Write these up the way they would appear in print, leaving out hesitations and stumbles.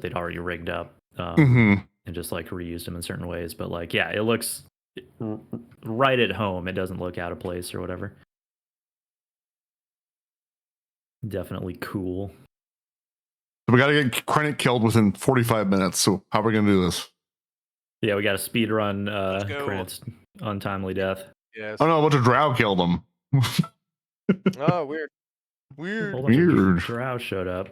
they'd already rigged up Mhm. and just like reused them in certain ways. But like, yeah, it looks right at home. It doesn't look out of place or whatever. Definitely cool. We got to get Krennic killed within 45 minutes. So how are we going to do this? Yeah, we got to speed run Krennic's untimely death. Yes. Oh no, a bunch of Drow killed him. Oh, weird. A Weird. whole bunch Weird. of Drow showed up.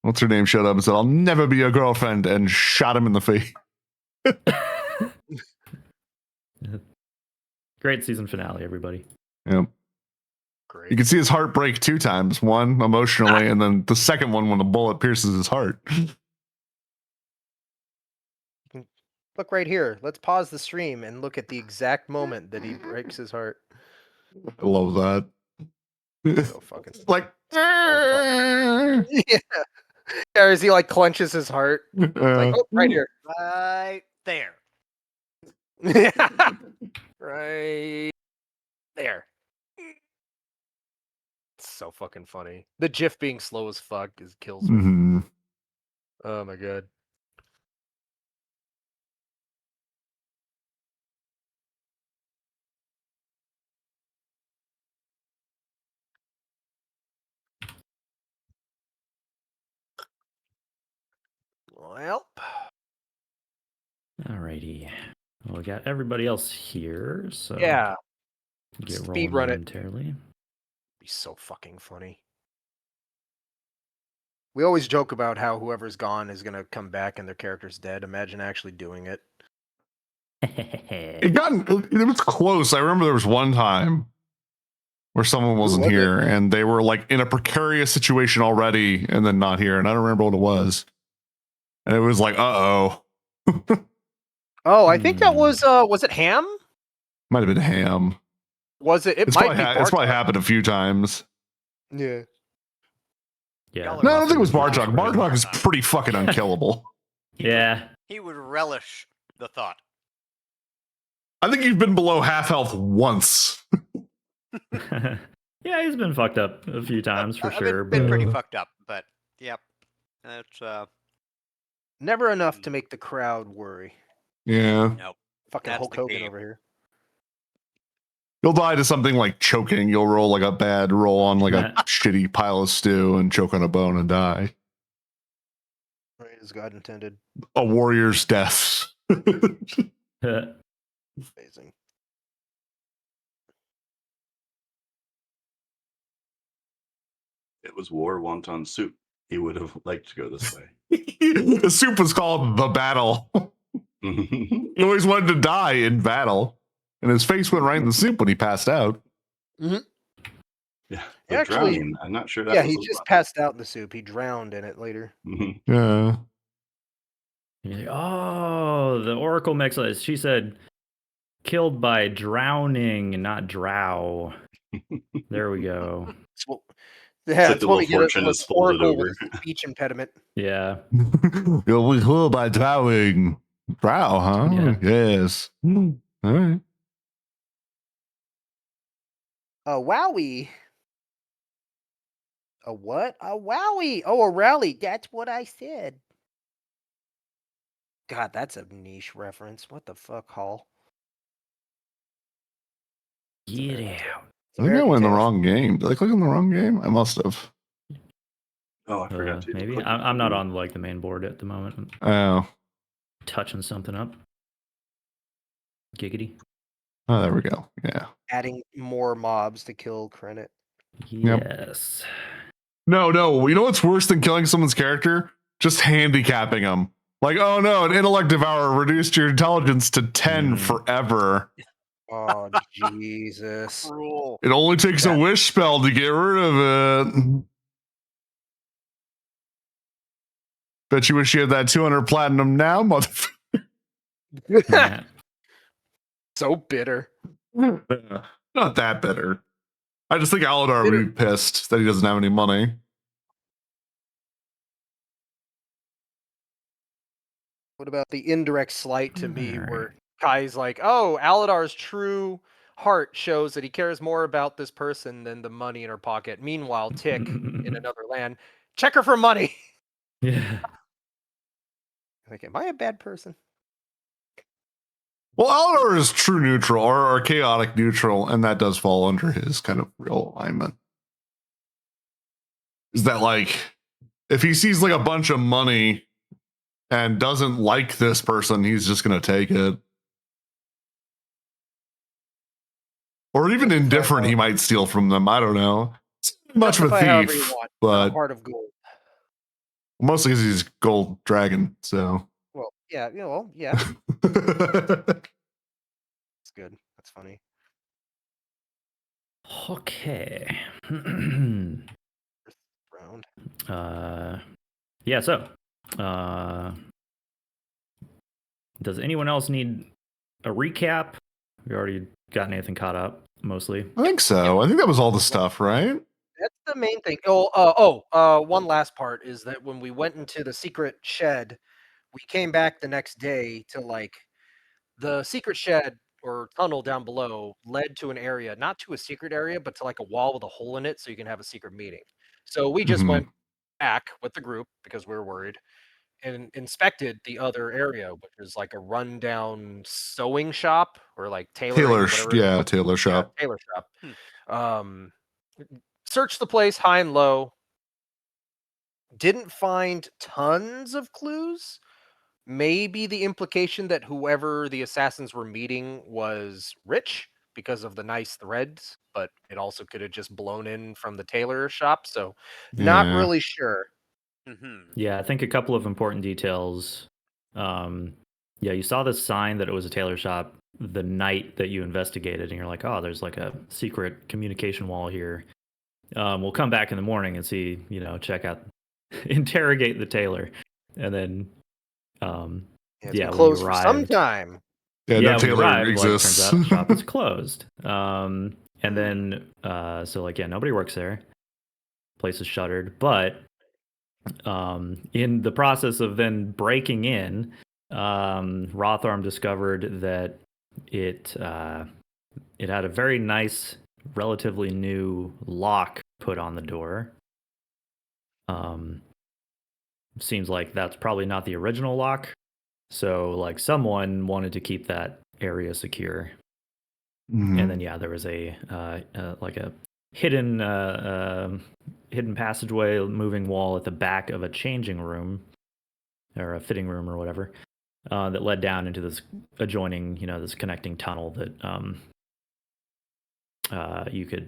What's her name showed up and said, "I'll never be your girlfriend," and shot him in the face. Great season finale, everybody. Yep. Great. You can see his heart break 2 times. One emotionally, and then the second one when the bullet pierces his heart. Look right here. Let's pause the stream and look at the exact moment that he breaks his heart. I love that. So fucking like, yeah. Or is he like clenches his heart? Like, oh, right here. Right there. Right there. It's so fucking funny. The GIF being slow as fuck kills me. Mhm. Oh my god. Well, Alrighty. Well, we got everybody else here, so yeah. get Speed rolling run it. momentarily. Be so fucking funny. We always joke about how whoever's gone is gonna come back and their character's dead. Imagine actually doing it. It was close. I remember there was one time where someone wasn't was here and they were like in a precarious situation already and then not here. And I don't remember what it was. And it was like, uh-oh. Oh, I think that was it Ham? Might have been Ham. Was it? It It's might probably, be it's probably Bartok. happened a few times. Yeah. Yeah. No, I don't think it was Bartok. Bartok. Bartok is pretty fucking unkillable. Yeah. He would relish the thought. I think you've been below half health once. Yeah, he's been fucked up a few times for I've sure. been pretty but- fucked up, but yep. That's Never enough to make the crowd worry. Yeah. nope. Fucking That's Hulk the Hogan game. over here. You'll die to something like choking. You'll roll like a bad roll on like a shitty pile of stew and choke on a bone and die. Right as God intended. A warrior's death. Amazing. It was war wonton soup. He would have liked to go this way. The soup was called The Battle. He always wanted to die in battle. And his face went right in the soup when he passed out. Yeah, but Actually, drowning, I'm not sure that Yeah, was he a just lot. passed out in the soup. He drowned in it later. Mhm. Yeah. You're like, oh, the Oracle Mexilus. She said, killed by drowning, not drow. There we go. Yeah, like that's the what Wheel we of get Fortune with is folded Oracle over. with a speech impediment. Yeah. You'll be killed by drowning. Drow, huh? Yeah. Yes. All right. A wowie. A what? A wowie. Oh, a rally. That's what I said. God, that's a niche reference. What the fuck, Hall? Get out. I think I went in the wrong game. Did I click on the wrong game? I must have. Oh, I forgot to. Maybe. click I'm not it. on like the main board at the moment. I'm Oh. touching something up. Giggity. Oh, there we go. Yeah. Adding more mobs to kill Krennic. Yes. No. You know what's worse than killing someone's character? Just handicapping them. Like, oh no, an intellect devourer reduced your intelligence to 10 forever. Oh, Jesus. Cruel. It only takes a wish spell to get rid of it. Bet you wish you had that 200 platinum now, motherfucker. Yeah. So bitter. Not that bitter. I just think Alidaar would be pissed that he doesn't have any money. What about the indirect slight to me where Kai's like, oh, Alidaar's true heart shows that he cares more about this person than the money in her pocket. Meanwhile, Tick in another land, check her for money. Yeah. Like, am I a bad person? Well, Alidaar is true neutral or chaotic neutral, and that does fall under his kind of real alignment. Is that like if he sees like a bunch of money and doesn't like this person, he's just gonna take it. Or even indifferent, he might steal from them. I don't know. It's much of a Justify however you thief, want. but Heart of gold. mostly because he's gold dragon. So Well, yeah, yeah, that's good. That's funny. Okay. Round. Yeah, so does anyone else need a recap? We already got Nathan caught up, mostly. I think so. I think that was all the stuff, right? That's the main thing. One last part is that when we went into the secret shed, we came back the next day to like the secret shed or tunnel down below led to an area, not to a secret area, but to like a wall with a hole in it so you can have a secret meeting. So we just Mhm. went back with the group because we were worried and inspected the other area, which is like a rundown sewing shop or like tailoring, whatever. Taylor Yeah, shop. tailor shop. Searched the place high and low. Didn't find tons of clues. Maybe the implication that whoever the assassins were meeting was rich because of the nice threads, but it also could have just blown in from the tailor shop. So, not Yeah. really sure. Mm-hmm. Yeah, I think a couple of important details. Yeah, you saw this sign that it was a tailor shop the night that you investigated, and you're like, oh, there's like a secret communication wall here. We'll come back in the morning and see, check out, interrogate the tailor. And then, It's yeah, been when you closed for some arrived, time. Yeah, yeah, no when you Taylor arrived, like, turns exists. out the shop is closed. And then, so like, yeah, nobody works there. Place is shuttered. But in the process of then breaking in, Rotharm discovered that it had a very nice, relatively new lock put on the door. Seems like that's probably not the original lock. So like someone wanted to keep that area secure. Mhm. And then yeah, there was a like a hidden hidden passageway, moving wall at the back of a changing room or a fitting room or whatever that led down into this adjoining, this connecting tunnel that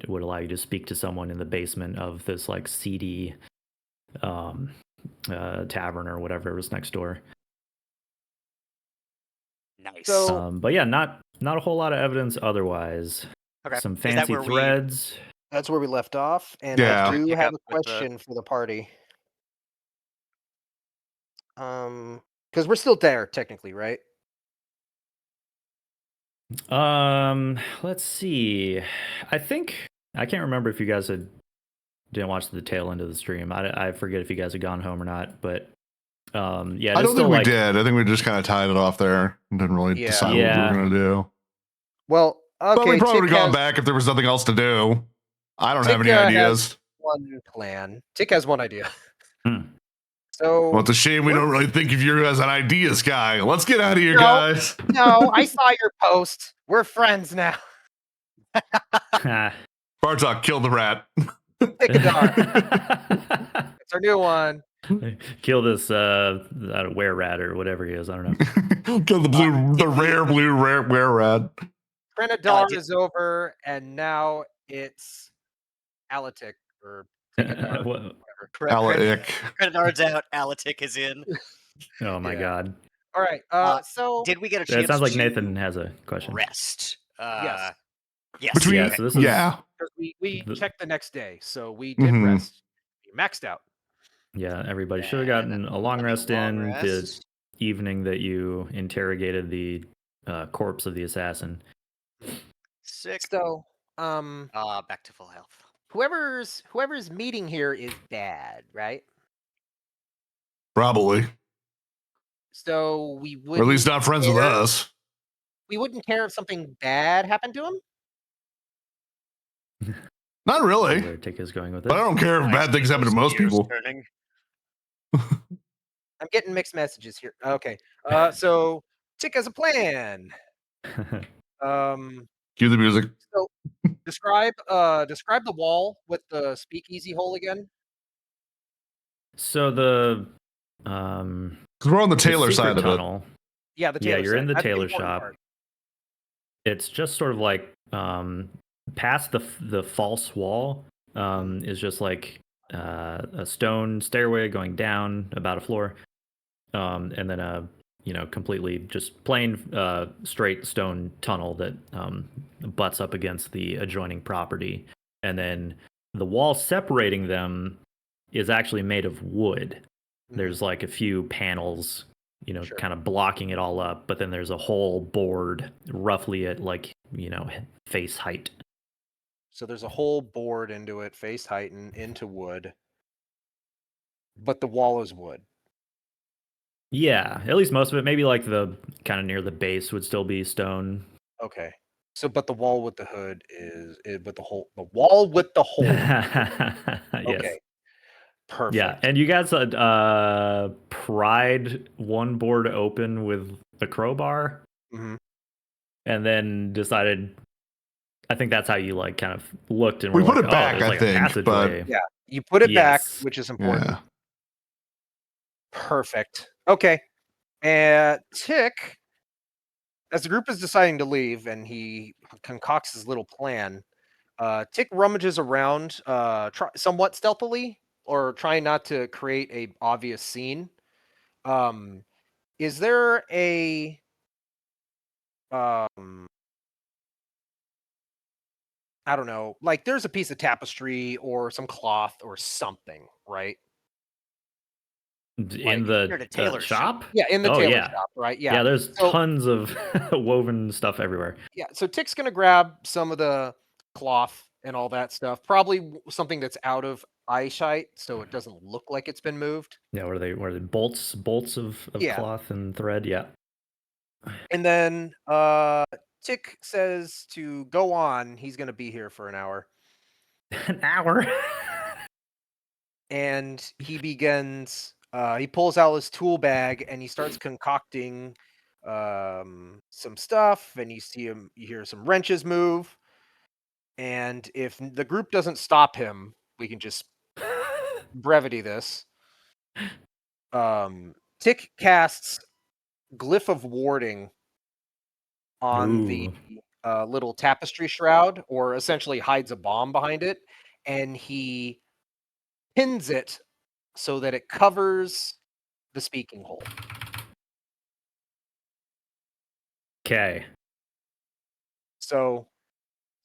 would allow you to speak to someone in the basement of this like seedy tavern or whatever was next door. Nice. So- But yeah, not a whole lot of evidence otherwise. Okay. Some Is that fancy where we- threads. That's where we left off. And Yeah. I do Pick have up a with the- question for the party. Because we're still there technically, right? Let's see. I can't remember if you guys didn't watch the tail end of the stream. I forget if you guys had gone home or not, but yeah, I don't think we like, did. I think we just kind of tied it off there and didn't really Yeah. decide what we Yeah. were going to do. Well, okay. But we probably would Tick have gone has back if there was nothing else to do. I don't have Tick, any has- ideas. one plan. Tick has one idea. Hmm. So Well, it's a shame we don't really think of you as an ideas guy. Let's get out of here, No. guys. no, I saw your post. We're friends now. Bartok, kill the rat. Pick a dart. It's our new one. Kill this were rat or whatever he is. I don't know. Kill the rare blue were rat. Trinidad did- is over, and now it's Alatic or Tickadar. What- Ala-ick. Creditard's out. Alatic is in. oh my Yeah. god. All right. So did we get a Yeah, chance? it sounds like to Nathan has a question. rest. Yes. Yes. Between Yeah, so this is yeah. We The- checked the next day, so we did Mhm. rest. We maxed out. Yeah, everybody should have And gotten a long let me rest long in the rest. evening that you interrogated the corpse of the assassin. Sick. So, Back to full health. whoever's meeting here is bad, right? Probably. So we would Or at least not friends with us. We wouldn't care if something bad happened to him. Not really. Where Tick is going with But I it. don't care if I bad see things happen to those most gears people. turning. I'm getting mixed messages here. Okay. So Tick has a plan. Cue the music. So describe the wall with the speakeasy hole again. So the Because we're on the Taylor secret side of it. tunnel. Yeah, the Yeah, Taylor you're side. in the That's Taylor important shop. part. It's just sort of like past the false wall is just like a stone stairway going down about a floor, and then a completely just plain straight stone tunnel that butts up against the adjoining property, and then the wall separating them is actually made of wood. There's like a few panels, Sure. kind of blocking it all up, but then there's a whole board roughly at like, face height. So there's a whole board into it, face height and into wood. But the wall is wood. Yeah, at least most of it. Maybe like the kind of near the base would still be stone. Okay. So but the wall with the hood is with the hole. The wall with the hole. Yes. Okay. Perfect. Yeah, and you guys pried one board open with a crowbar, and then decided. I think that's how you like kind of looked and We were put like, it back, there's I like think, a passageway. Yeah, you put it back, Yes. which is important. Yeah. Perfect. Okay. And Tick, as the group is deciding to leave and he concocts his little plan, Tick rummages around somewhat stealthily or trying not to create a obvious scene. Is there a I don't know, like there's a piece of tapestry or some cloth or something, right? In You're the at a tailor shop? Yeah, in the Oh, tailor yeah. shop, right? Yeah, there's So- tons of woven stuff everywhere. Yeah, so Tick's gonna grab some of the cloth and all that stuff. Probably something that's out of eyesight, so it doesn't look like it's been moved. Yeah, what are they bolts of Yeah. cloth and thread? Yeah. And then Tick says to go on. He's gonna be here for an hour. An hour. And he begins he pulls out his tool bag and he starts concocting some stuff, and you hear some wrenches move, and if the group doesn't stop him, we can just brevity this. Tick casts Glyph of Warding on the little tapestry shroud, or essentially hides a bomb behind it, and he pins it so that it covers the speaking hole. Okay. So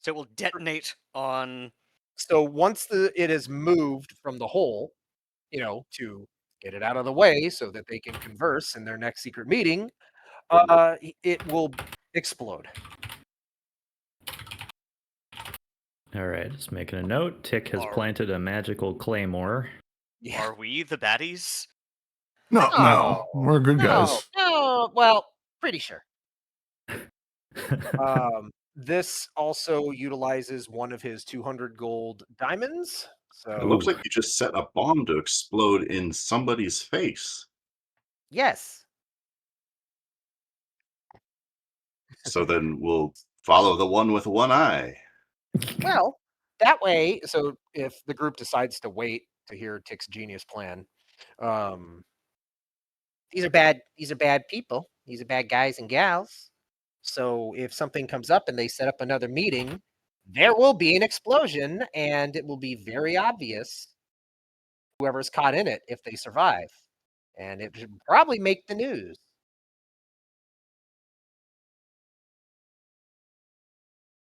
it will detonate on. So once it is moved from the hole, to get it out of the way so that they can converse in their next secret meeting, it will explode. All right, just making a note. Tick has planted a magical claymore. Yeah. Are we the baddies? No, we're good guys. No, well, pretty sure. This also utilizes one of his 200 gold diamonds. So It looks like you just set a bomb to explode in somebody's face. yes. So then we'll follow the one with one eye. Well, that way, so if the group decides to wait to hear Tick's genius plan, these are bad people. These are bad guys and gals. So if something comes up and they set up another meeting, there will be an explosion, and it will be very obvious whoever's caught in it if they survive. And it should probably make the news.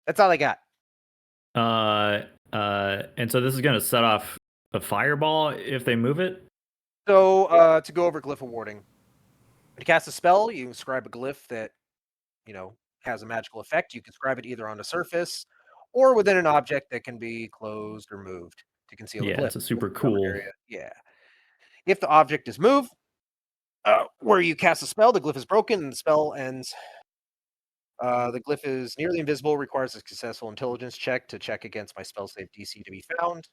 That's all I got. And so this is going to set off a fireball if they move it? So to go over Glyph of Warding. To cast a spell, you inscribe a glyph that, has a magical effect. You can inscribe it either on a surface or within an object that can be closed or moved to conceal a glyph. Yeah, it's a super cool area. Yeah. If the object is moved, where you cast a spell, the glyph is broken and the spell ends The glyph is nearly invisible, requires a successful intelligence check to check against my spell save DC to be found.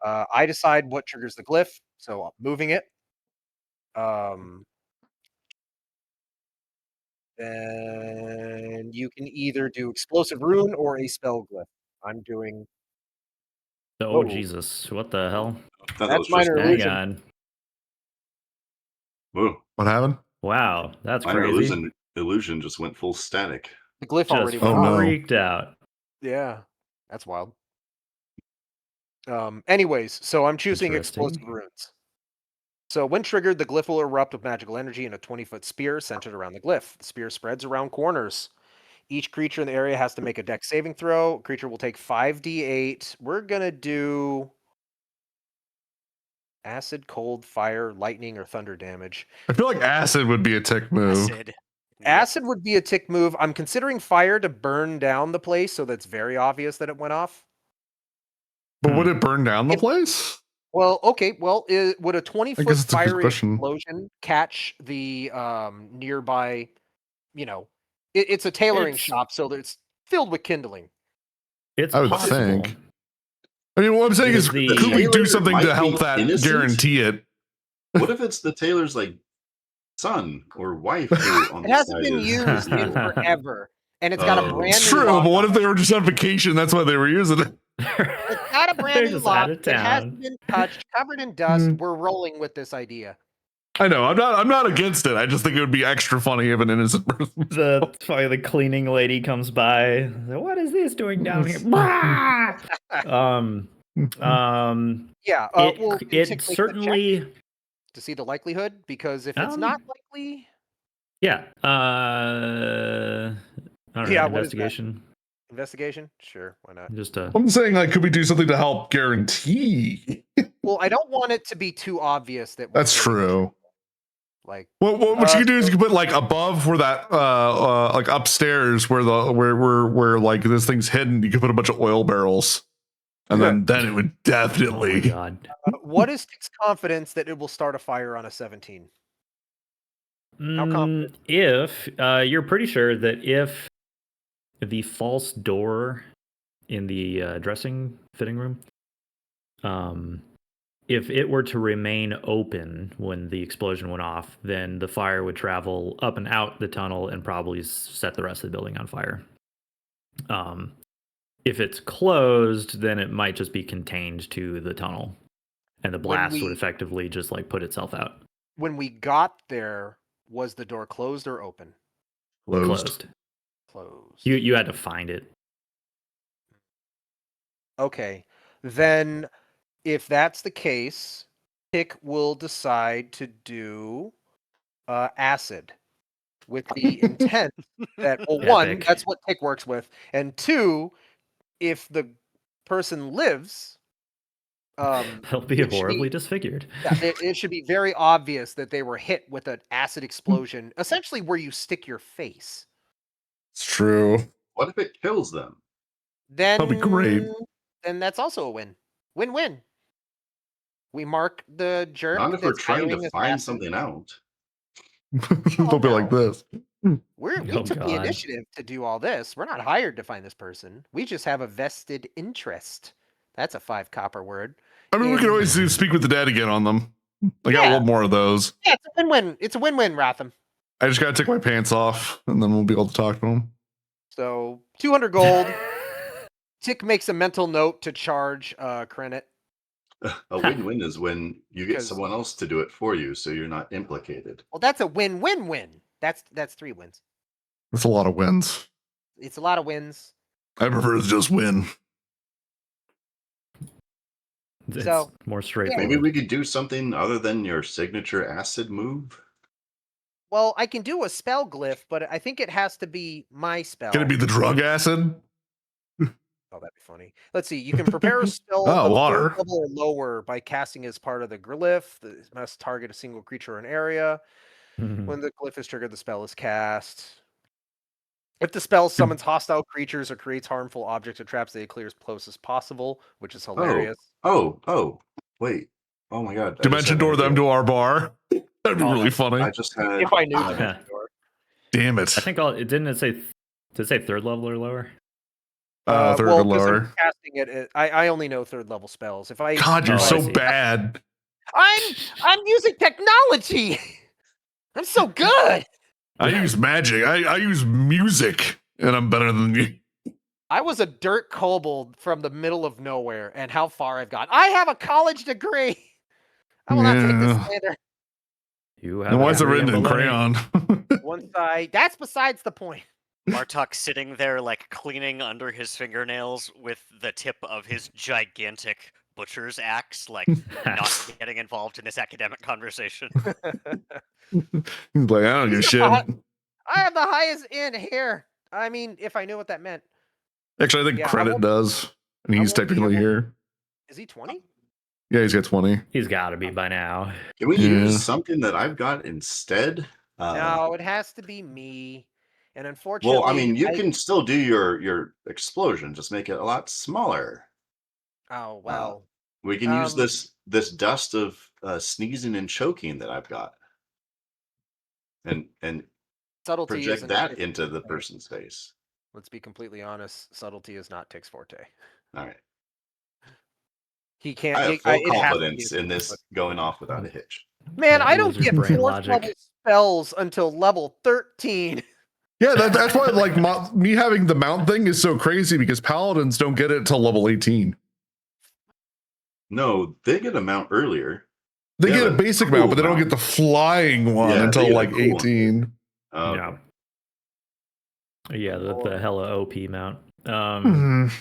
I decide what triggers the glyph, so I'm moving it. Then you can either do explosive rune or a spell glyph. I'm doing. Oh, Whoa. Jesus. What the hell? I thought that That's was just minor Hang illusion. on. Whoa, What happened? Wow, that's minor crazy. illusion just went full static. The glyph Just already went Oh, off. no. freaked out. Yeah, that's wild. Anyways, so I'm choosing Interesting. explosive runes. So when triggered, the glyph will erupt with magical energy in a 20-foot spear centered around the glyph. The spear spreads around corners. Each creature in the area has to make a dex saving throw. Creature will take 5d8. We're gonna do acid, cold, fire, lightning, or thunder damage. I feel like acid would be a tick move. Acid. Yep. Acid would be a tick move. I'm considering fire to burn down the place, so that's very obvious that it went off. But would it burn down the place? Well, okay. Well, would a 20-foot guess it's a good fiery question. explosion catch the nearby? It's a tailoring It's- shop, so that it's filled with kindling. It's I would possible. think. I mean, what I'm saying is, The- could we do Taylor something might to help be that innocent. guarantee it? What if it's the Taylor's like son or wife who on It the hasn't side been is used in evil? forever, and it's got a Oh. brand It's new true, lock but what on if they were just on vacation? That's why they were using it. It's got a brand They're new just lock. out of It hasn't town. been touched, covered in dust. Mm. We're rolling with this idea. I know. I'm not against it. I just think it would be extra funny if an innocent person. The cleaning lady comes by. What is this doing down here? Bah! Yeah. Well, can Tick it make the check certainly, to see the likelihood, because if it's not likely, yeah. I don't Yeah, know, what is that? investigation. investigation. Sure, why not? Just a I'm saying, like, could we do something to help guarantee? Well, I don't want it to be too obvious that we're That's doing it. true. Like, What you can do is so- you can put like above where that like upstairs where where like this thing's hidden, you can put a bunch of oil barrels. And then it would oh my definitely god. what is Tick's confidence that it will start a fire on a 17? confident? If you're pretty sure that if the false door in the dressing fitting room, if it were to remain open when the explosion went off, then the fire would travel up and out the tunnel and probably set the rest of the building on fire. If it's closed, then it might just be contained to the tunnel, and the blast would effectively just like put itself out. When we got there, was the door closed or open? closed. Closed. You had to find it. Okay. Then, if that's the case, Tick will decide to do acid with the intent that, well, one, Epic. that's what Tick works with, and two, if the person lives, They'll be it should horribly be- disfigured. yeah, it should be very obvious that they were hit with an acid explosion, essentially where you stick your face. It's true. What if it kills them? Then That'd be great. Then that's also a win. Win-win. We mark the jerk. Not if we're that's trying hiring to us find acid. something out. They'll be like this. We Oh, took the God. initiative to do all this. We're not hired to find this person. We just have a vested interest. That's a 5 copper word. I mean, we could always speak with the dead again on them. I got a lot more of those. Yeah, it's a win-win. It's a win-win, Ratham. I just gotta take my pants off, and then we'll be able to talk to them. So 200 gold. Tick makes a mental note to charge Krenet. A win-win is when you get Because- someone else to do it for you, so you're not implicated. Well, that's a win-win-win. That's 3 wins. That's a lot of wins. It's a lot of wins. I prefer to just win. It's So, more straightforward. Maybe we could do something other than your signature acid move. Well, I can do a spell glyph, but I think it has to be my spell. Can it be the drug acid? Oh, that'd be funny. Let's see. You can prepare a spell Oh, of water. 3rd level or lower by casting as part of the glyph. It must target a single creature or an area. When the glyph is triggered, the spell is cast. If the spell summons hostile creatures or creates harmful objects or traps, they clear as close as possible, which is hilarious. Oh, wait. Oh my god. Dimension door them to our bar. That'd be Oh, really funny. I just had If I knew uh, Dimension Door. Damn it. I think didn't it say Did it say 3rd level or lower? Third well, or 'cause I'm lower. casting it. I only know 3rd level spells. If I God, you're Oh, I so see. bad. I'm using technology. I'm so good. I use magic. I use music, and I'm better than you. I was a dirt kobold from the middle of nowhere, and how far I've got. I have a college degree. I will not take this Yeah. slander. You have And a why is it degree written in baloney. crayon? Once that's besides the point. Bartok sitting there, like, cleaning under his fingernails with the tip of his gigantic butcher's axe, like, not getting involved in this academic conversation. He's like, I don't give a shit. I have the highest in here. I mean, if I knew what that meant. Actually, I think Yeah, I credit won't- does, and I he's won't be technically able- here. Is he 20? Yeah, he's got 20. He's got to be by now. Can we Yeah. use something that I've got instead? No, it has to be me. And unfortunately, Well, I mean, you can still do your explosion, just make it a lot smaller. Oh well. We can use Um, this dust of sneezing and choking that I've got, and subtlety project isn't that Tick's into the forte. person's face. Let's be completely honest. Subtlety is not Tick's forte. All right, He can't. I have it full has to be confidence his in forte. this going off without a hitch. Man, That I don't lizard get brain 4th logic. level spells until level 13. Yeah, that's why like me having the mount thing is so crazy because paladins don't get it till level 18. No, they get a mount earlier. They Yeah, get a but basic cool mount, but they don't mount. get the flying one Yeah, they until get a like cool one. 18. Yeah. Yeah, the hella OP mount. Mhm.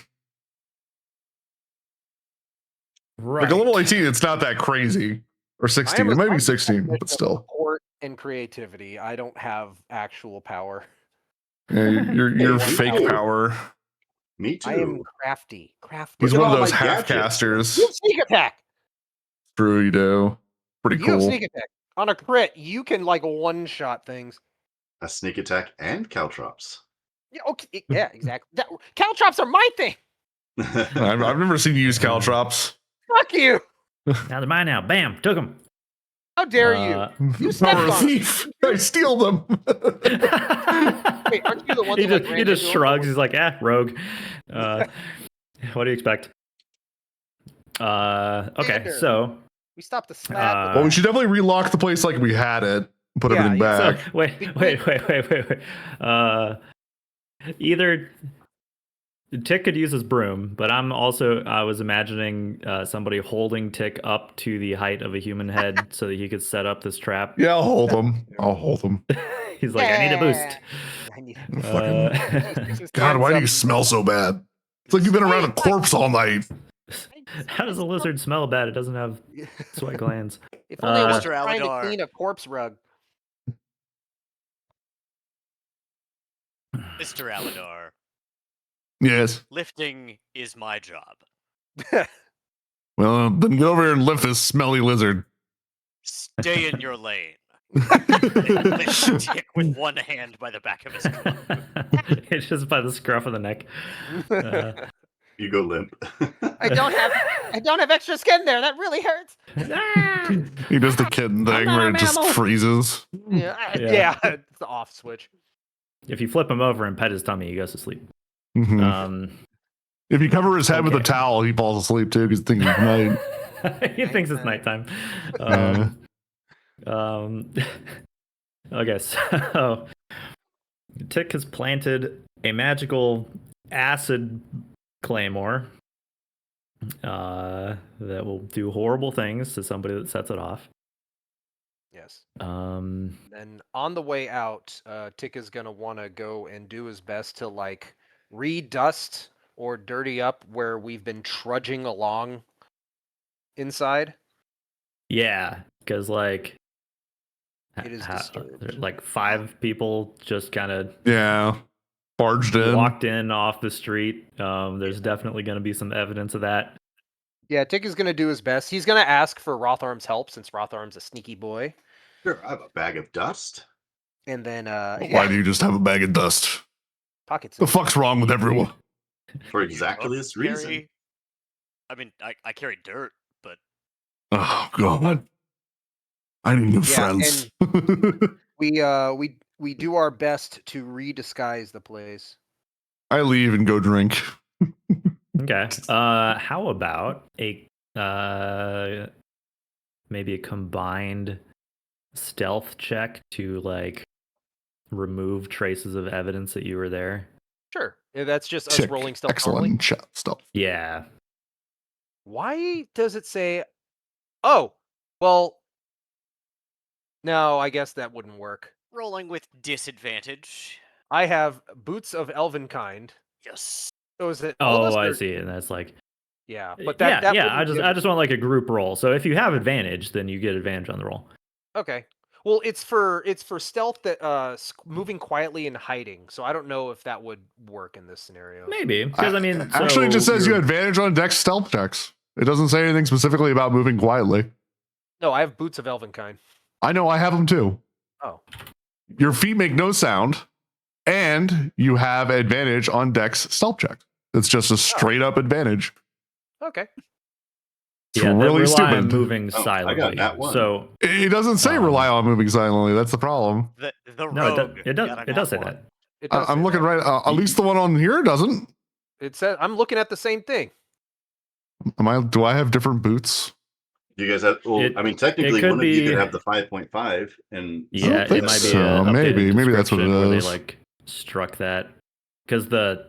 Right. Like a level 18, it's not that crazy. Or 16. I am It might a be 16, but combination of still. Support and creativity. I don't have actual power. Yeah, you're Hey, fake me too. power. Me too. I am crafty. Crafty. He's Look at one of all those my half gadgets. casters. You have sneak attack. True, you do. Pretty You have cool. sneak attack. On a crit, you can like one-shot things. A sneak attack and caltrops. Yeah, okay, yeah, exactly. Caltrops are my thing. I've never seen you use caltrops. Fuck you. Now they're mine now. Bam, took him. How dare you? You stepped Power of on it. thief. I steal them. Wait, aren't you the one he that just, like he ran just into him? shrugs. He's like, rogue. What do you expect? Okay, Xander. so We stopped the slab. Well, we should definitely relock the place like we had it. Put Yeah, everything yeah. back. So wait. Either Tick could use his broom, but I was imagining somebody holding Tick up to the height of a human head so that he could set up this trap. Yeah, I'll hold them. I'll hold them. He's like, I need a boost. I need Fucking God, why do you smell so bad? It's like you've been around a corpse all night. How does a lizard smell bad? It doesn't have sweat glands. If only I was Mr. trying to Alidaar. clean a corpse rug. Mr. Alidaar, Yes. lifting is my job. Well, then get over here and lift this smelly lizard. Stay in your lane. Lift Tick with one hand by the back of his club. It's just by the scruff of the neck. You go limp. I don't have extra skin there. That really hurts. He does the kitten thing not where a it just mammal. freezes. Yeah, Yeah. it's the off switch. If you flip him over and pet his tummy, he goes to sleep. Mhm. If you cover his head with a okay. towel, he falls asleep too because he thinks it's night. He thinks it's nighttime. Okay, so Tick has planted a magical acid claymore that will do horrible things to somebody that sets it off. Yes. Um, Then on the way out, Tick is gonna want to go and do his best to like redust or dirty up where we've been trudging along inside. yeah, because like It is disturbed. like 5 people just kind of Yeah. Barged in. walked in off the street. There's definitely going to be some evidence of that. Yeah, Tick is gonna do his best. He's gonna ask for Rotharm's help since Rotharm's a sneaky boy. Sure, I have a bag of dust. And then Why do you just have a bag of dust? pockets. The fuck's wrong with everyone? For exactly this reason. Carry, I mean, I carry dirt, but Oh God. I need new Yeah, friends. We do our best to redisguise the place. I leave and go drink. Okay. How about maybe a combined stealth check to like remove traces of evidence that you were there? Sure. Yeah, that's just us Tick. rolling stealth normally. Excellent stuff. Yeah. Why does it say? Oh, well. No, I guess that wouldn't work. Rolling with disadvantage. I have boots of elven kind. Yes. So is it all of us? Oh, I or- see. And that's like Yeah, but that yeah. wouldn't I give just want like a group roll. So if you have advantage, then you get advantage on the roll. Okay. Well, it's for stealth that moving quietly and hiding. So I don't know if that would work in this scenario. Maybe because I mean, Actually, it just so says you you're- have advantage on dex stealth checks. It doesn't say anything specifically about moving quietly. No, I have boots of elven kind. I know I have them too. Oh. Your feet make no sound, and you have advantage on dex stealth checks. It's just a straight up advantage. Okay. It's yeah, they really rely on stupid. moving Oh, I got silently. that one. So It doesn't say rely on moving silently. That's the problem. The no, rogue. it does. got It does say one. that. It does I'm say looking that. right. At least the one on here doesn't. It says I'm looking at the same thing. Do I have different boots? You guys have. Well, I mean, technically, could one of you be- could have the 5.5, and Yeah, think it might be so. a updated Maybe that's what it description where they is. like struck that because the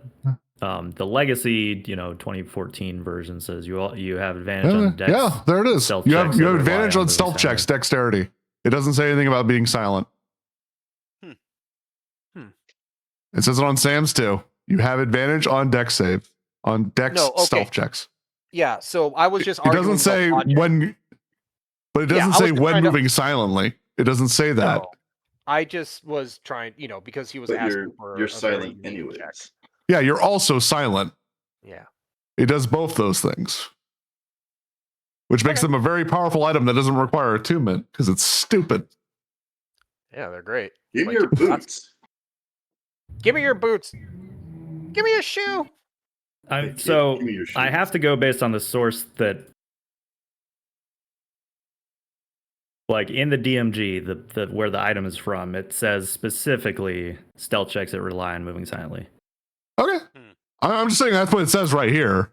legacy 2014 version says you have advantage on dex. Yeah, there it is. stealth You have checks you that have rely advantage on on moving stealth checks, silently. dexterity. It doesn't say anything about being silent. It says it on Sam's too. You have advantage on dex save, on dex No, okay. stealth checks. Yeah. So I was just It arguing. doesn't say about logic. when, but it Yeah, doesn't I was say just when trying to- moving silently. It doesn't say that. No. I just was trying, because he was but asking for. you're a very silent unique anyways. check. Yeah, you're also silent. Yeah. It does both those things, which makes Okay. them a very powerful item that doesn't require attunement because it's stupid. Yeah, they're great. Give Like, me your that's- boots. Give me your boots. Give me a shoe. So Give me your I shoes. have to go based on the source that, like in the DMG, the where the item is from, it says specifically stealth checks that rely on moving silently. Okay, I'm just saying that's what it says right here.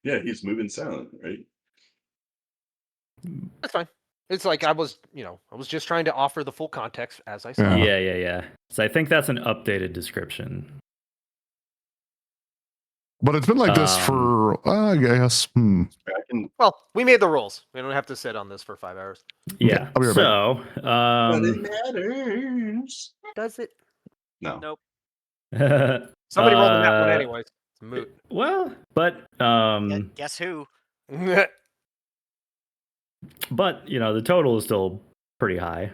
Yeah, he's moving silent, right? That's fine. It's like I was just trying to offer the full context as I said. Yeah. Yeah. So I think that's an updated description. But it's been like this for, I guess. I can. Well, we made the rules. We don't have to sit on this for 5 hours. Yeah. I'll be right So But it matters. Does it? No. Nope. Somebody rolled in that one Uh, anyways. It's moot. well, but Guess who? but the total is still pretty high.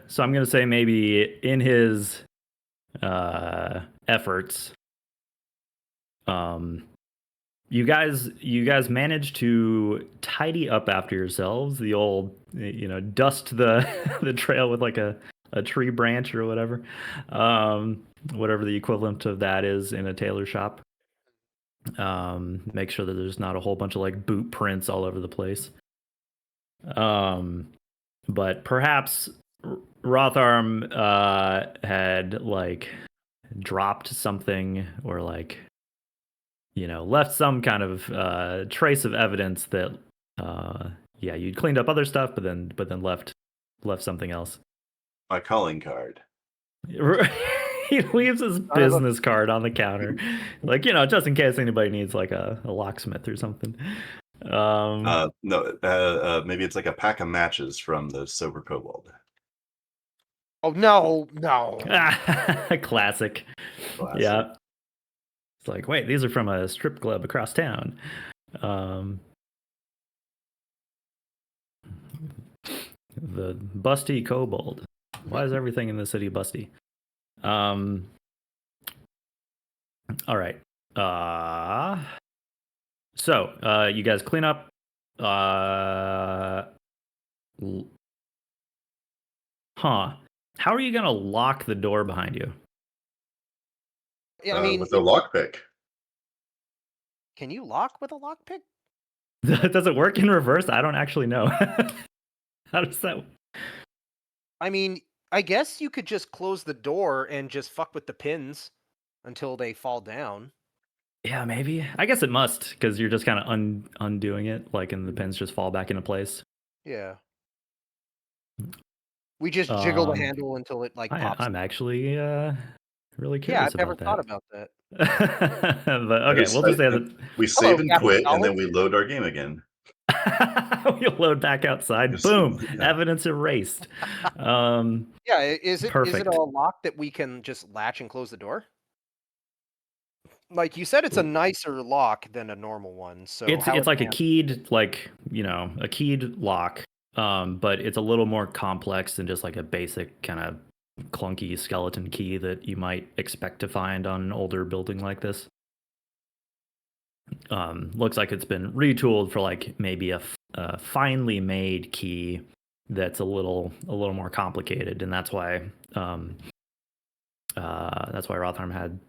So I'm gonna say maybe in his efforts, you guys managed to tidy up after yourselves. The old dust the the trail with like a tree branch or whatever, whatever the equivalent of that is in a tailor shop. Make sure that there's not a whole bunch of like boot prints all over the place. But perhaps Rotharm had like dropped something or like left some kind of trace of evidence that you'd cleaned up other stuff, but then left something else. My calling card. He leaves his business card on the counter, like just in case anybody needs like a locksmith or something. No, maybe it's like a pack of matches from the Sober Kobold. Oh no. Classic. Classic. Yeah. It's like, wait, these are from a strip club across town. The busty kobold. Why is everything in the city busty? All right. So you guys clean up. How are you gonna lock the door behind you? Yeah, I mean, with a lockpick. can you lock with a lockpick? Does it work in reverse? I don't actually know. How does that? I mean, I guess you could just close the door and just fuck with the pins. until they fall down. Yeah, maybe. I guess it must, because you're just kind of undoing it, like, and the Mhm. pins just fall back into place. Yeah. We just jiggle the Um, handle until it like pops. I'm actually really Yeah, curious I've never about thought that. about that. But I okay, just, we'll just say I- that we Hello, save and Captain quit, and Knowledge. then we load our game again. we load back outside. Yes, Boom, yeah. evidence erased. Yeah, is it Perfect. a lock that we can just latch and close the door? Like you said, it's a nicer lock than a normal one. So It's like a advanced- keyed, like, a keyed lock, but it's a little more complex than just like a basic kind of clunky skeleton key that you might expect to find on an older building like this. Looks like it's been retooled for like maybe a finely made key that's a little more complicated, and that's why Rotherham had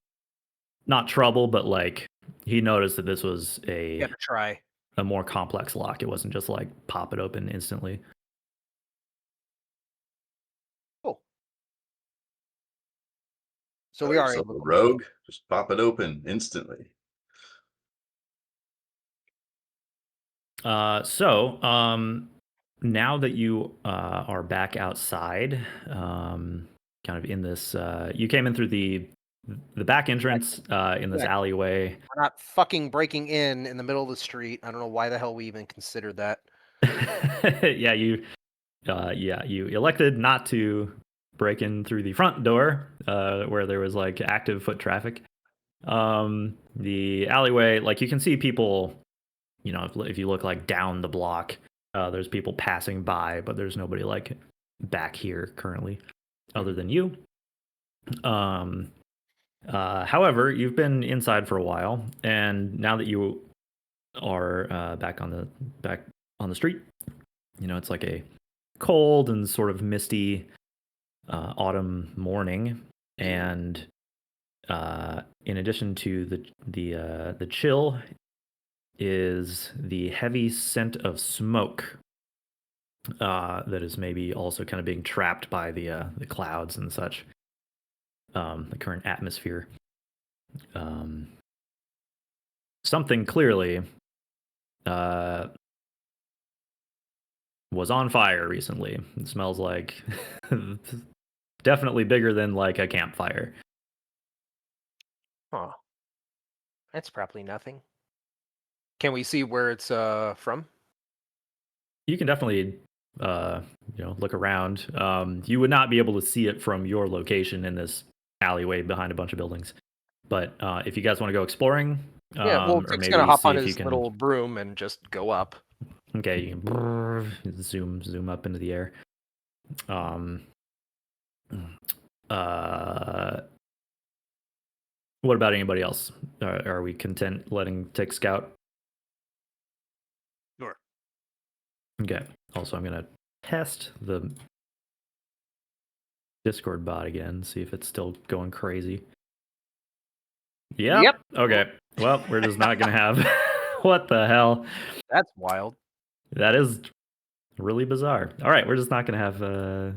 not trouble, but like he noticed that this was You gotta try. a more complex lock. It wasn't just like pop it open instantly. Cool. So we are So able the to rogue, just pop it open instantly. Now that you are back outside, kind of in this, you came in through the back entrance in this Yeah. alleyway. We're not fucking breaking in the middle of the street. I don't know why the hell we even considered that. Yeah, you elected not to break in through the front door where there was like active foot traffic. The alleyway, like you can see people, if you look like down the block, there's people passing by, but there's nobody like back here currently other than you. However, you've been inside for a while, and now that you are back on the street, it's like a cold and sort of misty autumn morning, and in addition to the chill is the heavy scent of smoke that is maybe also kind of being trapped by the clouds and such, the current atmosphere. Something clearly was on fire recently. It smells like definitely bigger than like a campfire. Huh. That's probably nothing. Can we see where it's from? You can definitely look around. You would not be able to see it from your location in this alleyway behind a bunch of buildings. But if you guys want to go exploring, Yeah, well, or Tick's maybe gonna hop see on if you his can. little broom and just go up. Okay, you can zoom up into the air. What about anybody else? Are we content letting Tick scout? Sure. Okay. Also, I'm gonna test the Discord bot again, see if it's still going crazy. Yep. Okay. Well, we're just not gonna have. What the hell? That's wild. That is really bizarre. All right, we're just not gonna have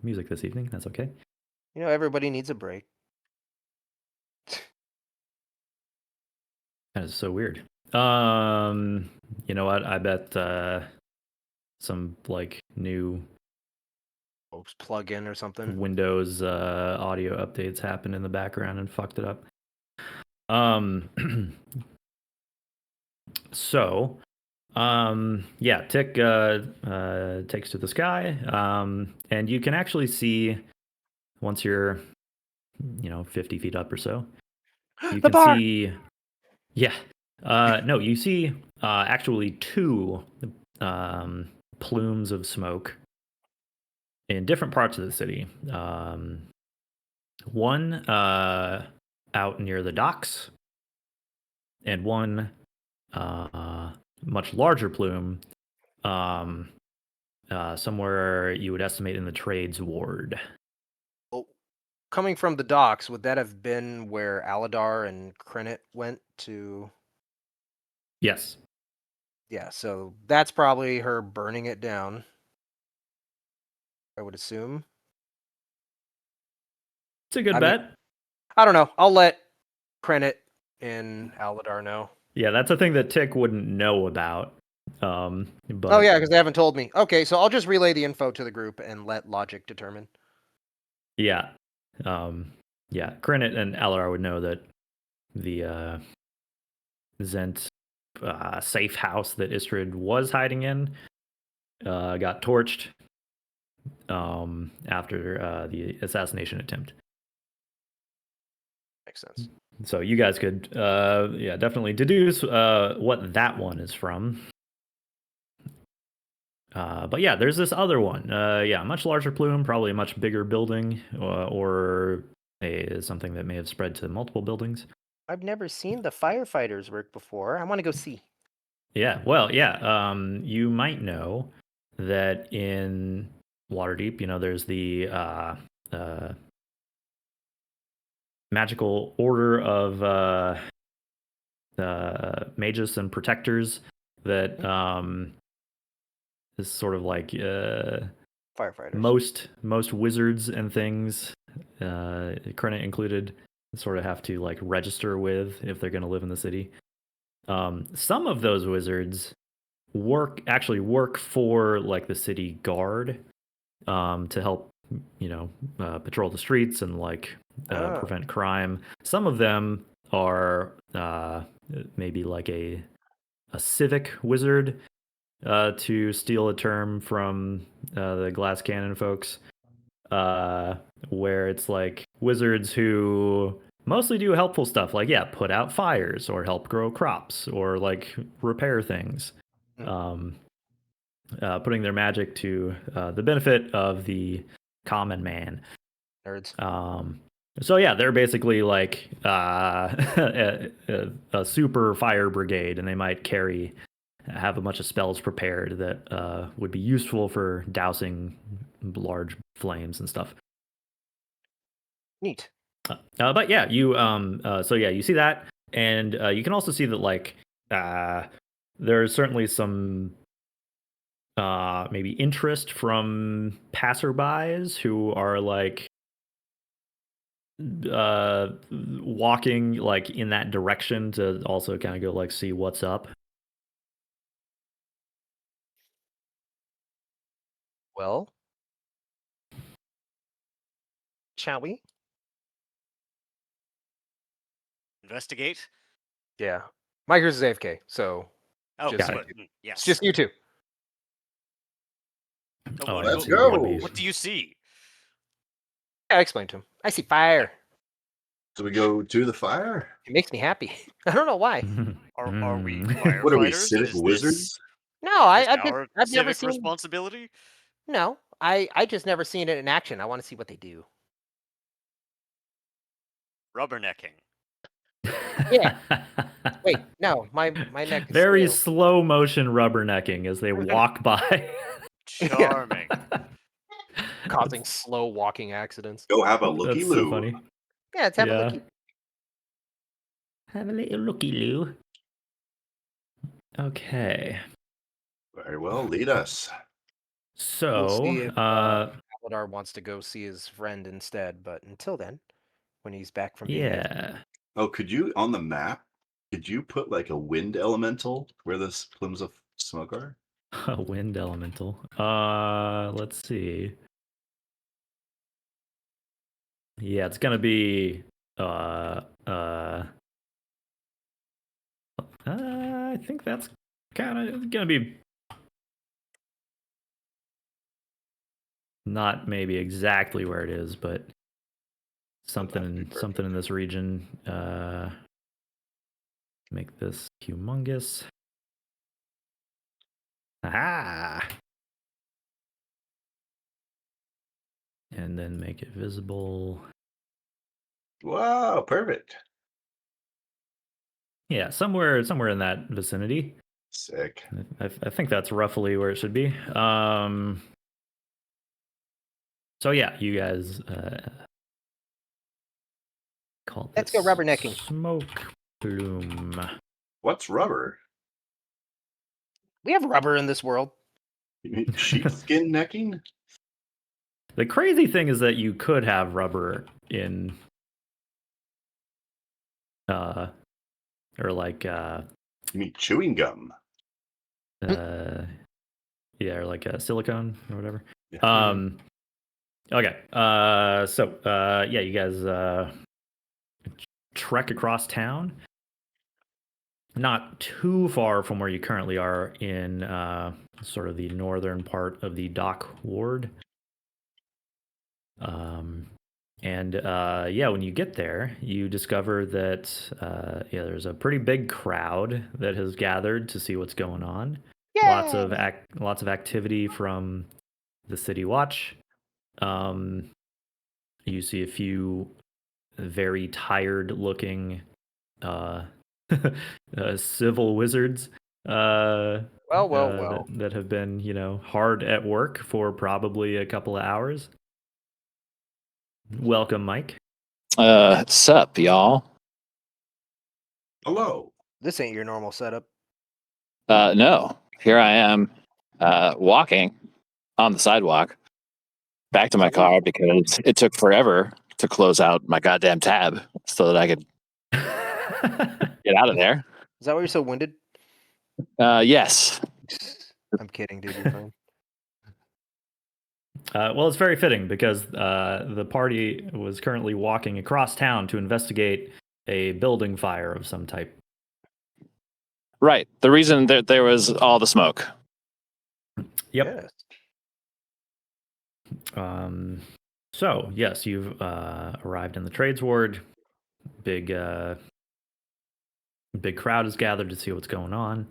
music this evening. That's okay. Everybody needs a break. That is so weird. You know what? I bet some like new Plug in or something. Windows audio updates happened in the background and fucked it up. So, yeah, Tick takes to the sky, and you can actually see once you're, 50 feet up or so, you The can bar! see, yeah, no, you see actually two plumes of smoke in different parts of the city. One out near the docks, and one much larger plume somewhere you would estimate in the trades ward. Oh, coming from the docks, would that have been where Alidaar and Krenit went to? Yes. Yeah, so that's probably her burning it down, I would assume. It's a good I mean, bet. I don't know. I'll let Krenit and Alidaar know. Yeah, that's a thing that Tick wouldn't know about. But Oh yeah, because they haven't told me. Okay, so I'll just relay the info to the group and let Logic determine. yeah, yeah, Krenit and Alidaar would know that the Zent safe house that Istrid was hiding in got torched after the assassination attempt. Makes sense. So you guys could, yeah, definitely deduce what that one is from. But yeah, there's this other one. Yeah, much larger plume, probably a much bigger building, or something that may have spread to multiple buildings. I've never seen the firefighters work before. I want to go see. Yeah, well, yeah. You might know that in Waterdeep, there's the magical order of mages and protectors that is sort of like Firefighters. most wizards and things, Krenit included, sort of have to like register with if they're going to live in the city. Some of those wizards actually work for like the city guard to help patrol the streets and like prevent crime. Some of them are maybe like a civic wizard, to steal a term from the Glass Cannon folks, where it's like wizards who mostly do helpful stuff, like put out fires or help grow crops or like repair things, putting their magic to the benefit of the common man. Nerds. So yeah, they're basically like a super fire brigade, and they might have a bunch of spells prepared that would be useful for dousing large flames and stuff. Neat. But yeah, you so yeah, you see that, and you can also see that like there's certainly some maybe interest from passerbys who are like walking like in that direction to also kind of go like see what's up. Well, shall we? Investigate. Yeah. Micers is AFK, so Oh, Just- but, yes. it's just you two. Oh, what- let's what- go. What do you see? Yeah, I explained to him. I see fire. So we go to the fire. It makes me happy. I don't know why. Are we Mm. What are we, firefighters? civic Is wizards? this- No, is this I've our never civic seen. responsibility. No, I just never seen it in action. I want to see what they do. Rubbernecking. Yeah. Wait, no, my neck is Very stale. slow motion rubbernecking as they walk by. Charming. Causing slow walking accidents. Go have a looky That's loo. so funny. Yeah, let's have a Yeah. looky. Have a little looky loo. Okay. Very well, lead us. So, We'll see if Alidaar wants to go see his friend instead, but until then, when he's back from being AFK. yeah. Oh, could you on the map? Could you put like a wind elemental where the plumes of smoke are? A wind elemental. Let's see. Yeah, it's gonna be I think that's kind of gonna be not maybe exactly where it is, but something in this region. Make this humongous. Aha! And then make it visible. Wow, perfect. Yeah, somewhere in that vicinity. Sick. I think that's roughly where it should be. So yeah, you guys call Let's this go rubbernecking. smoke plume. What's rubber? We have rubber in this world. You mean sheepskin necking? The crazy thing is that you could have rubber in or like You mean chewing gum? yeah, or like silicone or whatever. Yeah. Okay. Yeah, you guys trek across town. Not too far from where you currently are in sort of the northern part of the dock ward. Yeah, when you get there, you discover that there's a pretty big crowd that has gathered to see what's going on. Lots of activity from the City Watch. You see a few very tired-looking civil wizards Well. that have been, hard at work for probably a couple of hours. Welcome, Mike. Sup, y'all? Hello. This ain't your normal setup. No. Here I am, walking on the sidewalk back to my car because it took forever to close out my goddamn tab so that I could get out of there. Is that why you're so winded? Yes. I'm kidding, dude. You're fine. Well, it's very fitting because the party was currently walking across town to investigate a building fire of some type. Right. The reason that there was all the smoke. Yep. Yes. So, yes, you've arrived in the trades ward. Big crowd is gathered to see what's going on.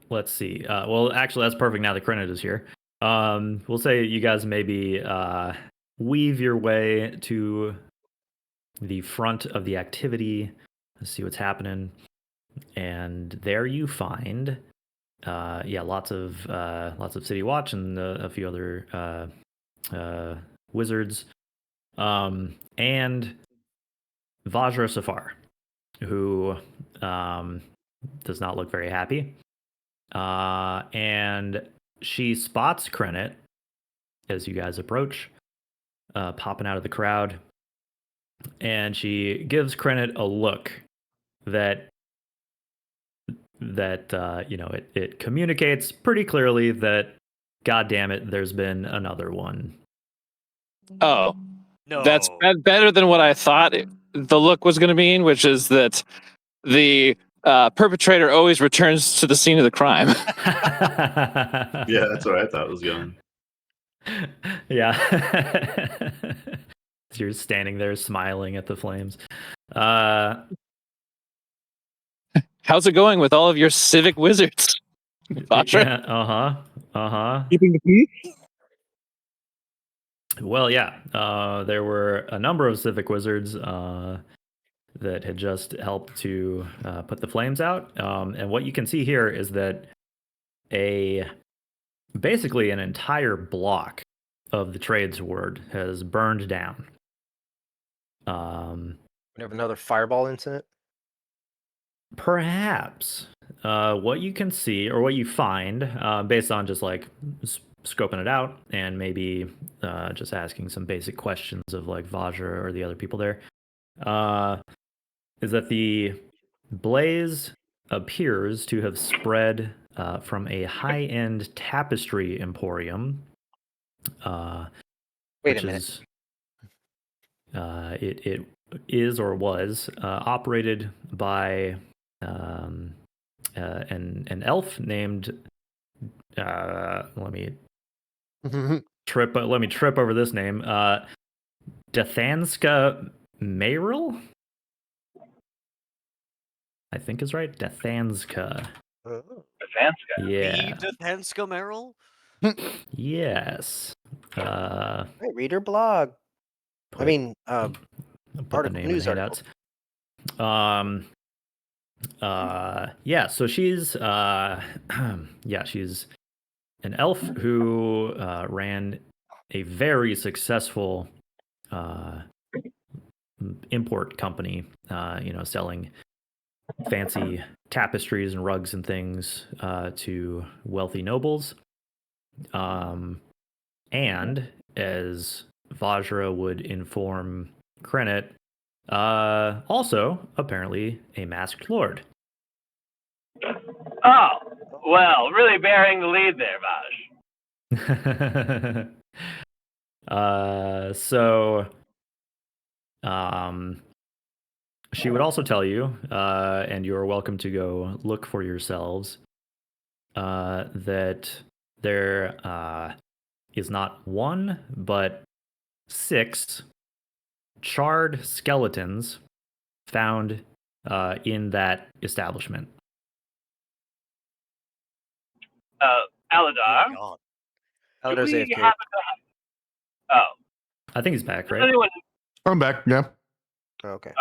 Let's see. Well, actually, that's perfect now that Crenid is here. We'll say you guys maybe weave your way to the front of the activity to see what's happening. And there you find, lots of City Watch and a few other wizards, and Vajra Safar, who does not look very happy. And she spots Krenit as you guys approach, popping out of the crowd, and she gives Krenit a look that it communicates pretty clearly that, God damn it, there's been another one. Oh, No. that's better than what I thought the look was going to mean, which is that the perpetrator always returns to the scene of the crime. Yeah, that's what I thought was going. Yeah. You're standing there smiling at the flames. How's it going with all of your civic wizards? Yeah, Keeping the peace? Well, yeah. There were a number of civic wizards that had just helped to put the flames out. And what you can see here is that basically an entire block of the trades ward has burned down. We have another fireball incident. Perhaps what you can see or what you find based on just like scoping it out and maybe just asking some basic questions of like Vajra or the other people there, is that the blaze appears to have spread from a high-end tapestry emporium. Wait a minute. It is or was operated by an elf named. Let me trip over this name. Dathanska Mayril, I think is right. Dathanska. Yeah. The Dathanska Merrill? Yes. Hey, read her blog. Put the article, name news in the handouts. Yeah, so she's she's an elf who ran a very successful import company, selling fancy tapestries and rugs and things to wealthy nobles. and as Vajra would inform Krennet, also apparently a masked lord. Oh, well, really bearing the lead there, Vaj. So she would also tell you, and you're welcome to go look for yourselves, that there is not one, but 6 charred skeletons found in that establishment. Alidaar, God. do Alidaar's we AFK. happen to have... Oh, I think he's back, does right? anyone... I'm back. Yeah. Okay.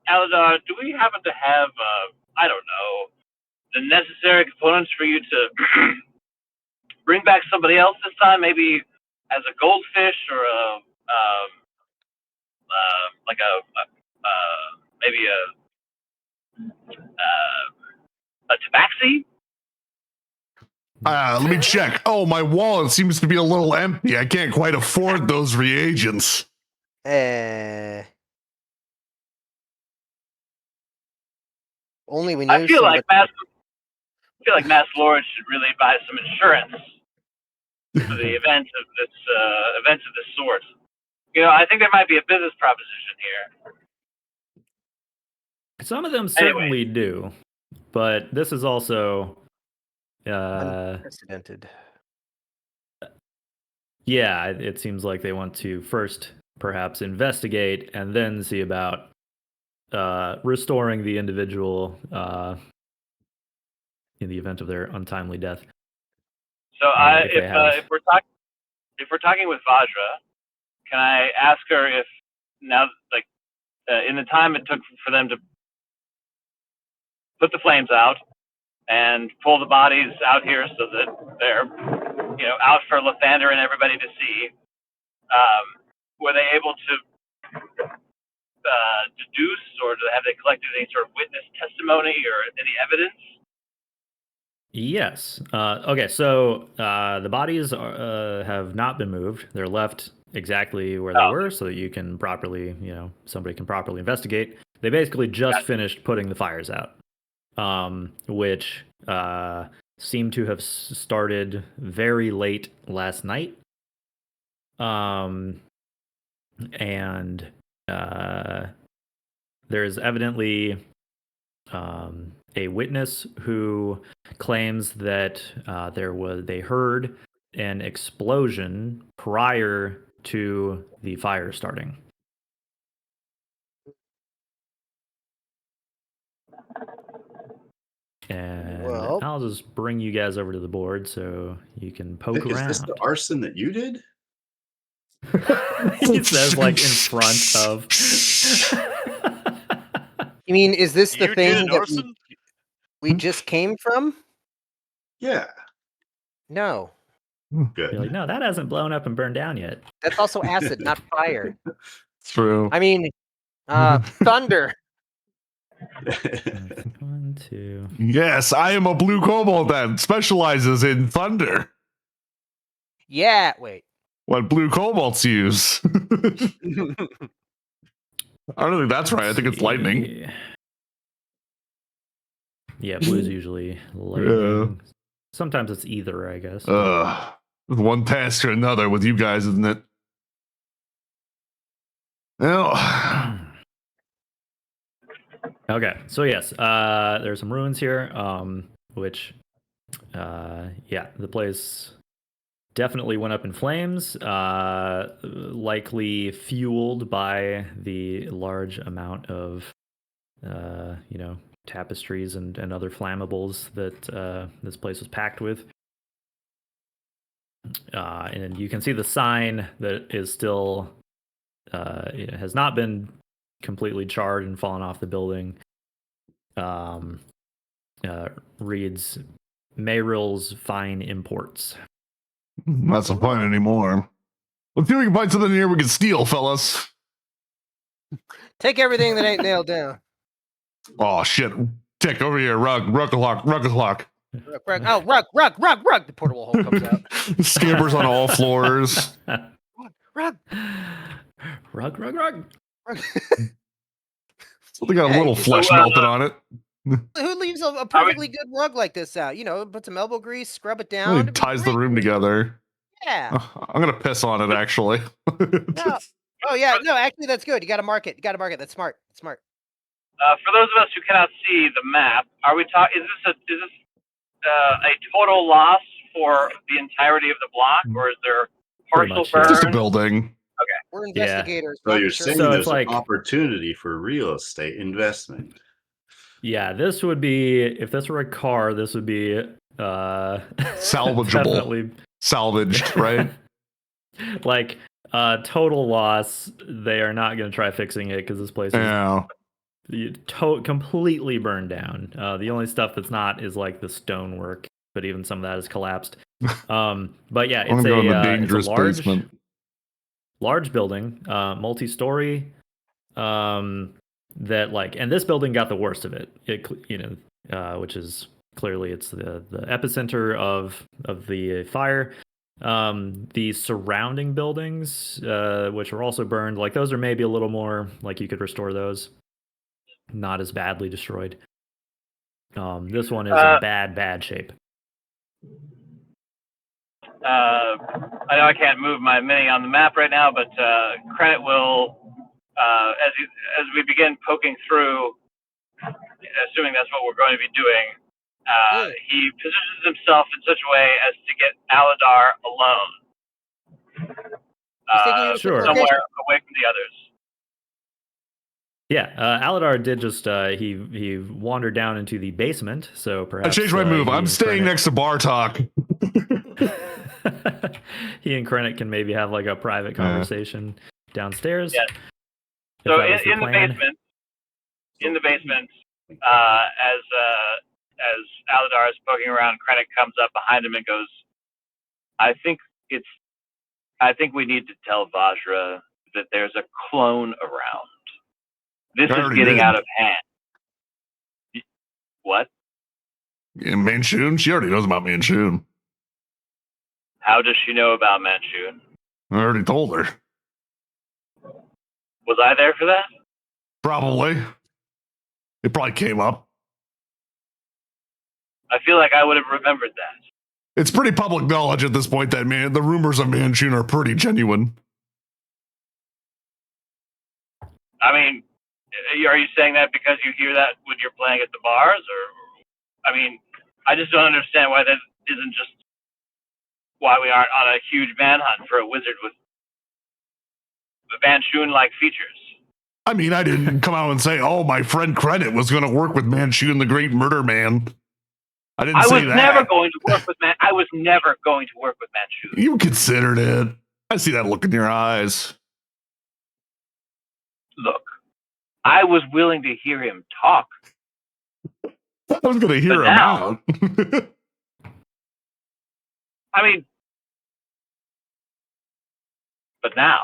Alidaar, do we happen to have, I don't know, the necessary components for you to bring back somebody else this time? Maybe as a goldfish or like maybe a tabaxi? Let me check. Oh, my wallet seems to be a little empty. I can't quite afford those reagents. Only when I you feel like somebody- Mass Lord should really buy some insurance for the events of this sort. You know, I think there might be a business proposition here. Some of them certainly do, but this is also, unprecedented. yeah, it seems like they want to first perhaps investigate and then see about restoring the individual in the event of their untimely death. So if if we're talking with Vajra, can I ask her if now, like, in the time it took for them to put the flames out and pull the bodies out here so that they're, you know, out for Lathander and everybody to see, were they able to deduce, or have they collected any sort of witness testimony or any evidence? Yes. Okay, so the bodies have not been moved. They're left exactly where they were so that you can properly, somebody can properly investigate. They basically just finished putting the fires out, which seem to have started very late last night. And there's evidently a witness who claims that they heard an explosion prior to the fire starting. And Well, I'll just bring you guys over to the board so you can poke Is around. this the arson that you did? He says, like, in front of. you mean, is this the You thing did, that arson? we just came from? Yeah. No, Good. You're like, no, that hasn't blown up and burned down yet. that's also acid, not fire. True. I mean, thunder. 1, 2. Yes, I am a blue cobalt that specializes in thunder. Yeah, wait. What blue cobalts use. I don't think that's right. I think it's lightning. Yeah, blue's usually lightning. Sometimes it's either, I guess. One task or another with you guys, isn't it? Well, okay, so yes, there's some ruins here, which, the place definitely went up in flames, likely fueled by the large amount of, tapestries and other flammables that this place was packed with. And you can see the sign that is still, it has not been completely charred and fallen off the building. Reads Mayril's Fine Imports. not so fun anymore. Let's see if we can find something here we can steal, fellas. Take everything that ain't nailed down. Oh shit! Tick over here, rug o'clock. Rug. Oh, rug. The portable hole comes out. Scabbers on all floors. Rug. Rug. So they got a Yeah, little you- flesh melted on it. Who leaves a perfectly good rug like this out? Put some elbow grease, scrub it down. Really it'd be ties the great. room together. Yeah. I'm gonna piss on it actually. No. Oh yeah. No, actually, that's good. You got to mark it. That's smart. Smart. For those of us who cannot see the map, are we talking? Is this a total loss for the entirety of the block, or is there Pretty partial much, yeah. It's just a burn? building. We're investigators. So not you're insurance. saying So there's it's like- an opportunity for real estate investment. Yeah, this would be, if this were a car, this would be Salvageable. definitely Salvaged, right? like total loss. They are not going to try fixing it because this place is Yeah. completely burned down. The only stuff that's not is like the stonework, but even some of that is collapsed. But yeah, I'm it's gonna go in the it's dangerous a large, basement. large building, multi-story. That and this building got the worst of it. Which is clearly it's the epicenter of the fire. The surrounding buildings, which were also burned, those are maybe a little more you could restore those, not as badly destroyed. This one is in bad shape. I know I can't move my mini on the map right now, but Credit will, as we begin poking through, assuming that's what we're going to be doing, he positions himself in such a way as to get Alidaar alone, He's taking you to Sure. the location. somewhere away from the others. Yeah, Alidaar did just he wandered down into the basement, so I perhaps changed my move. he I'm and staying Krennic- next to Bar Talk. he and Krennic can maybe have a private conversation downstairs. Yes. if So that was in the plan. basement, as Alidaar is poking around, Krennic comes up behind him and goes, I think we need to tell Vajra that there's a clone around. This I is already getting did. out of hand. What? In Manchun? She already knows about Manchun. How does she know about Manchun? I already told her. Was I there for that? Probably. It probably came up. I feel like I would have remembered that. It's pretty public knowledge at this point that the rumors of Manchun are pretty genuine. I mean, are you saying that because you hear that when you're playing at the bars? Or, I mean, I just don't understand why that isn't just why we aren't on a huge manhunt for a wizard with Manchun-like features. I mean, I didn't come out and say, "Oh, my friend Credit was going to work with Manchun, the Great Murder Man." I didn't say that. Never going to work with I was never going to work with Manchun. You considered it. I see that look in your eyes. Look, I was willing to hear him talk. I was going to hear But him now- out. I mean, but now,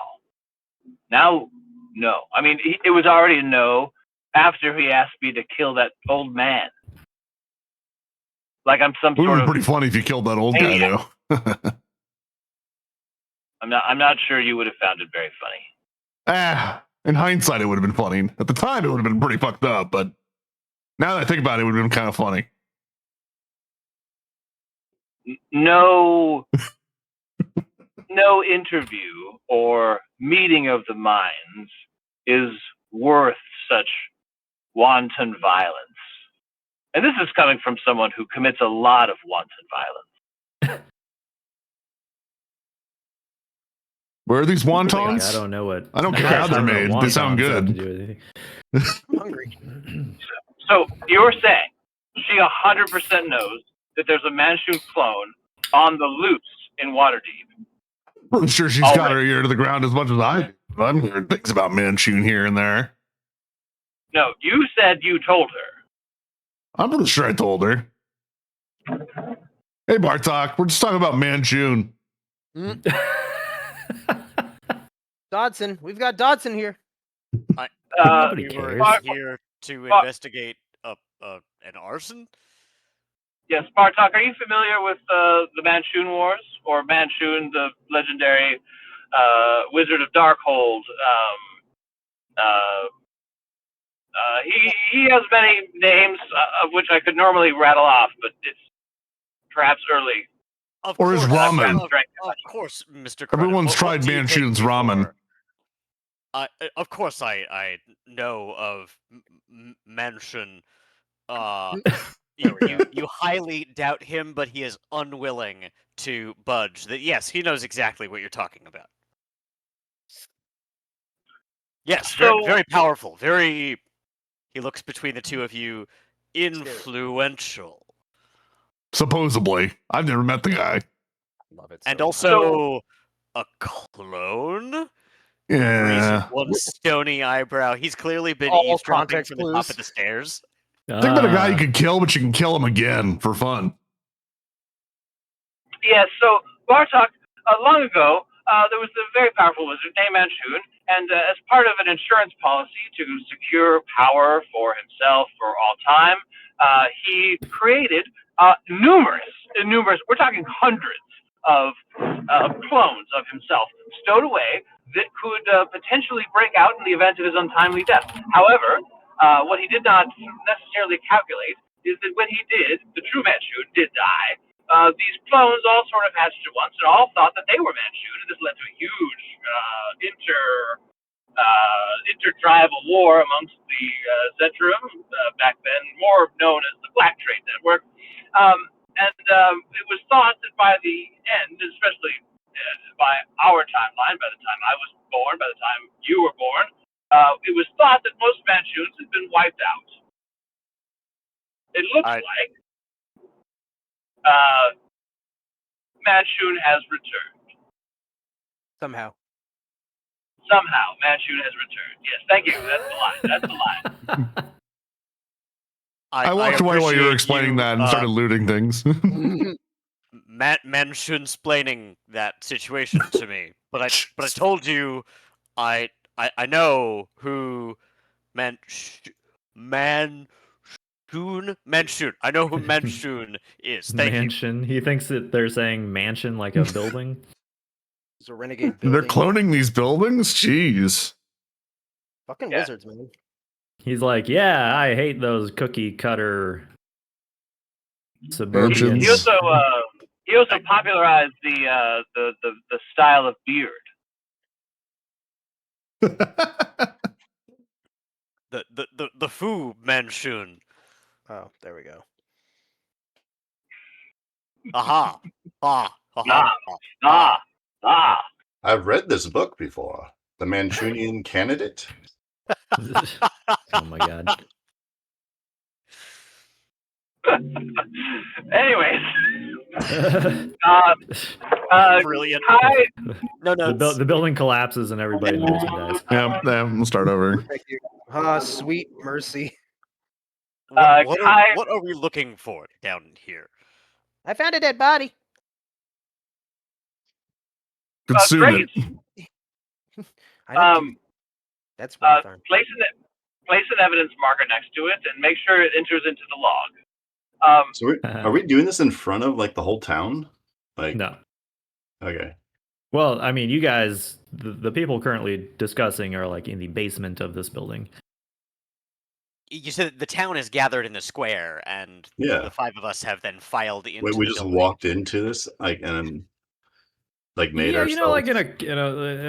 no. I mean, it was already a no after he asked me to kill that old man. Like I'm some It would sort be of. pretty funny if you killed that old guy, though. I'm not sure you would have found it very funny. In hindsight, it would have been funny. At the time, it would have been pretty fucked up, but now that I think about it, it would have been kind of funny. No interview or meeting of the minds is worth such wanton violence. And this is coming from someone who commits a lot of wanton violence. Where are these wontons? I don't know what. I don't care how they're made. They sound good. I'm hungry. So you're saying she 100% knows that there's a Manchun clone on the loose in Waterdeep. I'm sure she's got her ear to the ground as much as I do. I'm hearing things about Manchun here and there. No, you said you told her. I'm pretty sure I told her. Hey, Bartok, we're just talking about Manchun. Dodson, we've got Dodson here. Nobody We cares. were here to investigate an arson. Yes, Bartok, are you familiar with the Manchun Wars, or Manchun, the legendary Wizard of Darkhold? He has many names, of which I could normally rattle off, but it's perhaps early. Of Or is course, ramen. Of course, Mr. Credit. Everyone's What tried do you take Manchun's me ramen. for? Of course, I know of Manchun. You highly doubt him, but he is unwilling to budge. That yes, he knows exactly what you're talking about. Yes, very, So- very powerful. Very. He looks between the two of you. Influential. Supposedly. I've never met the guy. Love it. And so also a clone? Yeah. One stony eyebrow. He's clearly been All eavesdropping context from the top clues. of the stairs. Think about a guy you Ah. could kill, but you can kill him again for fun. Yes, so Bartok, long ago, there was a very powerful wizard named Manchun, and as part of an insurance policy to secure power for himself for all time, he created numerous, we're talking hundreds of clones of himself stowed away that could potentially break out in the event of his untimely death. However, what he did not necessarily calculate is that when he did, the true Manchun did die. These clones all sort of hatched at once and all thought that they were Manchun, and this led to a huge inter-tribal war amongst the Zentrum, back then more known as the Black Trade Network. It was thought that by the end, especially by our timeline, by the time I was born, by the time you were born, it was thought that most Manchuns had been wiped out. It looks like Manchun has returned. somehow. Somehow, Manchun has returned. Yes, thank you. That's the line. That's the line. I walked away while you were explaining that and started looting things. Manchun-splaining that situation to me, but I told you, I know who Manchun. I know who Manchun is. Thank you. Mansion. He thinks that they're saying mansion like a building. It's a renegade They're building. cloning these buildings? Jeez. Fucking Yeah. wizards, man. He's like, yeah, I hate those cookie cutter suburban. He also popularized the style of beard. The Fu Manchun. Oh, there we go. Aha. Ah. I've read this book before. The Manchunian Candidate. Oh my god. Anyways, Brilliant. Kai, No, The building collapses and everybody in the basement dies. Yeah, we'll start over. Thank you. Ah, sweet mercy. what Kai- are we looking for down here? I found a dead body. Consume great. it. I don't do- That's Rothar. Place an evidence marker next to it and make sure it enters into the log. So are we doing this in front of like the whole town? Like No. Okay. Well, I mean, you guys, the people currently discussing are like in the basement of this building. You said the town is gathered in the square, and Yeah. the five of us have then filed into Wait, we the just building. walked into this like and like made Yeah, ourselves. you know, like in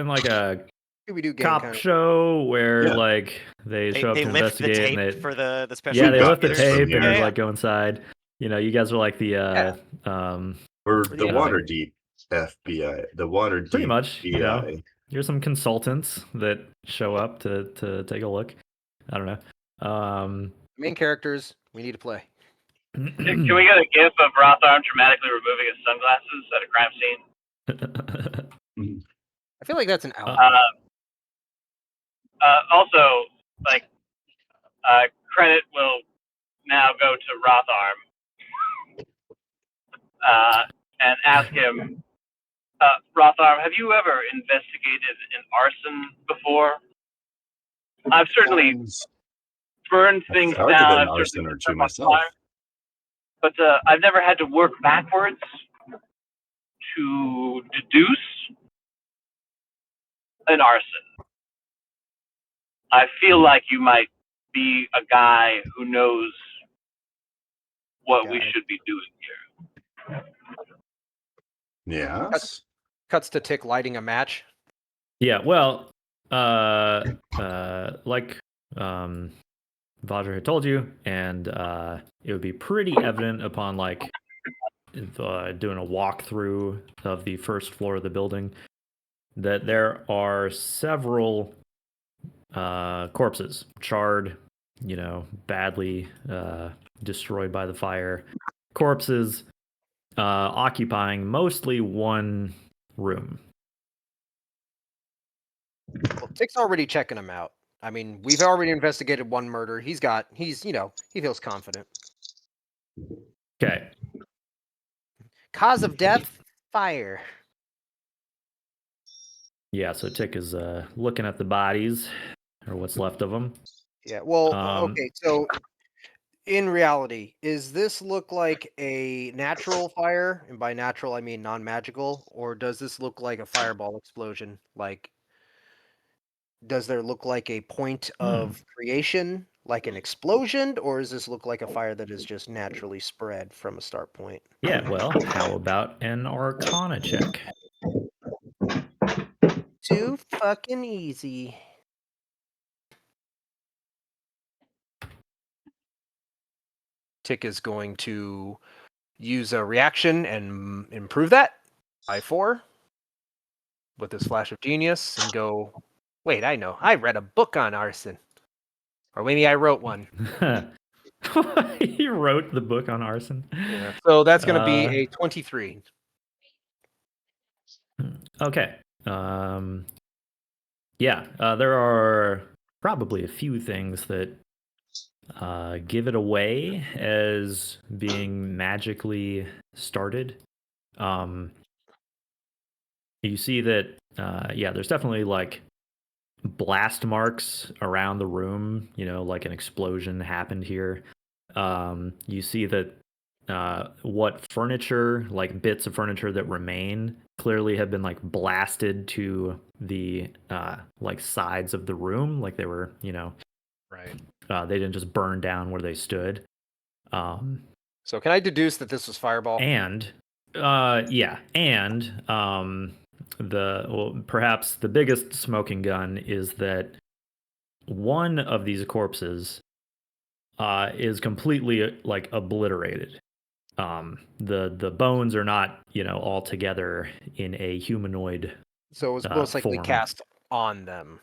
like a Scooby-Doo game cop kind of. show where Yeah. like they show up They to lift the investigate and tape they for the special. yeah, they got lift the this tape from and here. they Yeah. like go inside. You know, you guys are like the We're the Yeah. Waterdeep FBI. The Waterdeep pretty much, you know. FBI. Here's some consultants that show up to take a look. I don't know. Main characters, we need to play. Can we get a gif of Rothar dramatically removing his sunglasses at a crime scene? I feel like that's an out. Also, like, credit will now go to Rotharm and ask him, Rotharm, have you ever investigated an arson before? I've certainly burned things started down. an I've arson certainly or two set them on myself. fire. but I've never had to work backwards to deduce an arson. I feel like you might be a guy who knows what we Got it. should be doing here. Yes. Cuts to Tick lighting a match. Yeah, well, like Vajra had told you, and it would be pretty evident upon like doing a walkthrough of the first floor of the building that there are several corpses, charred, badly destroyed by the fire, corpses occupying mostly one room. Well, Tick's already checking him out. I mean, we've already investigated one murder. He feels confident. Okay. Cause of death, fire. Yeah, so Tick is looking at the bodies, or what's left of them. Yeah, well, Um, okay, so in reality, is this look like a natural fire? And by natural, I mean non-magical. Or does this look like a fireball explosion? Like, does there look like a point of creation, like an explosion? Or does this look like a fire that is just naturally spread from a start point? Yeah, well, how about an Arcana check? Too fucking easy. Tick is going to use a reaction and improve that by 4 with his flash of genius and go, wait, I know. I read a book on arson. Or maybe I wrote one. You wrote the book on arson? Yeah. So that's going to be a 23. Okay. Yeah, there are probably a few things that give it away as being magically started. You see that, there's definitely like blast marks around the room, like an explosion happened here. You see that what furniture, like bits of furniture that remain, clearly have been like blasted to the like sides of the room, like they were, Right. they didn't just burn down where they stood. So can I deduce that this was fireball? And perhaps the biggest smoking gun is that one of these corpses is completely like obliterated. The bones are not, all together in a humanoid. So it was most likely form. cast on them.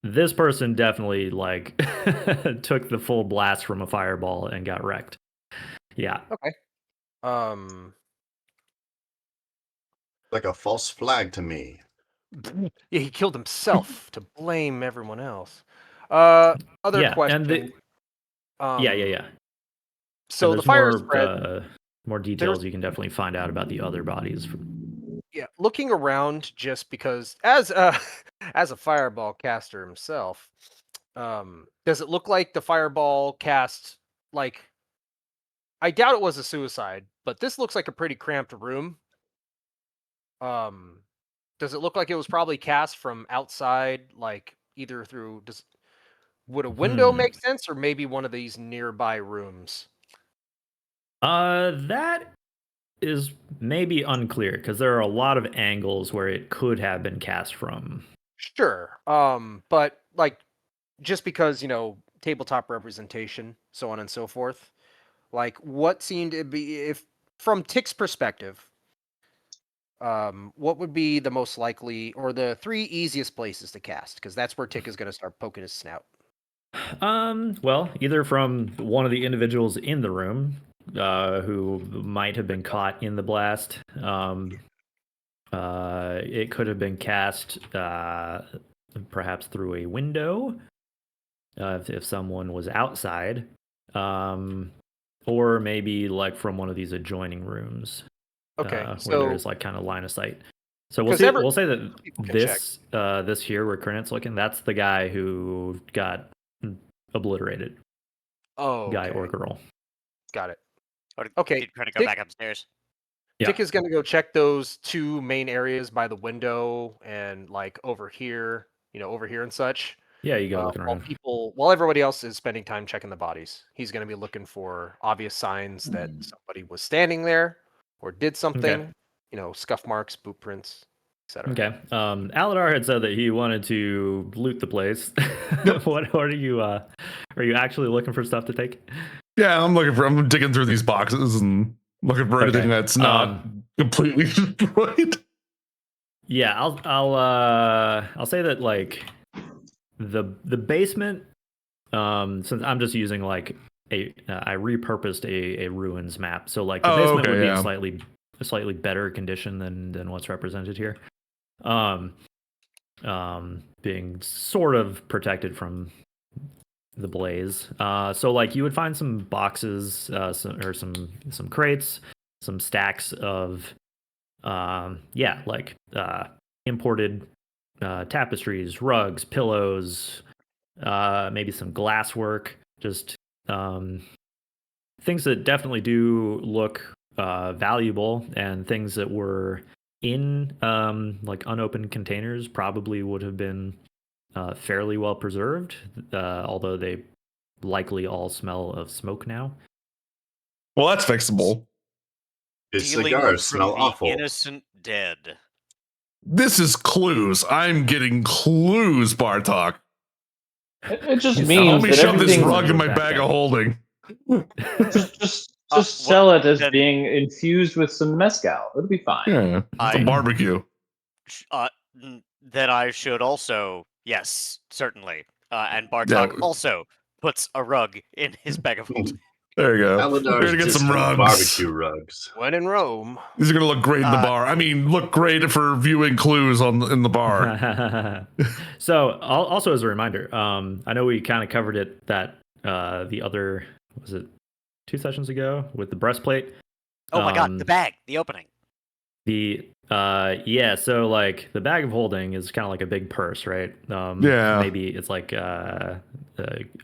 This person definitely like took the full blast from a fireball and got wrecked. Yeah. Okay. Like a false flag to me. Yeah, he killed himself to blame everyone else. Other Yeah, question. and yeah. So and the fire more, spread. More details you can definitely find out about the other bodies. Yeah, looking around just because as a as a fireball caster himself, does it look like the fireball cast like I doubt it was a suicide, but this looks like a pretty cramped room. Does it look like it was probably cast from outside, like either through would a window make sense or maybe one of these nearby rooms? That is maybe unclear because there are a lot of angles where it could have been cast from. Sure. But like just because, tabletop representation, so on and so forth. Like what seemed to be if from Tick's perspective, what would be the most likely or the 3 easiest places to cast? Because that's where Tick is going to start poking his snout. Well, either from one of the individuals in the room, who might have been caught in the blast. It could have been cast perhaps through a window, if someone was outside, or maybe like from one of these adjoining rooms. Okay, where there's like kind of line of sight. So we'll 'Cause see. every- We'll say that people can check. this here where Krenit's looking, that's the guy who got obliterated. Oh, Guy okay. or girl. Got it. Okay, He'd kind of go Dick- back upstairs. Yeah. Dick is going to go check those 2 main areas by the window and like over here, over here and such. Yeah, you go looking around. While everybody else is spending time checking the bodies, he's going to be looking for obvious signs that somebody was standing there or did something. Scuff marks, boot prints, etc. Okay. Alidaar had said that he wanted to loot the place. What are you? Are you actually looking for stuff to take? Yeah, I'm digging through these boxes and looking for anything that's not completely destroyed. Yeah, I'll say that like the basement. Since I'm just using like I repurposed a ruins map, so like the basement would be in slightly better condition than what's represented here. Being sort of protected from the blaze. So like you would find some boxes, some crates, some stacks of imported tapestries, rugs, pillows, maybe some glasswork, just things that definitely do look valuable, and things that were in like unopened containers probably would have been fairly well preserved, although they likely all smell of smoke now. Well, that's fixable. His Dealing cigars from smell the awful. innocent dead. This is clues. I'm getting clues, Bartok. It just Let means Let me that shove this everything. rug in my Back bag down. of holding. Just Well, sell it as then- being infused with some mezcal. It'll be fine. Yeah, it's a I- barbecue. Then I should also, yes, certainly. And Bartok Yeah. also puts a rug in his bag of holding. There you go. We're Alidaar's gonna get some discount rugs. barbecue rugs. When in Rome. These are gonna look great in the bar. I mean, look great for viewing clues in the bar. So also as a reminder, I know we kind of covered it that the other, was it 2 sessions ago with the breastplate? Oh my god, the bag, the opening. So like the bag of holding is kind of like a big purse, right? Yeah. Maybe it's like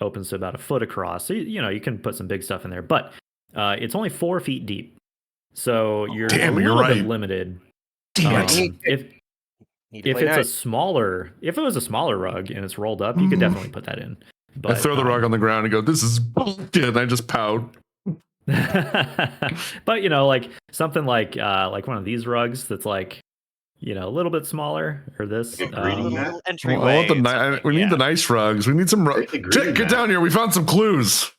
opens to about a foot across. So you can put some big stuff in there, but it's only 4 feet deep. So you're Damn, a you're little bit right. limited. Damn it. If Need to if play it's nice. if it was a smaller rug and it's rolled up, you could definitely put that in. But, I throw the rug on the ground and go, "This is bullshit." And I just pout. but like something like one of these rugs that's like a little bit smaller, or this. Like a greeting mat? Little entryway. Well, I want the something, we need yeah. the nice rugs. We need some rugs. Take the green Jack, get mat. down here. We found some clues.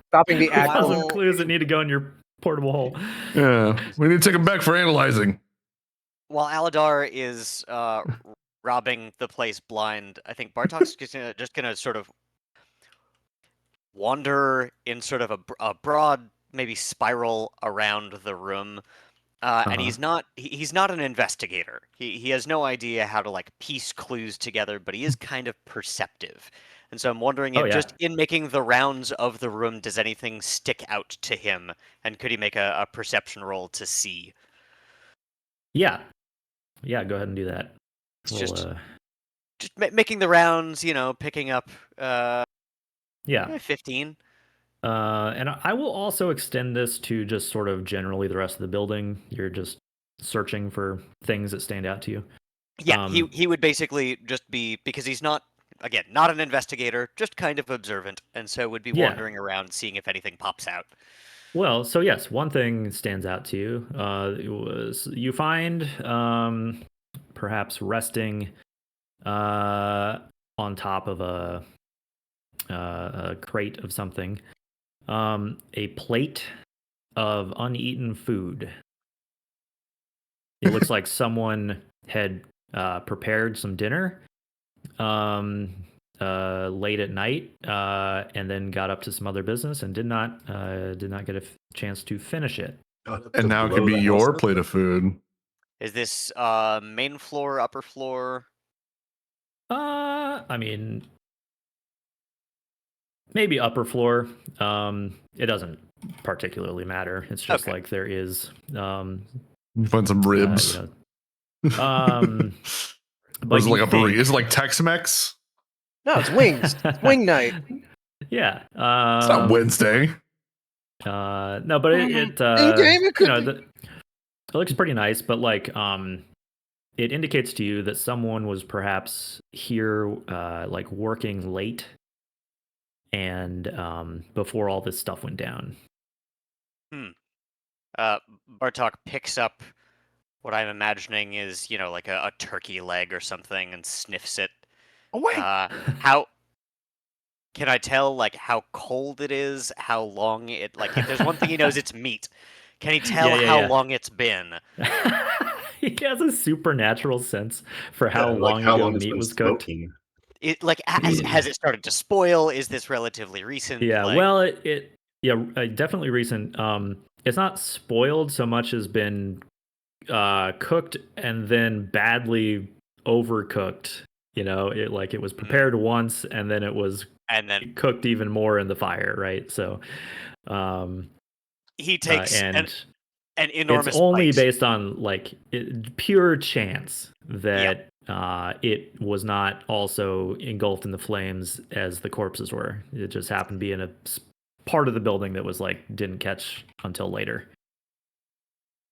Stopping the Find some actual. clues that need to go in your portable hole. Yeah, we need to take them back for analyzing. While Alidaar is robbing the place blind, I think Bartok's just gonna sort of wander in sort of a broad, maybe spiral around the room. And he's not an investigator. He has no idea how to like piece clues together, but he is kind of perceptive. And so I'm wondering if just in making the rounds of the room, does anything stick out to him? And could he make a perception roll to see? Yeah, go ahead and do that. It's just making the rounds, picking up 15. And I will also extend this to just sort of generally the rest of the building. You're just searching for things that stand out to you. Yeah, he would basically just be, because he's not an investigator, just kind of observant, and so would be wandering around seeing if anything pops out. Well, so yes, one thing stands out to you. It was you find perhaps resting on top of a crate of something, a plate of uneaten food. It looks like someone had prepared some dinner late at night, and then got up to some other business and did not get a chance to finish it. And now it could be your plate of food. Is this main floor, upper floor? I mean, maybe upper floor. It doesn't particularly matter. It's just like there is. You find some ribs. But is it like you a burrito? think- Is it like Tex-Mex? No, it's wings. It's wing night. Yeah. It's not Wednesday. No, but it In game, it could be. it looks pretty nice, but like it indicates to you that someone was perhaps here like working late and before all this stuff went down. Bartok picks up what I'm imagining is, like a turkey leg or something and sniffs it. Oh, wait. How can I tell, like, how cold it is, how long it, like, if there's one thing he knows, it's meat. Can he tell how long it's been? He has a supernatural sense for how like long how ago long it's meat been was cooked. smoking. It like has it started to spoil? Is this relatively recent? Yeah, Like, well, definitely recent. It's not spoiled so much as been cooked and then badly overcooked. It was prepared once and then it was cooked even more in the fire, right? So, he takes and an enormous. It's only bite. based on like pure chance that it was not also engulfed in the flames as the corpses were. It just happened to be in a part of the building that was like didn't catch until later.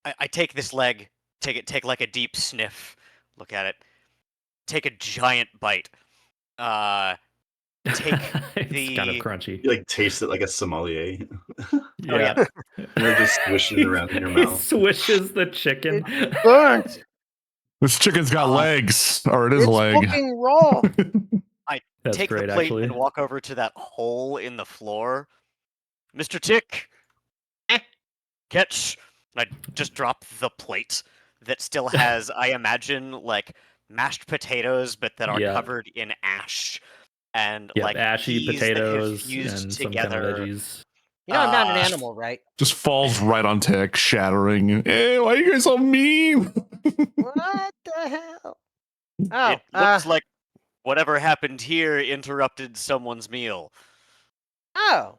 I take this leg, take like a deep sniff, look at it, take a giant bite. Take it's kind of crunchy. You like taste it like a sommelier. Yeah. You're just swishing it around in your mouth. He swishes the chicken. Burnt. This chicken's got legs, or it is It's a leg. fucking raw. I That's take great, the plate actually. and walk over to that hole in the floor. Mr. Tick, catch. And I just drop the plate that still has, I imagine, like mashed potatoes, but that are covered in ash and like ashy peas that have potatoes fused and together. some kind of veggies. I'm not an animal, right? Just falls right on Tick, shattering. Hey, why are you guys so mean? What the hell? Oh, It looks like whatever happened here interrupted someone's meal. Oh,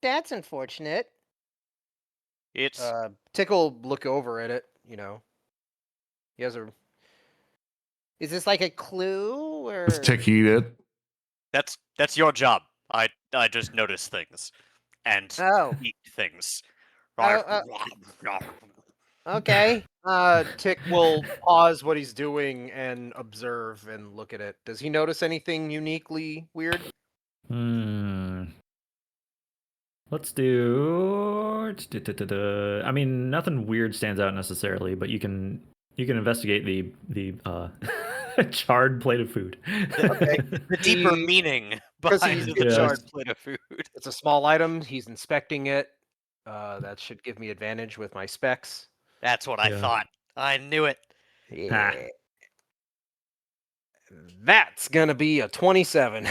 that's unfortunate. It's Tickle look over at it. He has a. Is this like a clue or? Does Tick eat it? that's your job. I just notice things and eat things. Okay. Tick will pause what he's doing and observe and look at it. Does he notice anything uniquely weird? Let's do. I mean, nothing weird stands out necessarily, but you can investigate the charred plate of food. Okay. The deeper meaning behind the charred plate of food. It's a small item. He's inspecting it. That should give me advantage with my specs. That's what I thought. I knew it. Yeah. That's gonna be a 27.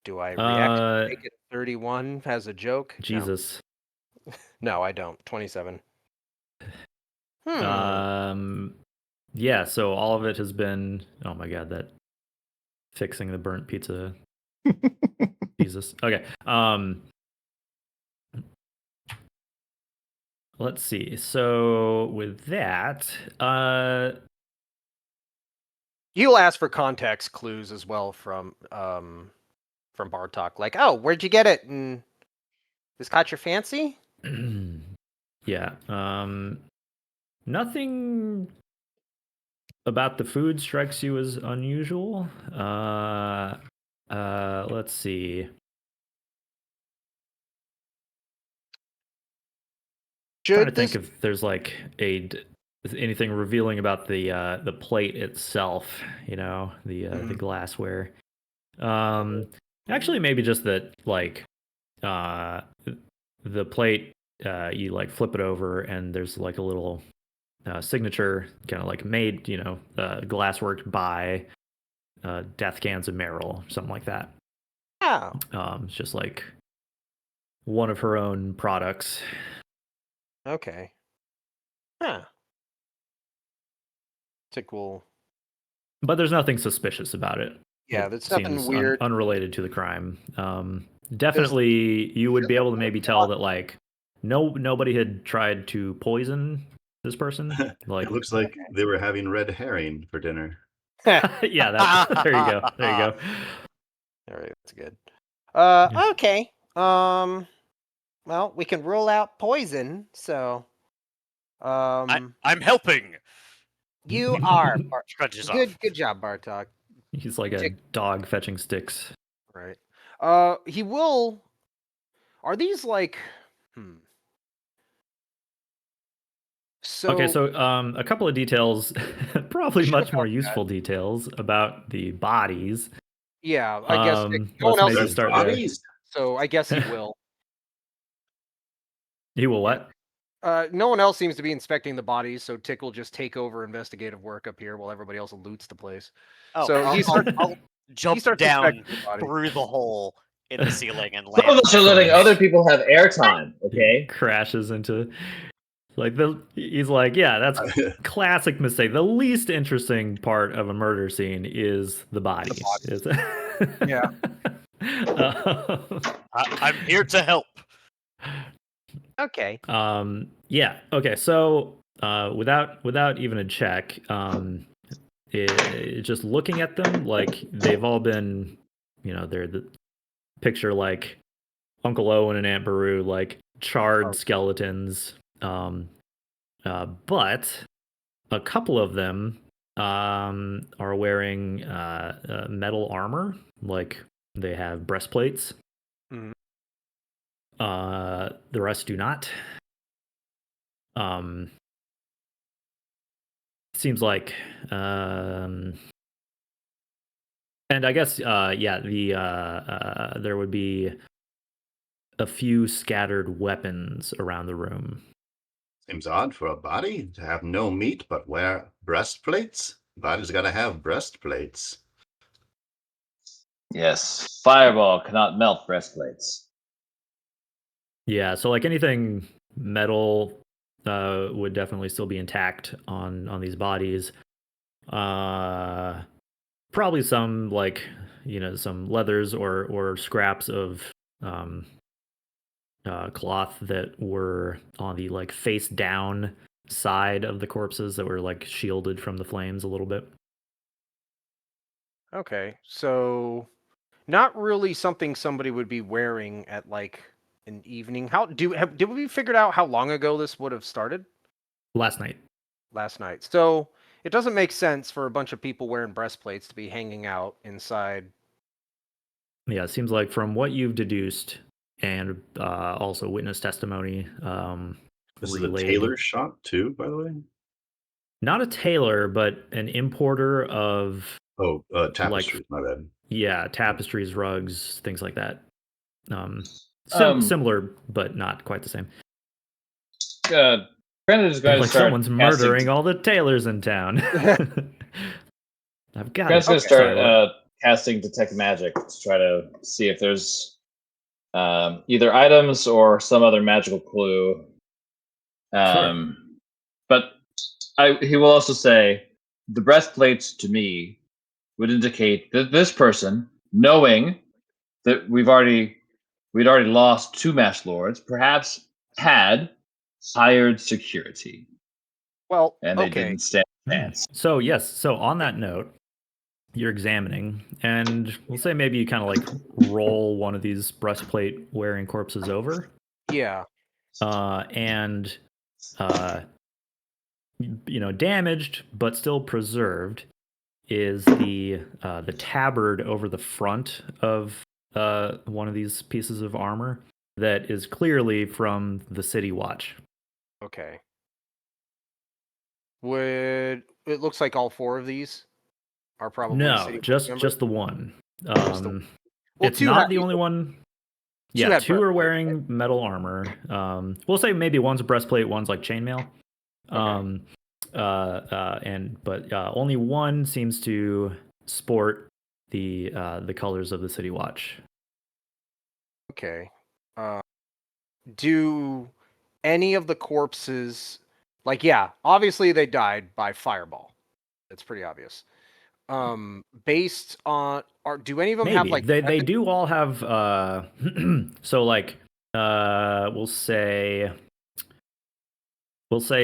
Do I react to make it 31 as a joke? Jesus. No, I don't. 27. Yeah, so all of it has been, oh my god, that fixing the burnt pizza. Jesus. Okay. Let's see. So with that, you'll ask for context clues as well from Bartok. Like, oh, where'd you get it? And this caught your fancy? Yeah. Nothing about the food strikes you as unusual. Let's see. Trying to think if there's like anything revealing about the plate itself, the glassware. Actually, maybe just that like the plate, you like flip it over and there's like a little signature, kind of like made, glasswork by Death Cans of Merrill, something like that. Oh. It's just like one of her own products. Okay. Huh. Tick will. But there's nothing suspicious about it. Yeah, there's nothing weird. Unrelated to the crime. Definitely, you would be able to maybe tell that like nobody had tried to poison this person. Like it looks like they were having red herring for dinner. Yeah, there you go. All right, that's good. Yeah. Okay. Well, we can rule out poison. So, I'm helping. you are Crunches off. good. Good job, Bartok. He's like a Tick- dog fetching sticks. Right. He will. Are these like? So Okay, so a couple of details, probably much more useful details about the bodies. yeah, I guess no Let's one else maybe is start there, there. Bodies. so I guess he will. He will what? No one else seems to be inspecting the bodies, so Tick will just take over investigative work up here while everybody else loots the place. Oh, So he starts. I'll jump starts down inspecting the body. through the hole in the ceiling and Some of land. us are letting other people have airtime. He Okay. crashes into he's like, yeah, that's classic mistake. The least interesting part of a murder scene is the body. Yeah. I'm here to help. Okay. Yeah. Okay. So, without even a check, just looking at them, like they've all been, they're the picture like Uncle Owen and Aunt Beru, like charred skeletons. But a couple of them are wearing metal armor, like they have breastplates. Mhm. The rest do not. Seems like, and I guess, yeah, there would be a few scattered weapons around the room. Seems odd for a body to have no meat but wear breastplates. Body's got to have breastplates. Yes. Fireball cannot melt breastplates. Yeah, so like anything metal would definitely still be intact on these bodies. Probably some like some leathers or scraps of cloth that were on the like face down side of the corpses that were like shielded from the flames a little bit. Okay. So, not really something somebody would be wearing at like an evening. Did we figured out how long ago this would have started? Last night. Last night. So it doesn't make sense for a bunch of people wearing breastplates to be hanging out inside. Yeah, it seems like from what you've deduced and also witness testimony This is a relayed. tailor shop too, by the way. Not a tailor, but an importer of Tapestries. My bad. yeah, tapestries, rugs, things like that. Similar, but not quite the same. Brandon is going to Like start someone's murdering all the tailors in town. I've got Brandon's it. going to start Sorry, casting detect magic to try to see if there's either items or some other magical clue. But he will also say the breastplates to me would indicate that this person, knowing that we'd already lost two Mash Lords, perhaps had hired security, Well, and they okay. didn't stand a chance. So yes, so on that note, you're examining, and we'll say maybe you kind of like roll one of these breastplate wearing corpses over. Yeah. And damaged but still preserved is the tabard over the front of one of these pieces of armor that is clearly from the City Watch. Okay. It looks like all four of these are probably No, City Watch just members? just the one. Just the- Well, It's two not have the only either- one. two Yeah, had two are breastplates, wearing metal armor. We'll say maybe one's a breastplate, one's like chainmail. Okay. But only one seems to sport the colors of the City Watch. Okay. Do any of the corpses, like, yeah, obviously they died by fireball. That's pretty obvious. Based on, do any of them have Maybe like they do all have so like we'll say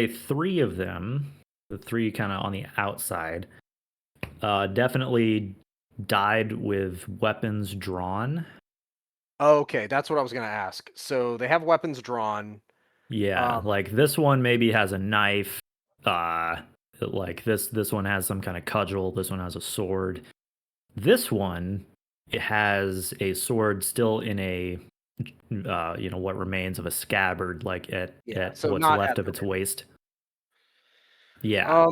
three of them, the three kind of on the outside, definitely died with weapons drawn. Okay, that's what I was gonna ask. So they have weapons drawn. Yeah, like this one maybe has a knife. Like this one has some kind of cudgel. This one has a sword. This one, it has a sword still in a what remains of a scabbard, like at so what's not left at of the its waist. Yeah.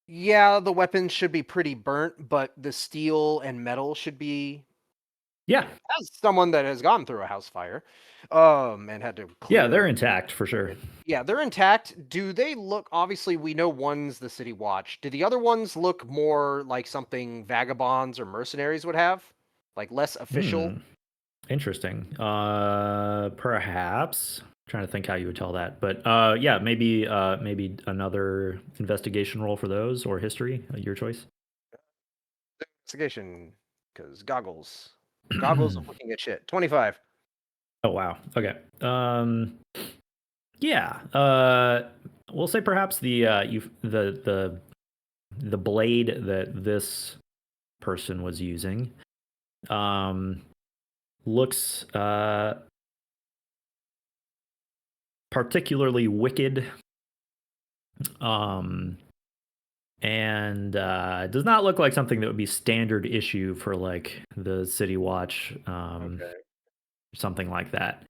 Yeah, the weapons should be pretty burnt, but the steel and metal should be. Yeah. As someone that has gone through a house fire, and had to clear. Yeah, they're intact for sure. Yeah, they're intact. Do they look? Obviously, we know one's the city watch. Do the other ones look more like something vagabonds or mercenaries would have, like less official? Interesting. Perhaps. Trying to think how you would tell that, but yeah, maybe another investigation roll for those or history, your choice. Investigation, because goggles of looking at shit. 25. Oh wow. Okay. Yeah. We'll say perhaps the blade that this person was using looks particularly wicked. And does not look like something that would be standard issue for like the City Watch, something like that.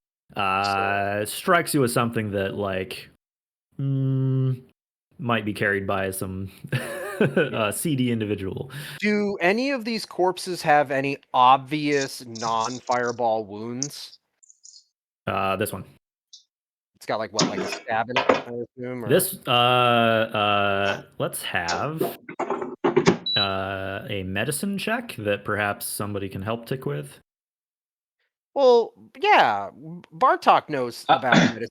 Strikes you as something that like might be carried by some seedy individual. Do any of these corpses have any obvious non-fireball wounds? This one. It's got like what, like a stab in it, I assume? Or... This let's have a medicine check that perhaps somebody can help Tick with. Well, yeah, Bartok knows about medicine.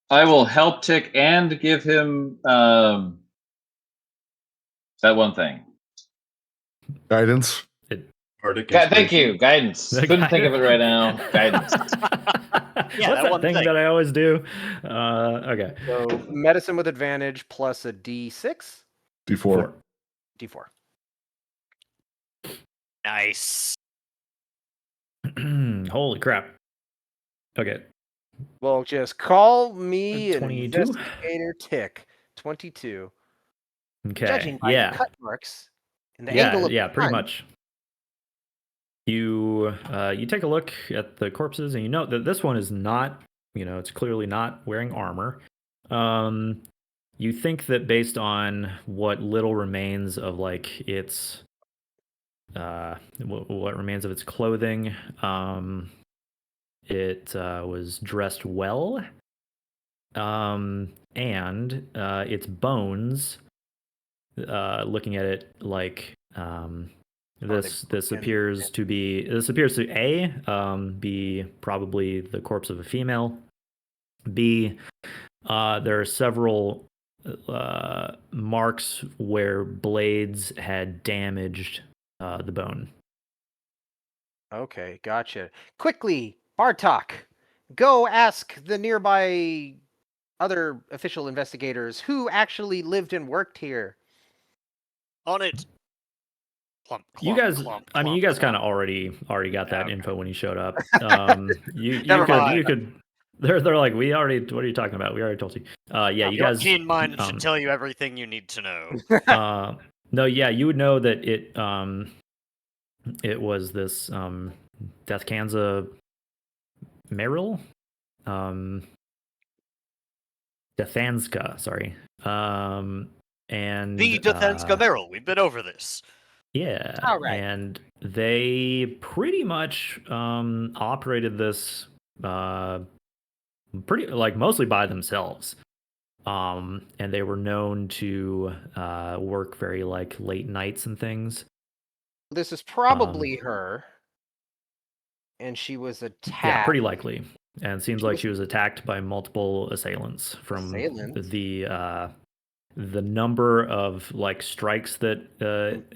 I will help Tick and give him that one thing. Guidance. Thank you, guidance. Couldn't think of it right now. Guidance. What's that thing that I always do? Okay. So medicine with advantage plus a D6? D4. D4. Nice. Holy crap. Okay. Well, just call me an 22? investigator Tick. 22. Okay. Judging by the cut marks and the angle of the pretty gun. much. You take a look at the corpses and you note that this one is not, it's clearly not wearing armor. You think that based on what little remains of like its what remains of its clothing, it was dressed well, and its bones, looking at it like this appears to be be probably the corpse of a female. B, there are several marks where blades had damaged the bone. Okay, gotcha. Quickly, Bartok, go ask the nearby other official investigators who actually lived and worked here. On it. Clump, You clump, guys, clump, I mean, you clump, guys kind of clump. already got that info when you showed up. You Never mind. could. They're like, we already. What are you talking about? We already told you. Yeah, you Your guys. keen mind should tell you everything you need to know. No, yeah, you would know that it was this Deathkanza Meryl, Dethanska, sorry, and The Dethanska Meryl. We've been over this. Yeah, All right. and they pretty much operated this pretty like mostly by themselves. And they were known to work very like late nights and things. This is probably her. And she was attacked. Yeah, pretty likely. And it seems like she was attacked by multiple assailants from the number of like strikes that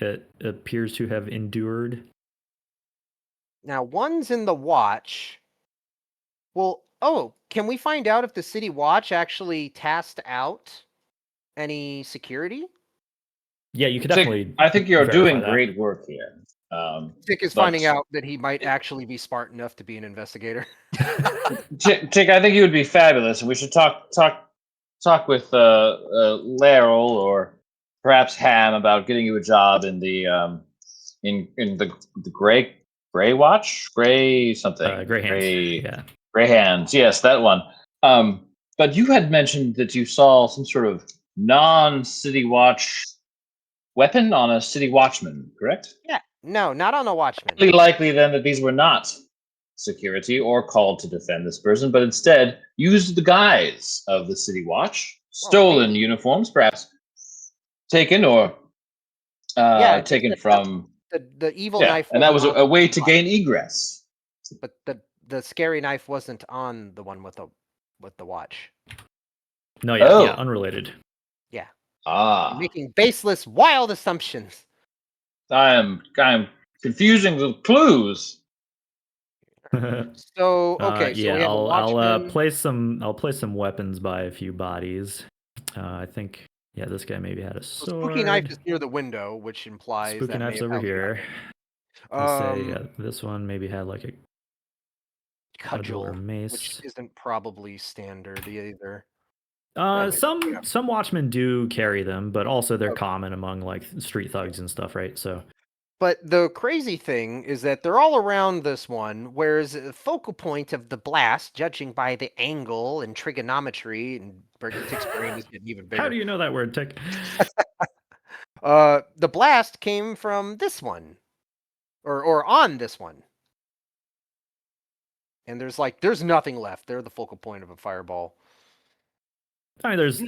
it appears to have endured. Now, one's in the watch. Well, can we find out if the city watch actually tasked out any security? Yeah, you could Tick, definitely. I think you're verify doing that. great work here. Tick is but- finding out that he might actually be smart enough to be an investigator. Tick, I think you would be fabulous, and we should talk with Laryl or perhaps Ham about getting you a job in the in the Gray Watch, Gray something, Gray hands. Yeah. Gray Hands. Yes, that one. But you had mentioned that you saw some sort of non-City Watch weapon on a City Watchman, correct? Yeah. No, not on a watchman. Highly likely then that these were not security or called to defend this person, but instead used the guise of the City Watch, stolen maybe. uniforms, perhaps taken or taken the- from. The evil Yeah, knife, and that was wasn't a on way the to watch, gain egress. but the scary knife wasn't on the one with the watch. No, yeah, Oh. yeah, unrelated. Yeah, Ah, making baseless, wild assumptions. I'm confusing the clues. So okay, so yeah, we have a I'll watchman. place some weapons by a few bodies. I think this guy maybe had a So sword. spooky knife is near the window, which implies Spooky that may knife's have over helped here. out. I say this one maybe had like a cudgel or Cudgel, mace. which isn't probably standard either. Some watchmen do carry them, but also they're Okay. common among like street thugs and stuff, right? So But the crazy thing is that they're all around this one, whereas the focal point of the blast, judging by the angle and trigonometry, and Tick's brain is getting even bigger. how do you know that word, Tick? The blast came from this one, or on this one, and there's nothing left. They're the focal point of a fireball. I mean, there's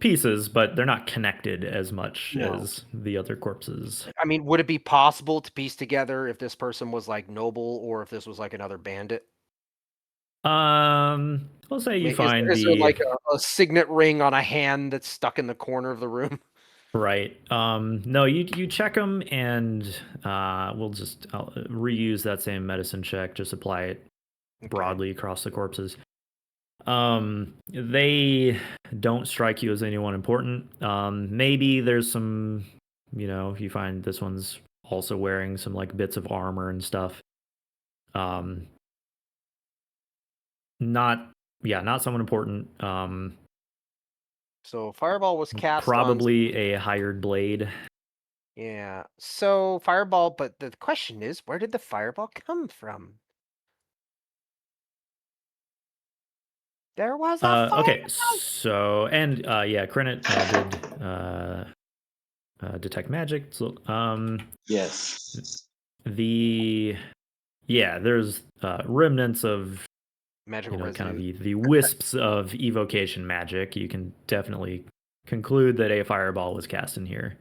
pieces, but they're not connected as much No. as the other corpses. I mean, would it be possible to piece together if this person was like noble or if this was like another bandit? We'll say you find is there like a signet ring on a hand that's stuck in the corner of the room? right. No, you check them, and I'll reuse that same medicine check. Just apply it broadly across the corpses. They don't strike you as anyone important. Maybe there's some, you find this one's also wearing some like bits of armor and stuff. Not someone important. So fireball was cast Probably a hired blade. Yeah. So fireball, but the question is, where did the fireball come from? There was a Okay, so and Crenit did detect magic. So Yes. There's remnants of magical kind of residue. the wisps of evocation magic. You can definitely conclude that a fireball was cast in here.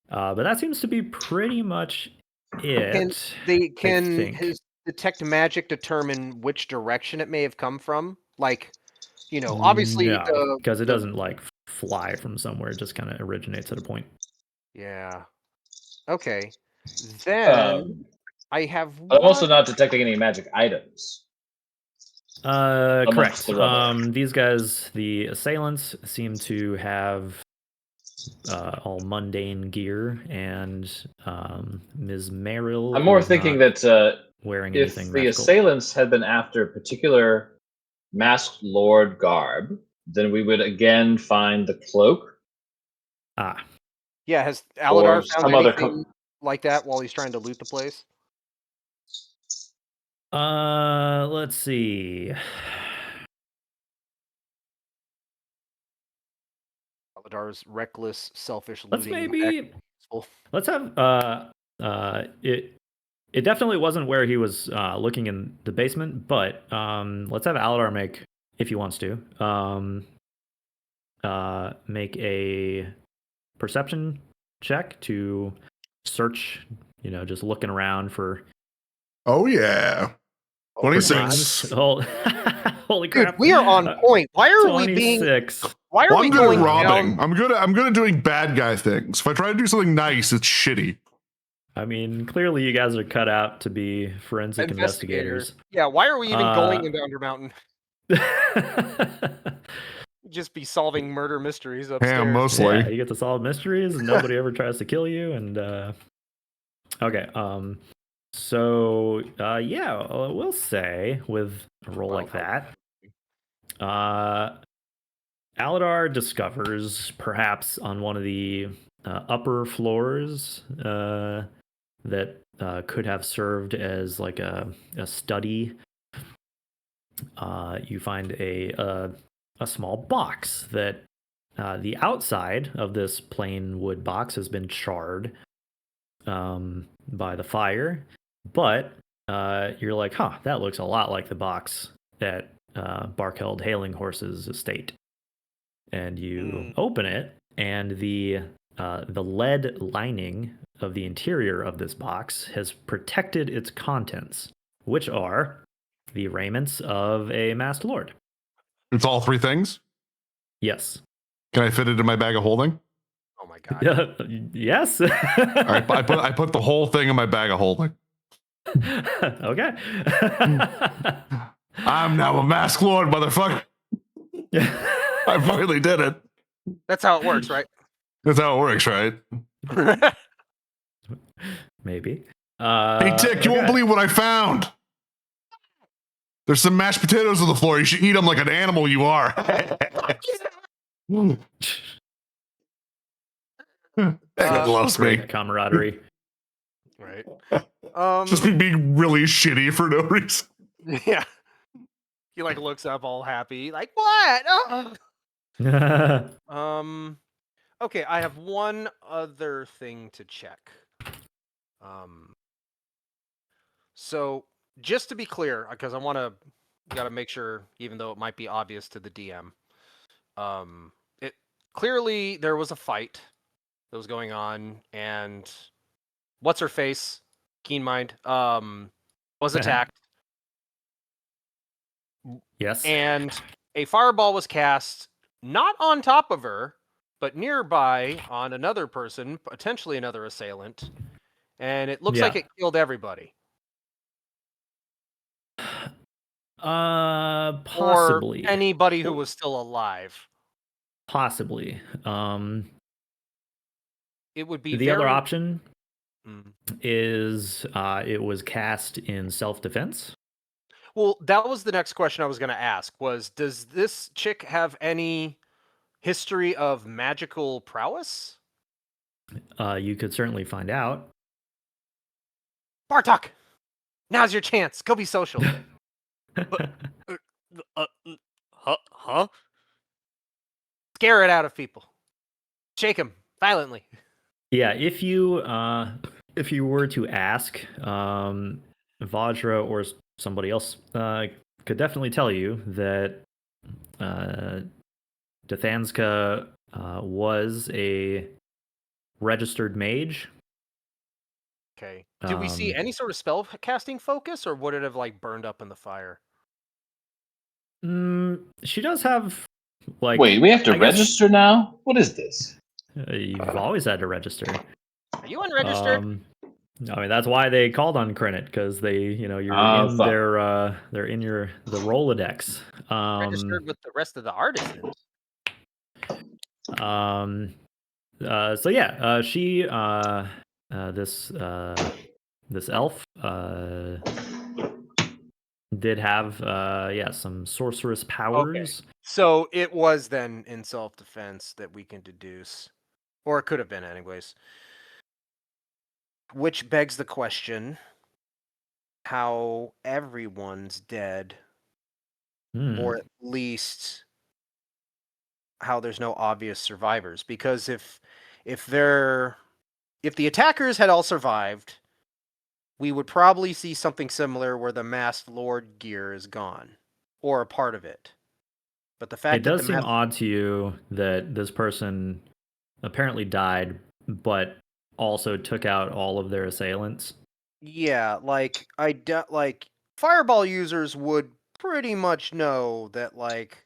But that seems to be pretty much it. Can his detect magic determine which direction it may have come from? Like, obviously because it doesn't like fly from somewhere. It just kind of originates at a point. Yeah. Okay. Then I have. I'm also not detecting any magic items. Correct. The rubble. These guys, the assailants, seem to have all mundane gear, and Ms. Merrill. I'm more thinking that wearing if anything the magical. assailants had been after particular masked lord garb, then we would again find the cloak. Yeah, has Or Alidaar found some other anything like that while he's trying to loot the place? Let's see. Alidaar's reckless, selfish Let's looting. let's have it definitely wasn't where he was looking in the basement, but let's have Alidaar make, if he wants to, make a perception check to search, just looking around for. Oh yeah. 26. Holy Dude, crap. we are on point. Why are we 26. Why are Well, we I'm good going at robbing. down? I'm good at doing bad guy things. If I try to do something nice, it's shitty. I mean, clearly you guys are cut out to be forensic investigators. Yeah, why are we even going into Undermountain? Just be solving murder mysteries upstairs. Yeah, mostly. Yeah, you get to solve mysteries, and nobody ever tries to kill you. And okay, so yeah, we'll say with a roll Well, like that, Alidaar discovers perhaps on one of the upper floors that could have served as like a study. You find a small box that the outside of this plain wood box has been charred by the fire, but you're like, huh, that looks a lot like the box at Barkeld Hailing Horse's estate. And you open it, and the lead lining of the interior of this box has protected its contents, which are the raiments of a masked lord. It's all three things? Yes. Can I fit it in my bag of holding? Oh my god. Yes. All right, I put the whole thing in my bag of holding. Okay. I'm now a masked lord, motherfucker. I finally did it. That's how it works, right? That's how it works, right? Maybe. Hey, Tick, you won't believe what I found. There's some mashed potatoes on the floor. You should eat them like an animal you are. That loves me. Great camaraderie. Right. Just me being really shitty for no reason. Yeah. He like looks up all happy, like what? Oh. Okay, I have one other thing to check. So just to be clear, because I want to got to make sure, even though it might be obvious to the DM, it clearly there was a fight that was going on, and what's her face, Keen Mind, was attacked. Yes. And a fireball was cast not on top of her, but nearby on another person, potentially another assailant, and it looks like it killed everybody. Possibly. Or anybody who was still alive. Possibly. It would be the very... other option is it was cast in self-defense. Well, that was the next question I was going to ask, was does this chick have any history of magical prowess? You could certainly find out. Bartok! Now's your chance. Go be social. Huh? Scare it out of people. Shake him violently. Yeah, if you were to ask, Vajra or somebody else could definitely tell you that Dathanska was a registered mage. Okay. Do we see any sort of spell casting focus, or would it have like burned up in the fire? She does have like. Wait, we have to register now? What is this? You've always had to register. Are you unregistered? I mean, that's why they called on Crinit, because they, you're in they're in the Rolodex. Registered with the rest of the artisans. So yeah, she this elf did have some sorceress powers. Okay. So it was then in self-defense that we can deduce, or it could have been anyways. Which begs the question how everyone's dead, or at least how there's no obvious survivors. Because if the attackers had all survived, we would probably see something similar where the masked lord gear is gone, or a part of it. But the fact it does seem odd to you that this person apparently died, but also took out all of their assailants. Yeah, like fireball users would pretty much know that like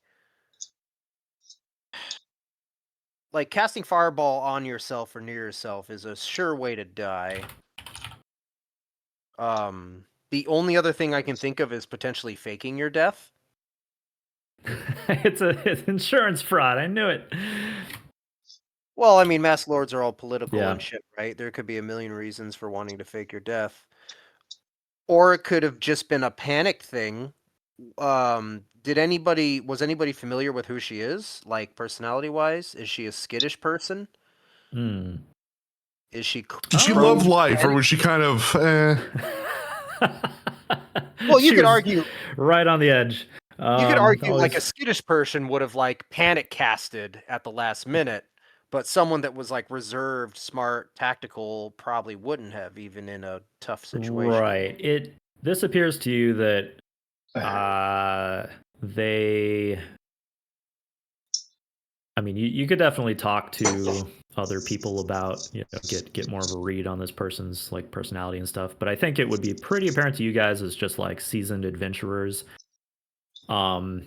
casting fireball on yourself or near yourself is a sure way to die. The only other thing I can think of is potentially faking your death. It's insurance fraud. I knew it. Well, I mean, mask lords are all political Yeah. and shit, right? There could be a million reasons for wanting to fake your death. Or it could have just been a panic thing. Was anybody familiar with who she is? Like personality-wise? Is she a skittish person? Hmm. Is she Did she prone love to life, or panic? was she kind of? Well, you She could was argue right on the edge. like a Always. skittish person would have like panic casted at the last minute, but someone that was like reserved, smart, tactical probably wouldn't have, even in a tough situation. Right. This appears to you that they. I mean, you could definitely talk to other people about, get more of a read on this person's like personality and stuff. But I think it would be pretty apparent to you guys as just like seasoned adventurers, that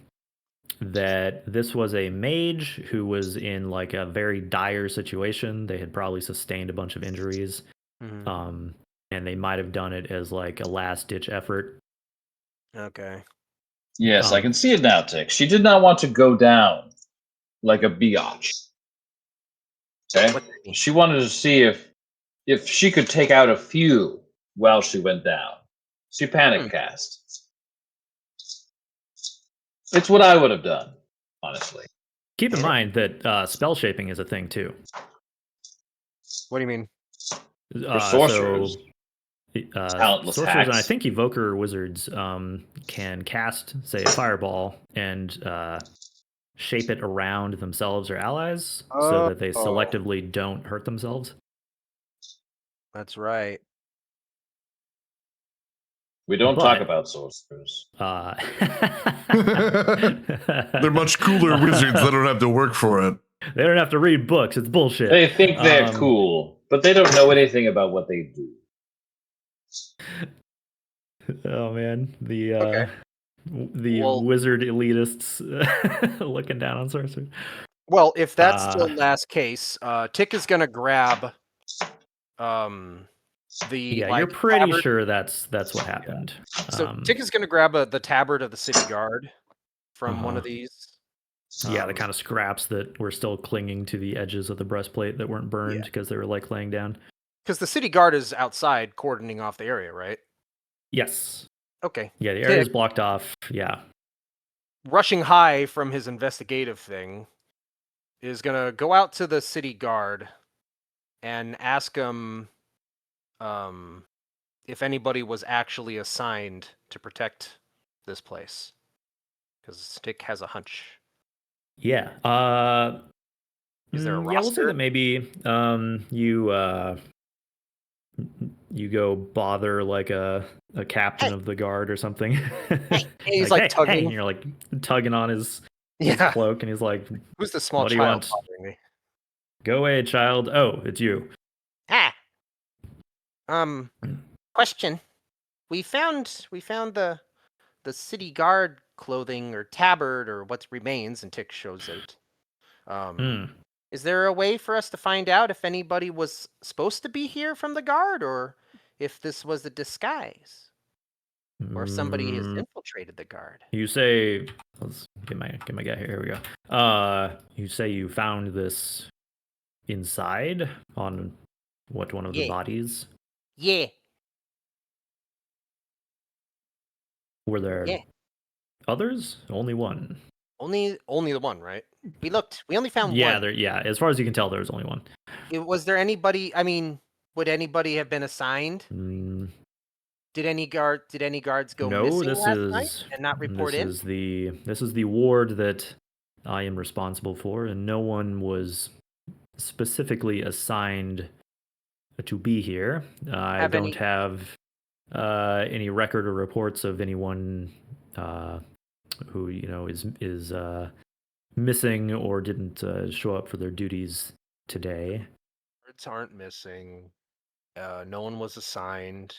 this was a mage who was in like a very dire situation. They had probably sustained a bunch of injuries, Mhm. and they might have done it as like a last ditch effort. Okay. Yes, I Um, can see it now, Tick. She did not want to go down like a biatch. Okay? What does that mean? She wanted to see if she could take out a few while she went down. She panic cast. It's what I would have done, honestly. Keep in mind that spell shaping is a thing too. What do you mean? For sorcerers, talentless Sorcerers and I hacks. think evoker wizards can cast, say, a fireball and shape it around themselves or allies so that they Oh. selectively don't hurt themselves. That's right. We don't talk But about sorcerers. They're much cooler wizards that don't have to work for it. They don't have to read books. It's bullshit. They think they're cool, but they don't know anything about what they do. Oh man, the Okay. Well- wizard elitists looking down on sorcerers. Well, if that's the last case, Tick is gonna grab the Yeah, like you're pretty tabard. sure that's what happened. So Tick is gonna grab the tabard of the city guard from one of Uh-huh. these. Yeah, the kind of scraps that were still clinging to the edges of the breastplate that weren't burned because they were like laying down. Because the city guard is outside cordoning off the area, right? Yes. Okay. Yeah, the area is Tick, blocked off. Yeah. rushing high from his investigative thing, is gonna go out to the city guard and ask him if anybody was actually assigned to protect this place. Because Tick has a hunch. Yeah. Is there a yeah, we'll say roster? that maybe you go bother like a captain of the guard or something. He's like hey, tugging. and you're like tugging on his Yeah. cloak, and he's like, Who's the small "What do you child want? bothering me? Go away, child." Oh, it's you. Question. We found the city guard clothing or tabard or what remains, and Tick shows it. Is there a way for us to find out if anybody was supposed to be here from the guard, or if this was a disguise, or if somebody has infiltrated the guard? You say, let's get my guy here. Here we go. You say you found this inside on one of the bodies? Yeah. Were there others? Only one. Only the one, right? We looked. We only found Yeah, one. as far as you can tell, there was only one. Was there anybody? I mean, would anybody have been assigned? Did any guards go missing last night and not report in? This is the ward that I am responsible for, and no one was specifically assigned to be here. I don't have any record or reports of anyone who is missing or didn't show up for their duties today. Guards aren't missing. No one was assigned.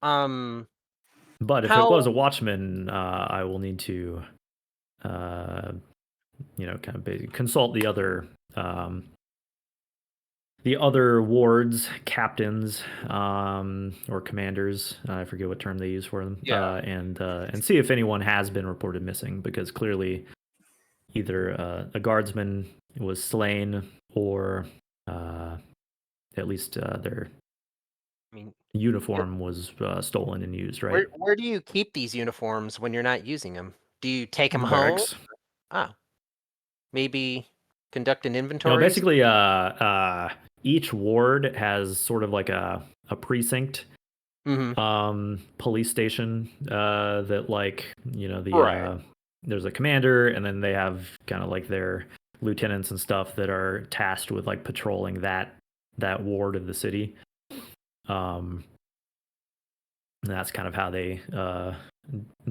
But if it was a watchman, I will need to, kind of basically consult the other wards, captains, or commanders. I forget what term they use for them. Yeah. And see if anyone has been reported missing, because clearly either a guardsman was slain or at least their I mean, uniform was stolen and used, right? where do you keep these uniforms when you're not using them? Do you take them The home? barracks. Ah, maybe conduct an You inventory. know, basically, each ward has sort of like a precinct police station that, like, you know, the Right. there's a commander, and then they have kind of like their lieutenants and stuff that are tasked with like patrolling that ward of the city. And that's kind of how they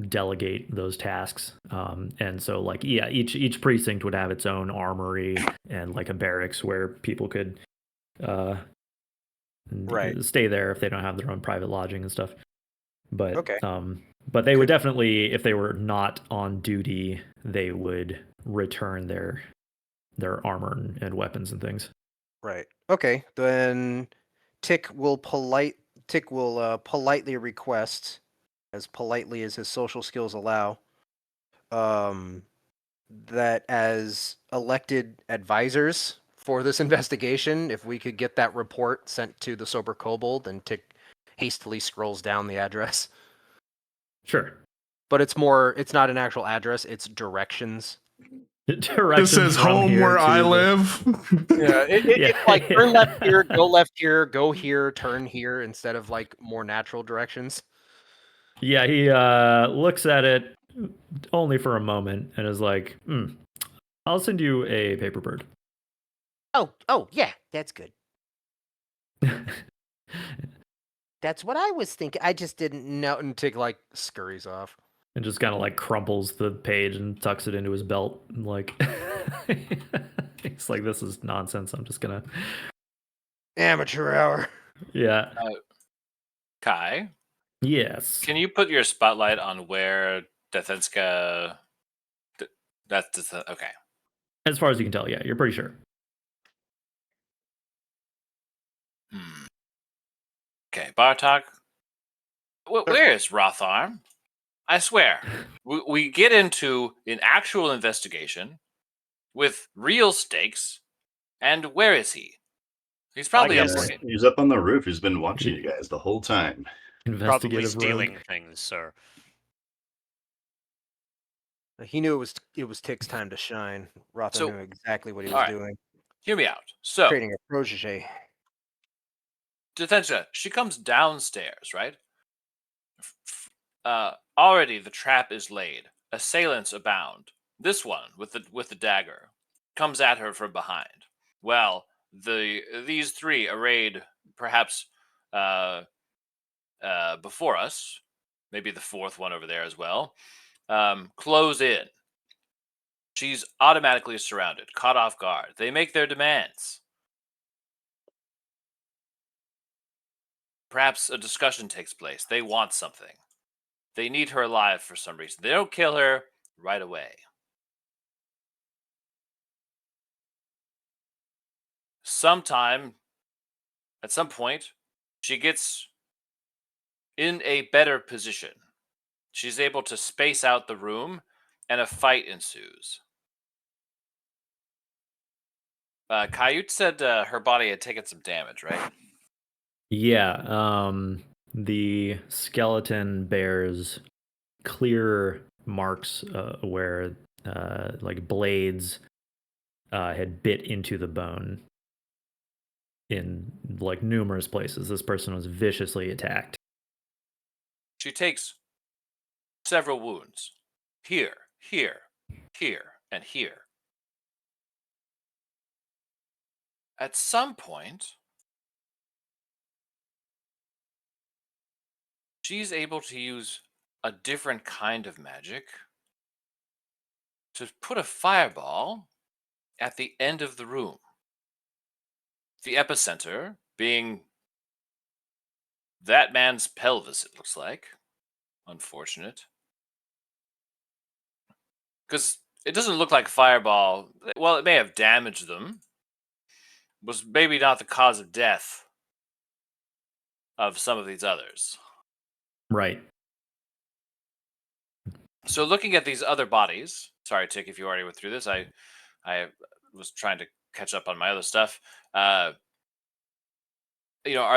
delegate those tasks. And so, like, yeah, each precinct would have its own armory and like a barracks where people could Right. stay there if they don't have their own private lodging and stuff. But Okay. but they would definitely, if they were not on duty, they would return their armor and weapons and things. Right. Okay. Then Tick will politely request, as politely as his social skills allow, that as elected advisors for this investigation, if we could get that report sent to the Sober Kobold, and Tick hastily scrolls down the address. Sure. But it's not an actual address, it's directions. Directions This says from home here where to I the- live. Yeah, Yeah. it's like turn left here, go here, turn here, instead of like more natural directions. Yeah, he looks at it only for a moment and is like, I'll send you a paper bird. Oh, yeah, that's good. That's what I was thinking. I just didn't know. And Tick like scurries off. And just kind of like crumples the page and tucks it into his belt. And like, it's like, this is nonsense. I'm just gonna. Amateur hour. Yeah. Kai, Yes. can you put your spotlight on where Dethenska? That's okay. As far as you can tell, yeah, you're pretty sure. Okay, Bartok. Where is Rotharm? I swear, we get into an actual investigation with real stakes, and where is he? He's probably up. He's up on the roof. He's been watching you guys the whole time. Probably Investigative stealing rogue. things, sir. He knew it was Tick's time to shine. Rotha So- knew exactly what he was all right. doing. Hear me out. So, Creating a protege. Dethenska, she comes downstairs, right? Already the trap is laid. Assailants abound. This one with the dagger comes at her from behind. Well, these three arrayed perhaps before us, maybe the fourth one over there as well, close in. She's automatically surrounded, caught off guard. They make their demands. Perhaps a discussion takes place. They want something. They need her alive for some reason. They don't kill her right away. At some point, she gets in a better position. She's able to space out the room, and a fight ensues. Kayut said her body had taken some damage, right? Yeah. The skeleton bears clear marks where like blades had bit into the bone in like numerous places. This person was viciously attacked. She takes several wounds. Here, here, and here. At some point, she's able to use a different kind of magic to put a fireball at the end of the room. The epicenter being that man's pelvis, it looks like. Unfortunate. Because it doesn't look like fireball. Well, it may have damaged them. Was maybe not the cause of death of some of these others. Right. So looking at these other bodies, sorry, Tick, if you already went through this. I was trying to catch up on my other stuff. Are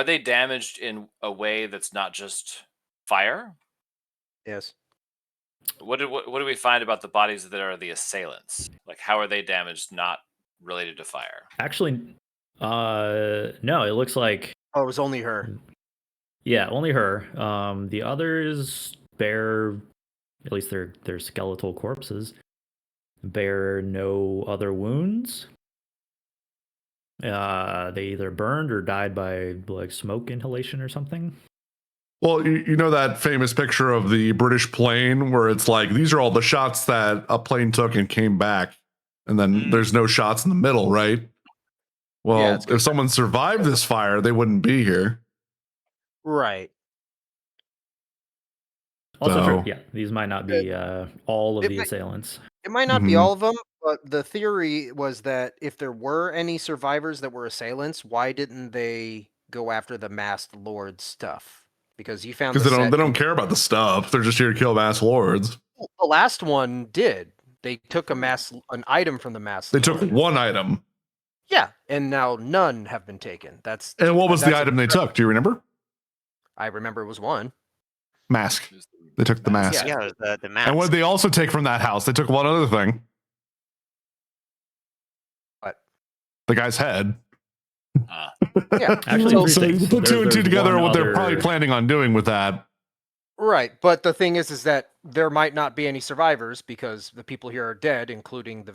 they damaged in a way that's not just fire? Yes. What do we find about the bodies that are the assailants? Like, how are they damaged not related to fire? Actually, no. It looks like Oh, it was only her. yeah, only her. The others bear, at least they're skeletal corpses, bear no other wounds. They either burned or died by like smoke inhalation or something. Well, you know that famous picture of the British plane where it's like these are all the shots that a plane took and came back, and then there's no shots in the middle, right? Well, Yeah, it's if someone survived this fire, they wouldn't be here. Right. Also So- true. Yeah, these might not be all of It the might- assailants. It might not be Mhm. all of them, but the theory was that if there were any survivors that were assailants, why didn't they go after the masked lord stuff? Because you found Because the they don't care about the stuff. They're just here to kill mass lords. The last one did. They took an item from the masked. They took lord. one item. Yeah, and now none have been taken. And what was the that's item they took? Do you remember? I remember it was one. Mask. They took the mask. Yeah, it was the mask. And what did they also take from that house? They took one other thing. What? The guy's head. Yeah. Actually, So- So you put two and two there's together one and what they're other- probably planning on doing with that. Right, but the thing is that there might not be any survivors because the people here are dead, including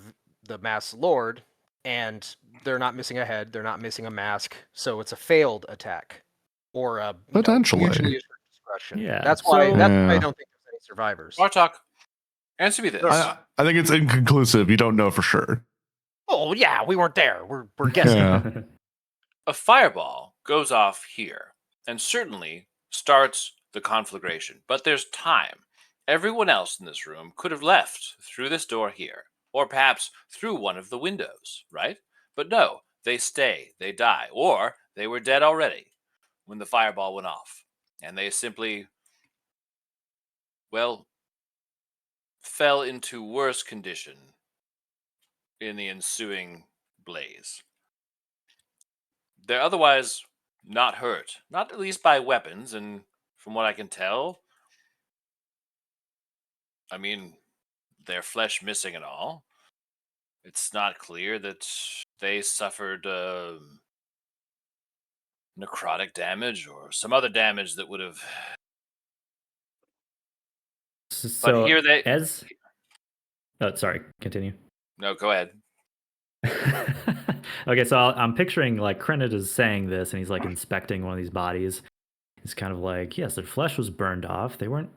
the masked lord, and they're not missing a head, they're not missing a mask, so it's a failed attack or a Potentially. mutually assured discretion. Yeah, that's why so- that's why I Yeah. don't think there's any survivors. Bartok, answer me this. I think it's inconclusive. You don't know for sure. Oh yeah, we weren't there. We're guessing. Yeah. A fireball goes off here and certainly starts the conflagration, but there's time. Everyone else in this room could have left through this door here, or perhaps through one of the windows, right? But no, they stay, they die, or they were dead already when the fireball went off, and they simply, well, fell into worse condition in the ensuing blaze. They're otherwise not hurt, not at least by weapons, and from what I can tell, I mean, their flesh missing and all, it's not clear that they suffered necrotic damage or some other damage that would have. So here they- as. Oh, sorry. Continue. No, go ahead. Okay, so I'm picturing like Krenit is saying this, and he's like inspecting one of these bodies. He's kind of like, yes, their flesh was burned off. They weren't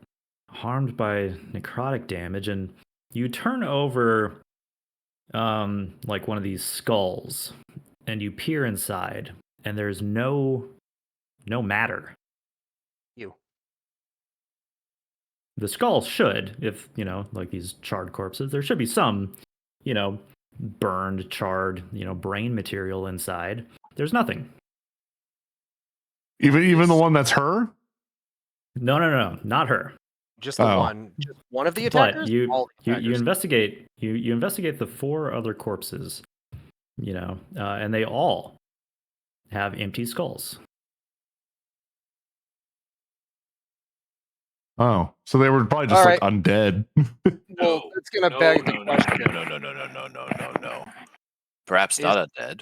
harmed by necrotic damage, and you turn over, like one of these skulls, and you peer inside, and there's no matter. You. The skull should, if like these charred corpses, there should be some, burned, charred, brain material inside. There's nothing. Even the one that's her? No, not her. Just the one. Just one of the attackers. But you All the you attackers? investigate you investigate the 4 other corpses, and they all have empty skulls. Oh, so they were probably just All like undead. Well, it's gonna beg the question. No. Perhaps not undead.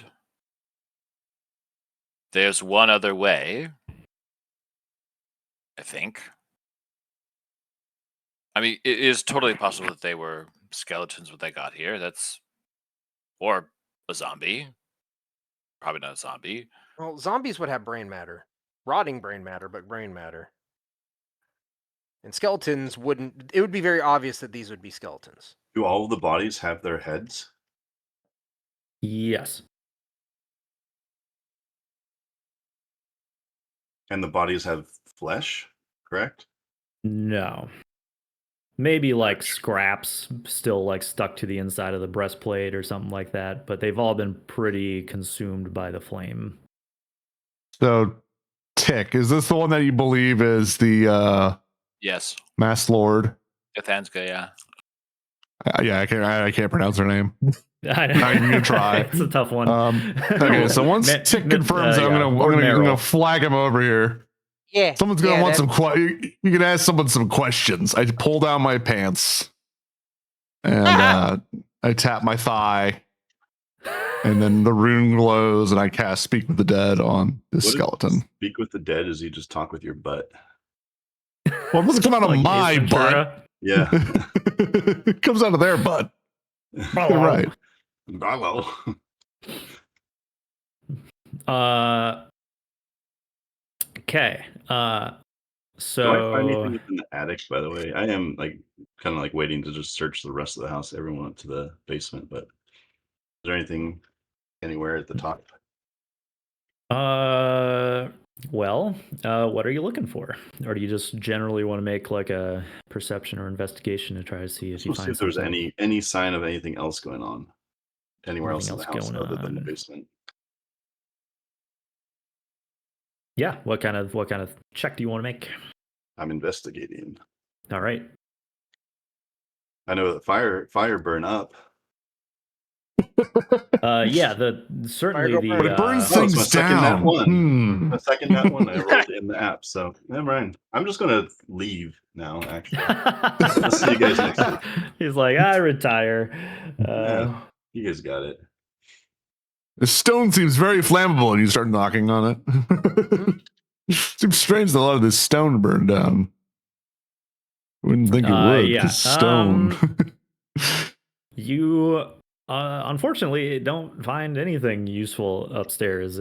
There's one other way, I think. I mean, it is totally possible that they were skeletons when they got here. Or a zombie. Probably not a zombie. Well, zombies would have brain matter, rotting brain matter, but brain matter. And skeletons wouldn't. It would be very obvious that these would be skeletons. Do all of the bodies have their heads? Yes. And the bodies have flesh, correct? No. Maybe like scraps still like stuck to the inside of the breastplate or something like that, but they've all been pretty consumed by the flame. So, Tick, is this the one that you believe is the Yes. Mass Lord? Ithanska, yeah. Yeah, I can't pronounce her name. I I'm gonna try. It's a tough one. Okay, so once Tick confirms, I'm gonna flag him over here. Yeah. Someone's gonna want some. You can ask someone some questions. I pull down my pants, and I tap my thigh, and then the rune glows, and I cast Speak with the Dead on this skeleton. Speak with the dead as you just talk with your butt. Well, it doesn't come out of Like my Ace butt. Yeah. It comes out of their butt. You're right. Hello. Okay. So Do I find anything in the attic, by the way? I am like kind of like waiting to just search the rest of the house. Everyone went to the basement, but is there anything anywhere at the top? well, what are you looking for? Or do you just generally want to make like a perception or investigation to try to see if you Let's see find if there's something? any sign of anything else going on anywhere else in Anything the else house going other than the on? basement. Yeah, what kind of check do you want to make? I'm investigating. All right. I know that fire burn up. Yeah, certainly Fire the go burn. But it burns Oh, it's things my second nat down. one. My second nat one I rolled in the app, so never mind. I'm just gonna leave now. Actually, I'll see you guys next week. He's like, I retire. Yeah, you guys got it. The stone seems very flammable, and you start knocking on it. Seems strange that a lot of this stone burned down. Wouldn't think it would. Yeah. The stone. You unfortunately don't find anything useful upstairs.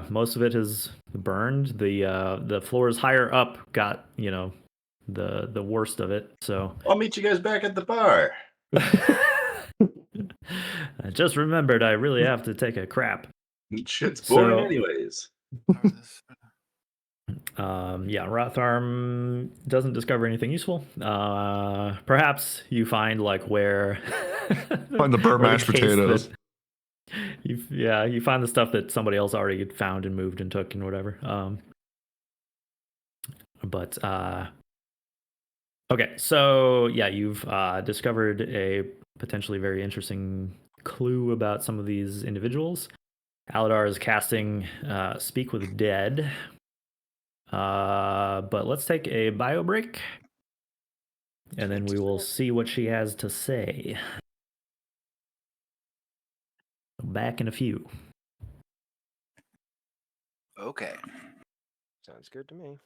Most of it is burned. The floors higher up got, the worst of it. So I'll meet you guys back at the bar. I just remembered I really have to take a crap. Shit's boring So- anyways. Rotharm doesn't discover anything useful. Perhaps you find like where Find the burnt where mashed case potatoes. you find the stuff that somebody else already had found and moved and took and whatever. Okay, so yeah, you've discovered a potentially very interesting clue about some of these individuals. Alidaar is casting Speak with the Dead. But let's take a bio break, and then we will see what she has to say. Back in a few. Okay. Sounds good to me.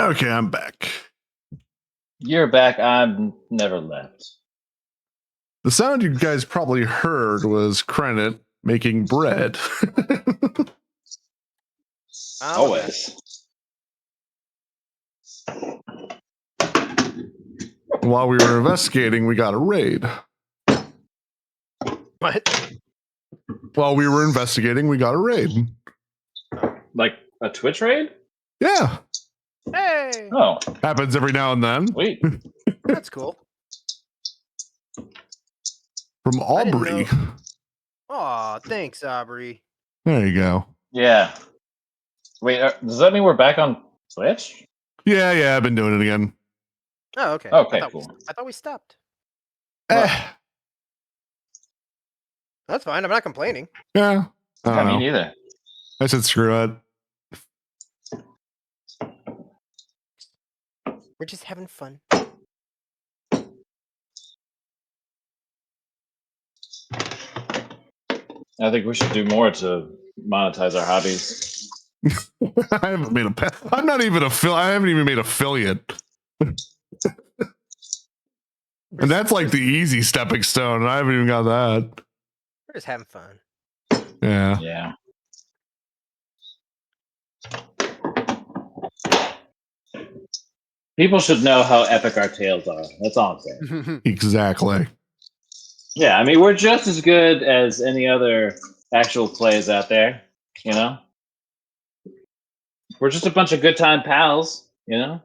Okay, I'm back. You're back. I'm never left. The sound you guys probably heard was Krennet making bread. Always. While we were investigating, we got a raid. What? While we were investigating, we got a raid. Like a Twitch raid? Yeah. Hey, Oh, Happens every now and then. sweet. that's cool. From I didn't Aubrey. know. Aw, thanks, Aubrey. There you go. Yeah. Wait, does that mean we're back on Twitch? Yeah, I've been doing it again. Oh, okay. Okay, I thought, cool. I thought we stopped. Eh, That's fine. I'm not complaining. yeah. I Yeah, don't me know. neither. I said screw it. We're just having fun. I think we should do more to monetize our hobbies. I haven't made a. I'm not even I haven't even made affiliate. And that's like the easy stepping stone, and I haven't even got that. We're just having fun. Yeah. Yeah. People should know how epic our tales are. That's all I'm saying. Exactly. Yeah, I mean, we're just as good as any other actual plays out there, you know? We're just a bunch of good time pals, you know?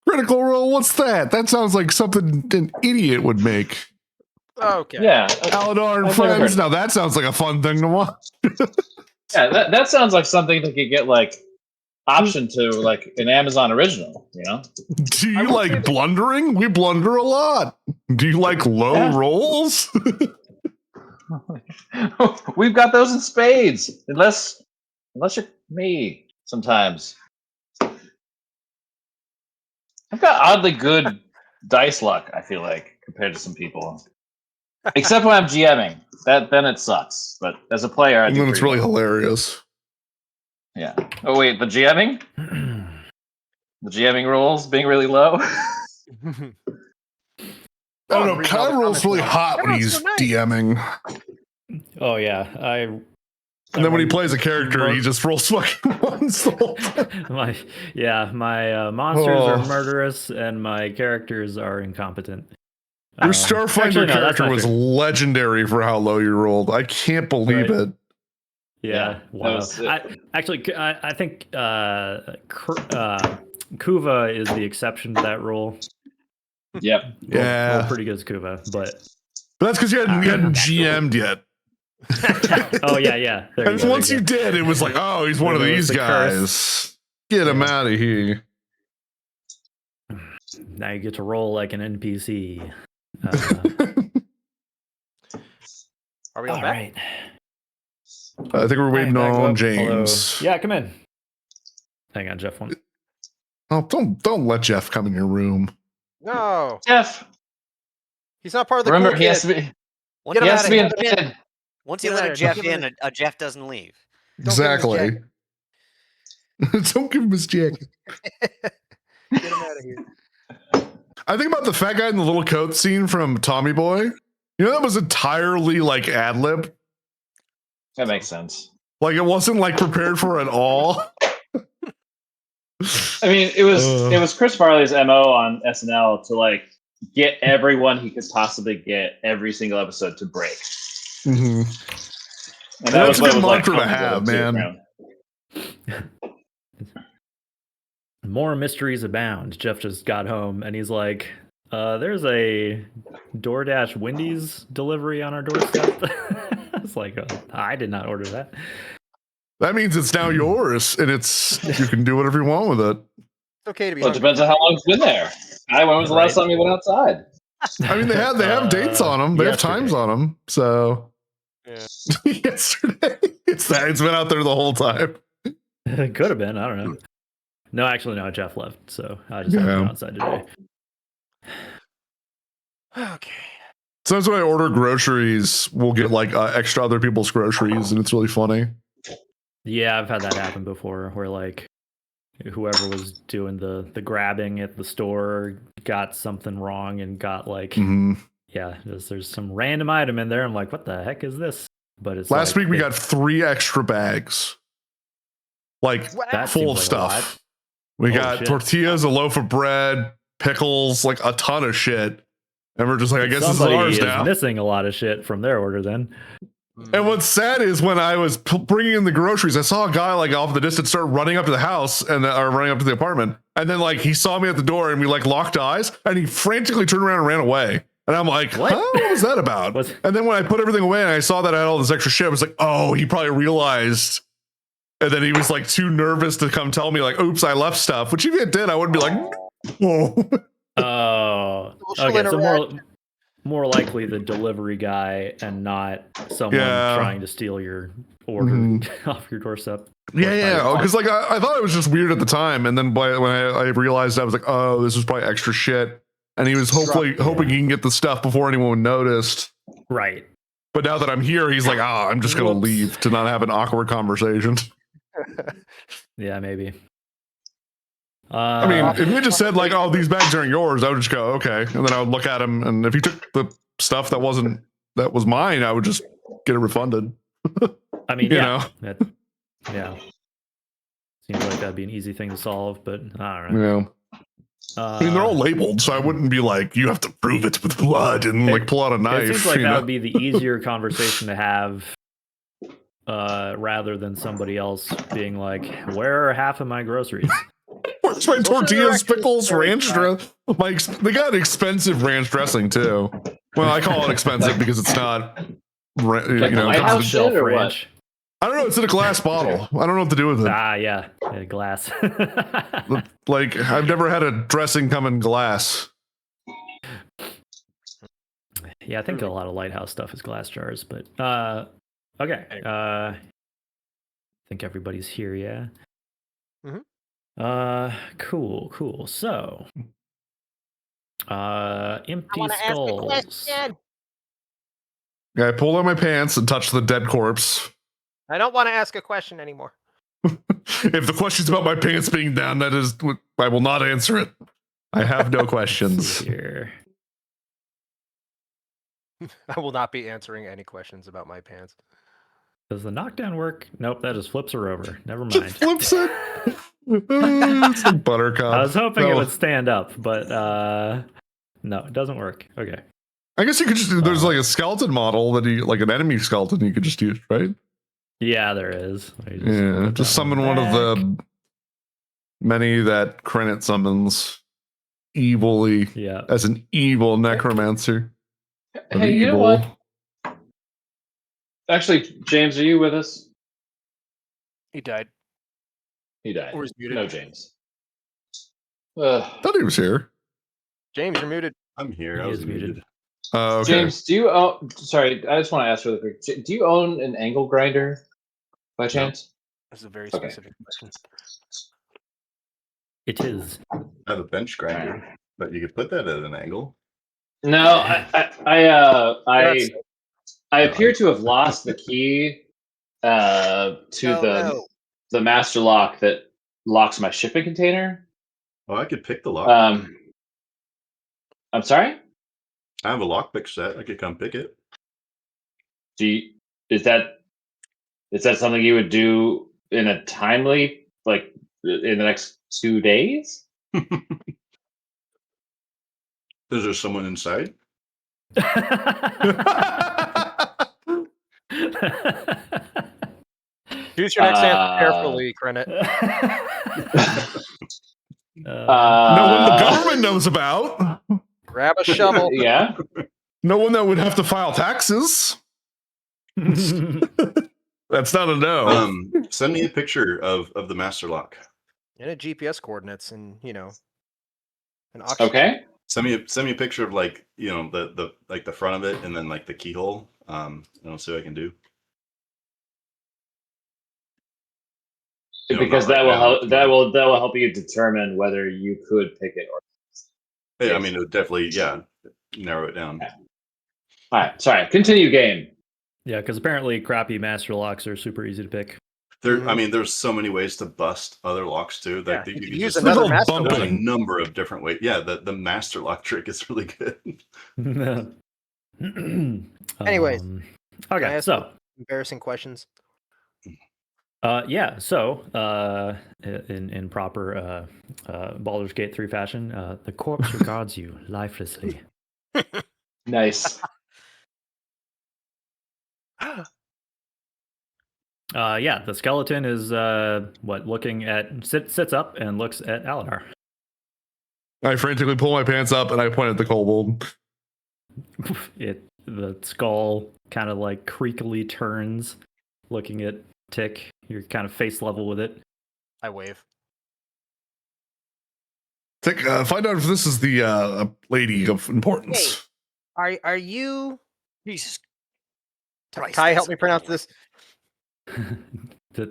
Critical Role, what's that? That sounds like something an idiot would make. Okay. Yeah. Aladar and I've never heard Friends. of Now that sounds like a fun thing to watch. Yeah, that sounds like something that could get, like, option to, like, an Amazon original, you know? Do I you would say like that- blundering? We blunder a lot. Do you like low Yeah. rolls? We've got those in spades. Unless you're me sometimes. I've got oddly good dice luck, I feel like, compared to some people. Except when I'm GMing. Then it sucks. But as a player, I And do then it's pretty really well. hilarious. Yeah. Oh wait, the GMing? The GMing rules being really low? I don't know. reading all the Kyle rolls comments really now. hot when Everyone's he's so nice. DMing. Oh yeah, And then when he plays a character, he just rolls fucking ones the whole time. my monsters Oh. are murderous and my characters are incompetent. Your Starfinder actually, no, that's character not was true. legendary for how low you rolled. I can't believe Right. it. Yeah, that wow. was it. I think Kuva is the exception to that rule. Yep. Yeah. Rolled pretty good as Kuva, but But that's because you hadn't GM'd yet. oh yeah. There And go, once there you go. did, it was like, oh, he's one of It was these the guys. curse. Get him Yeah. out of here. Now you get to roll like an NPC. Are we all All back? right. I think we're waiting Back on up. James. Hello. Yeah, come in. Hang on, Jeff. One. Oh, don't let Jeff come in your room. No, Jeff, he's not part of the remember cool he has kid. to be Once Get he him has out to be of here. invited. once you Get let him a out Jeff of here. in, a Jeff doesn't leave. Don't give him his Exactly. Don't give him his jacket. Get him out of here. I think about the fat guy in the little coat scene from Tommy Boy. You know, that was entirely like ad lib. That makes sense. Like it wasn't like prepared for at all. I mean, it was Chris Farley's MO on SNL to like get everyone he could possibly get every single episode to break. Mm-hmm. And That's was a what good it was like mantra to coming have, the man. background. More mysteries abound. Jeff just got home and he's like, there's a DoorDash Wendy's delivery on our doorstep. I was like, oh, I did not order that. That means it's now yours, and you can do whatever you want with it. It's okay to be Well, it hungry. depends on how long it's been there. When was the last time you went outside? I mean, they have dates on them. They have times yesterday. on them. So Yeah. yesterday, it's been out there the whole time. It could have been. I don't know. No, actually, no. Jeff left, so I just haven't Yeah. been outside today. Okay. Sometimes when I order groceries, we'll get like extra other people's groceries, and it's really funny. Yeah, I've had that happen before, where like whoever was doing the grabbing at the store got something wrong and got like Mhm. yeah, there's some random item in there. I'm like, what the heck is this? But it's Last like, week we got 3 extra bags, like that full of seems like a lot. stuff. We Holy got shit. tortillas, a loaf of bread, pickles, like a ton of shit. And we're just like, I guess Somebody this is is ours now. missing a lot of shit from their order then. And what's sad is when I was bringing in the groceries, I saw a guy like off in the distance start running up to the house or running up to the apartment. And then like he saw me at the door and we like locked eyes and he frantically turned around and ran away. And I'm like, What? huh? What was that about? And then when I put everything away and I saw that I had all this extra shit, I was like, oh, he probably realized. And then he was like too nervous to come tell me like, oops, I left stuff. Which if it did, I wouldn't be like, oh. Oh, Social okay. So more likely the delivery guy and not someone Yeah. trying to steal your order off your doorstep. Yeah. Because like I thought it was just weird at the time. And then when I realized, I was like, oh, this was probably extra shit. And he was hoping he can get the stuff before anyone noticed. Right. But now that I'm here, he's like, I'm just going to leave to not have an awkward conversation. Yeah, maybe. I mean, if you just said like, oh, these bags aren't yours, I would just go, okay. And then I would look at him. And if he took the stuff that was mine, I would just get it refunded. I mean, You yeah. know? Yeah. Seems like that'd be an easy thing to solve, but I don't know. Yeah. I mean, they're all labeled, so I wouldn't be like, you have to prove it with blood and like pull out a knife. It seems like that would be the easier conversation to have rather than somebody else being like, where are half of my groceries? Where's my tortillas, pickles, ranch dressing? They got expensive ranch dressing too. Well, I call it expensive because it's not, Lighthouse shit or what? ranch. I don't know. It's in a glass bottle. I don't know what to do with it. Yeah, glass. Like I've never had a dressing come in glass. Yeah, I think a lot of Lighthouse stuff is glass jars, but okay. I think everybody's here, yeah. Cool. So empty skulls. Yeah, I pulled out my pants and touched the dead corpse. I don't want to ask a question anymore. If the question's about my pants being down, that is, I will not answer it. I have no questions. Here. I will not be answering any questions about my pants. Does the knockdown work? Nope, that just flips her over. Never mind. Just flips it. It's like Buttercup. I was hoping it No. would stand up, but no, it doesn't work. Okay. I guess you could just, there's like a skeleton model that like an enemy skeleton you could just use, right? Yeah, there is. Just summon one of the many that Krenet summons evilly as an evil necromancer. Hey, you know what? Actually, James, are you with us? He died. He died. Or he's muted. No, James. Thought he was here. James, you're muted. I'm here. He I was is muted. muted. Okay. James, do you own? Sorry, I just want to ask really quick. Do you own an angle grinder by chance? This is a very specific question. It is. I have a bench grinder, but you could put that at an angle. No, I appear to have lost the key to the master lock that locks my shipping container. Oh, I could pick the lock. I'm sorry? I have a lockpick set. I could come pick it. Is that something you would do in a timely, like in the next 2 days? Is there someone inside? Choose your next answer carefully, Krenet. No one the government knows about. Grab a shovel. Yeah. No one that would have to file taxes. That's not a no. Send me a picture of the master lock. And a GPS coordinates, and an auction. Okay. Send me a picture of like the like the front of it and then like the keyhole. And I'll see what I can do. Because that will help. That will help you determine whether you could pick it or. Yeah, I mean, it would definitely narrow it down. Okay. All right, sorry. Continue game. Yeah, because apparently crappy master locks are super easy to pick. I mean, there's so many ways to bust other locks too. Like Yeah, you you could could use just another Little master bumping. lock. there's a number of different ways. Yeah, the master lock trick is really good. Anyways, Can I Okay, ask so embarrassing questions? yeah, so in proper Baldur's Gate 3 fashion, the corpse regards you lifelessly. Nice. Yeah, the skeleton is looking at sits up and looks at Alidaar. I frantically pull my pants up and I point at the kobold. The skull kind of like creakily turns, looking at Tick. You're kind of face level with it. I wave. Tick, find out if this is the lady of importance. Are you? Jesus Christ. Kai, that's help me a big pronounce word. this.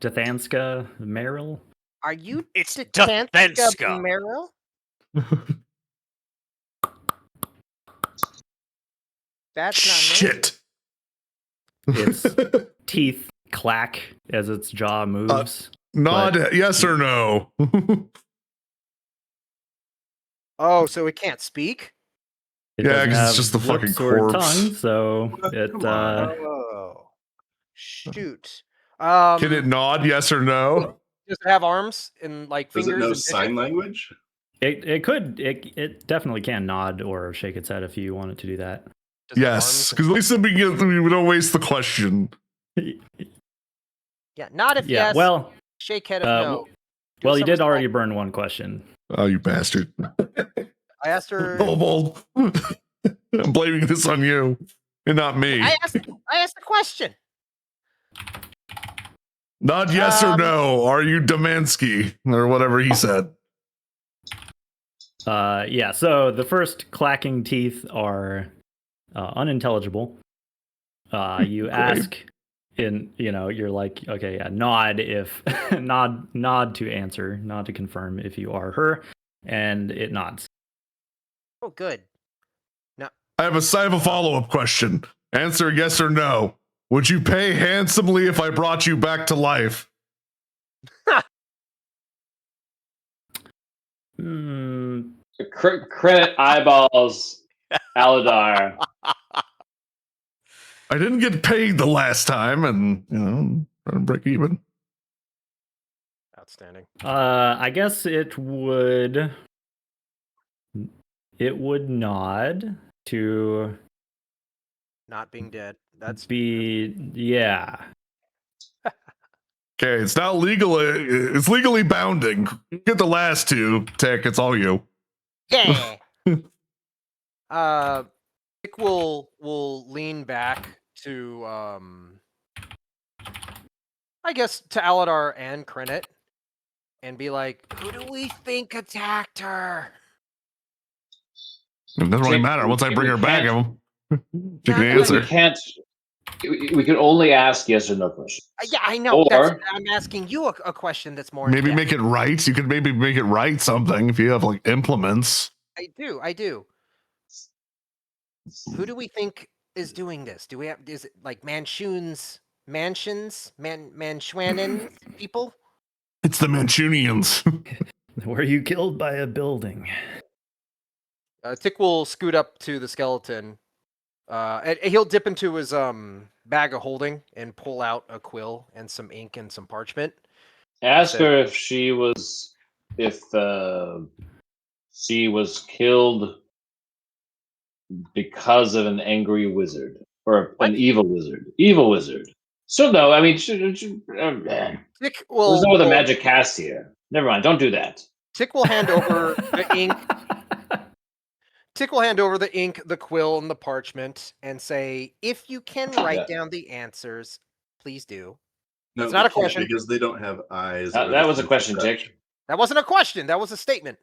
Dathanska Merrill? Are you? It's Dathanska Dathanska. Merrill? That's not me. Shit. Its teeth clack as its jaw moves. Nod But- yes or no. Oh, so it can't speak? It Yeah, doesn't 'cause it's have just the fucking lips or corpse. tongue, so it Come on. Oh, shoot. Can it nod yes or no? Does it have arms and like Does it fingers? know and sign digits? language? it definitely can nod or shake its head if you want it to do that. Does it have Yes, arms because at least we don't waste the question. and- Yeah, not if Yeah, yes. well, Shake head if uh, no. well, you some did already respect. burn one question. Oh, you bastard. I asked her. Kobold. I'm blaming this on you and not me. I asked the question. Not yes or Um, no. Are you Demansky? Or whatever he said. Yeah, so the first clacking teeth are unintelligible. You Great. ask you're like, okay, yeah, nod if nod to answer, nod to confirm if you are her, and it nods. Oh, good. I have a follow-up question. Answer yes or no. Would you pay handsomely if I brought you back to life? Hmm. Credit eyeballs, Alidaar. I didn't get paid the last time, and trying to break even. Outstanding. I guess it would nod to Not being dead. That's be yeah. Okay, it's not legal. It's legally bounding. You get the last two, Tech. It's all you. yeah. Nick will lean back to I guess to Alidaar and Krenet and be like, who do we think attacked her? It doesn't really Tick, matter. Once I bring her back, can't- you can Yeah, answer. We can't. We can only ask yes or no questions. Yeah, I know. Or- I'm asking you a question that's more. Maybe in-depth. make it right. You could maybe make it right something if you have like implements. I do. Who do we think is doing this? Do we have? Is it like mansions, Manchwanen people? It's the Manchunians. Were you killed by a building? Tick will scoot up to the skeleton. And he'll dip into his bag of holding and pull out a quill and some ink and some parchment. Ask So- her if she was killed because of an angry wizard or What? an evil wizard. Evil wizard. So no, I mean, Tick there's will. no other magic cast here. Never mind. Don't do that. Tick will hand over the ink. Tick will hand over the ink, the quill, and the parchment, and say, "If you can write down the answers, please do." No, That's not they a can't question. because they don't have eyes. or That they was a can't question, stretch. Dick. That wasn't a question. That was a statement.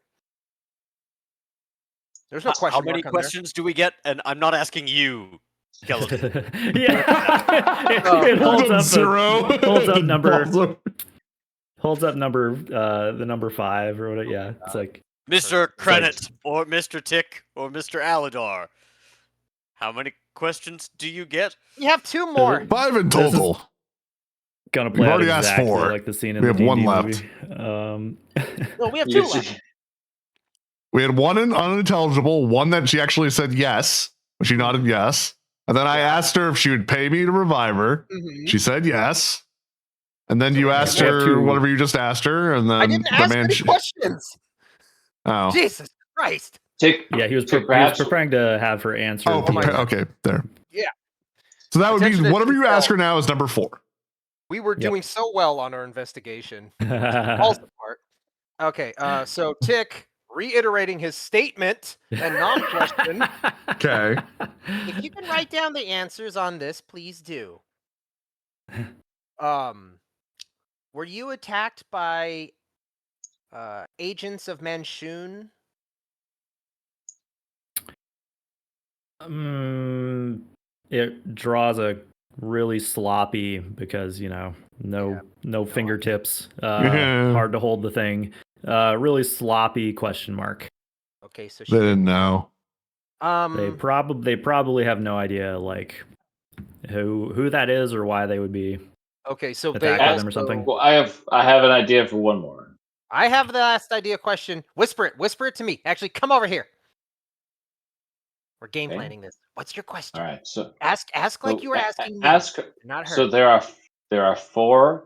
There's no question. How many mark on there. questions do we get? And I'm not asking you, skeleton. Yeah. It holds up zero. holds up number Also- the number 5 or whatever. Yeah, it's like Mr. like- Krenet or Mr. Tick or Mr. Alidaar. How many questions do you get? You have 2 more. 5 in This is- total. Gonna We've play out already asked exactly four. like the scene in We the have one D&D left. movie. No, we have You two should- left. We had one unintelligible, one that she actually said yes. She nodded yes. And then I asked her if she would pay me to revive her. Mhm. She said yes. And then So you we asked have her two. whatever you just asked her. And then I didn't the ask man. any questions. Oh. Jesus Christ. Tick. Yeah, he was Tick, perhaps. preparing to have her answer. Oh, the, okay. There. Yeah. So that would be Attention to whatever you ask detail. her now is number 4. We were Yep. doing so well on our investigation. Falls apart. Okay, so Tick reiterating his statement and non-question. Okay. If you can write down the answers on this, please do. Were you attacked by agents of Manchun? It draws a really sloppy because no fingertips. Yeah. Hard to hold the thing. Really sloppy question mark. Okay, so They didn't know. They probably have no idea like who that is or why they would be okay, so attacked by them or something. Well, I have an idea for one more. I have the last idea question. Whisper it to me. Actually, come over here. We're game planning this. What's your question? All right, so Ask like so you were asking me. ask. Not her. So there are 4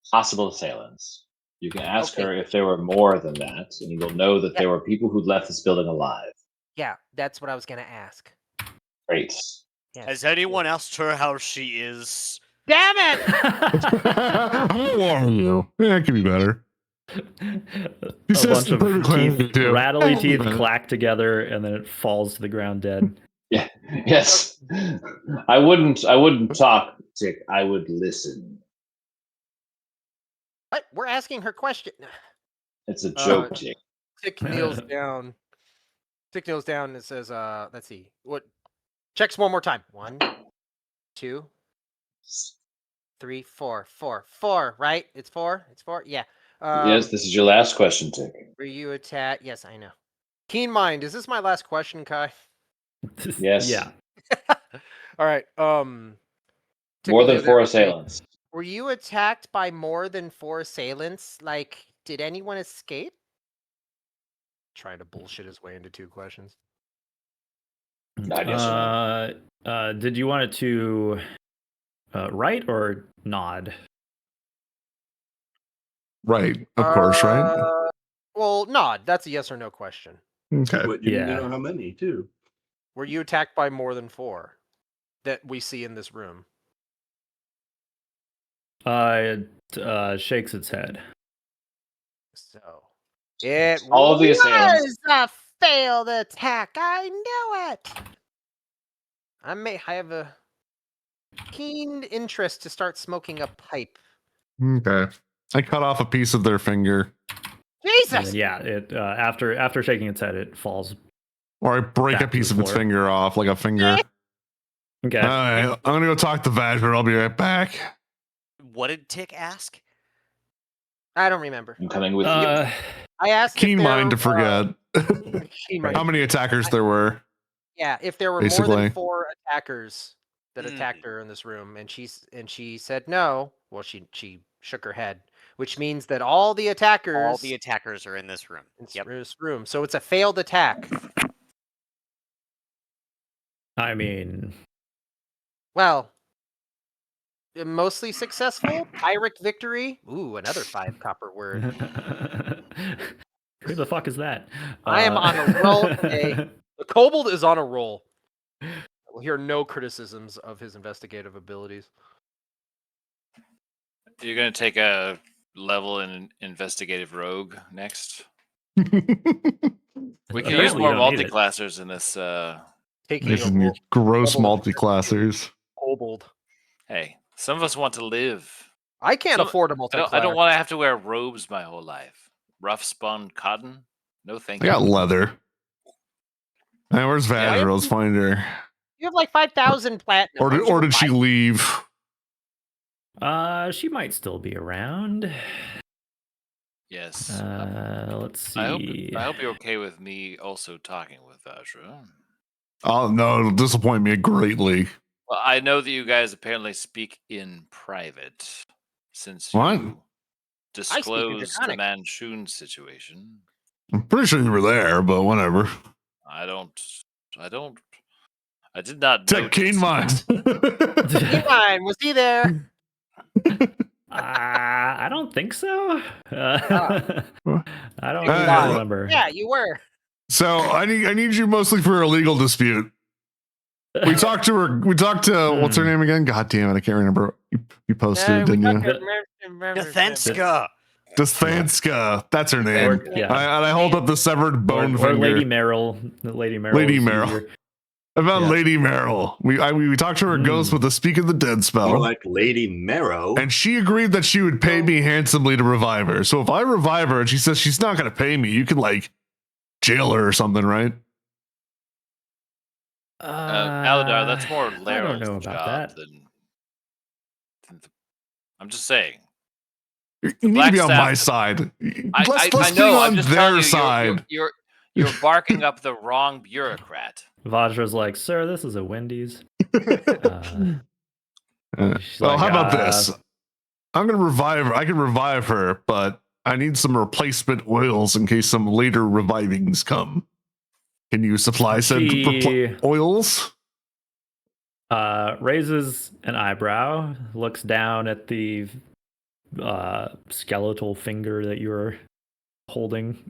possible assailants. You can ask Okay. her if there were more than that, and you'll know that there were people who left this building alive. Yeah, that's what I was gonna ask. Great. Yes. Has anyone asked her how she is? Damn it! How are you? Yeah, it could be better. A says bunch of perfect clan teeth, too. rattly teeth Better. clack together, and then it falls to the ground dead. Yeah. Yes. I wouldn't talk, Tick. I would listen. What? We're asking her question. It's a joke, Tick. Tick kneels down. Tick kneels down and says, let's see. What? Checks one more time. 1, 2, 3, 4. 4, right? It's 4? It's 4? Yeah. Yes, this is your last question, Tick. Were you attacked? Yes, I know. Keen mind. Is this my last question, Kai? Yes. Yeah. All right. Tick More will than do 4 that. assailants. Were you attacked by more than 4 assailants? Like, did anyone escape? Trying to bullshit his way into 2 questions. I guess so. Did you want it to write or nod? Right. Of course, right? Well, nod. That's a yes or no question. Okay. But you need Yeah. to know how many too. Were you attacked by more than 4 that we see in this room? It shakes its head. So it All of the was assailants. a failed attack. I knew it. I have a keen interest to start smoking a pipe. Okay. I cut off a piece of their finger. And Jesus. then, yeah, it after shaking its head, it falls. Or I break Back a to piece the of its floor. finger off, like a finger. Okay. All right. I'm going to go talk to Vajra. I'll be right back. What did Tick ask? I don't remember. I'm coming with you. I asked. Keen if there, mind to forget Keen mind. how many attackers there were. Yeah, if there were more Basically. than 4 attackers that attacked her in this room, and she said no. Well, she shook her head, which means that all the attackers are in this room. in Yep. this room. So it's a failed attack. I mean, Well, mostly successful. Pyrrhic victory. Ooh, another 5 copper word. who the fuck is that? I am on a roll today. The kobold is on a roll. We'll hear no criticisms of his investigative abilities. You're gonna take a level in investigative rogue next. We can use Apparently more you don't need it. multi-classers in this. Taking These a roll. gross Double multi-classers. Kobold. Hey, some of us want to live. I can't Some- afford a I multi-class. don't want to have to wear robes my whole life. Rough spun cotton? No, thank I you. got leather. Hey, where's Yeah. Vajra? Let's find her. You have like 5,000 platinum. Or did she leave? She might still be around. Yes. Let's see. I hope you're okay with me also talking with Vajra. Oh no, it'll disappoint me greatly. Well, I know that you guys apparently speak in private. since What? you I speak in disclosed the Draconic. Manchun situation. I'm pretty sure you were there, but whatever. I did not Check notice. keen mind. Fine, was he there? I don't think so. I don't Hey. really remember. Yeah, you were. So I need you mostly for a legal dispute. We talked to her. We talked to what's her name again? God damn it, I can't remember. You posted it, didn't you? Nathenska. Desthanska. That's her name. Or, yeah. And I hold up the severed bone or finger. Lady Merrill. Lady Merrill. Lady is Merrill. easier. About Yeah. Lady Merrill. We talked to her ghost with the Speak of the Dead spell. More like Lady Marrow. And she agreed that she would pay me handsomely to revive her. So if I revive her and she says she's not going to pay me, you can like jail her or something, right? Alidaar, that's more I don't Laryl's know about job that. than I'm just saying. You need to Black be on my Staff- side. I Let's know. be I'm on just telling their you, side. you're barking up the wrong bureaucrat. Vajra's like, sir, this is a Wendy's. She's Well, like, how about this? I'm gonna revive her. I can revive her, but I need some replacement oils in case some later revivings come. Can you supply said She oils? raises an eyebrow, looks down at the skeletal finger that you're holding,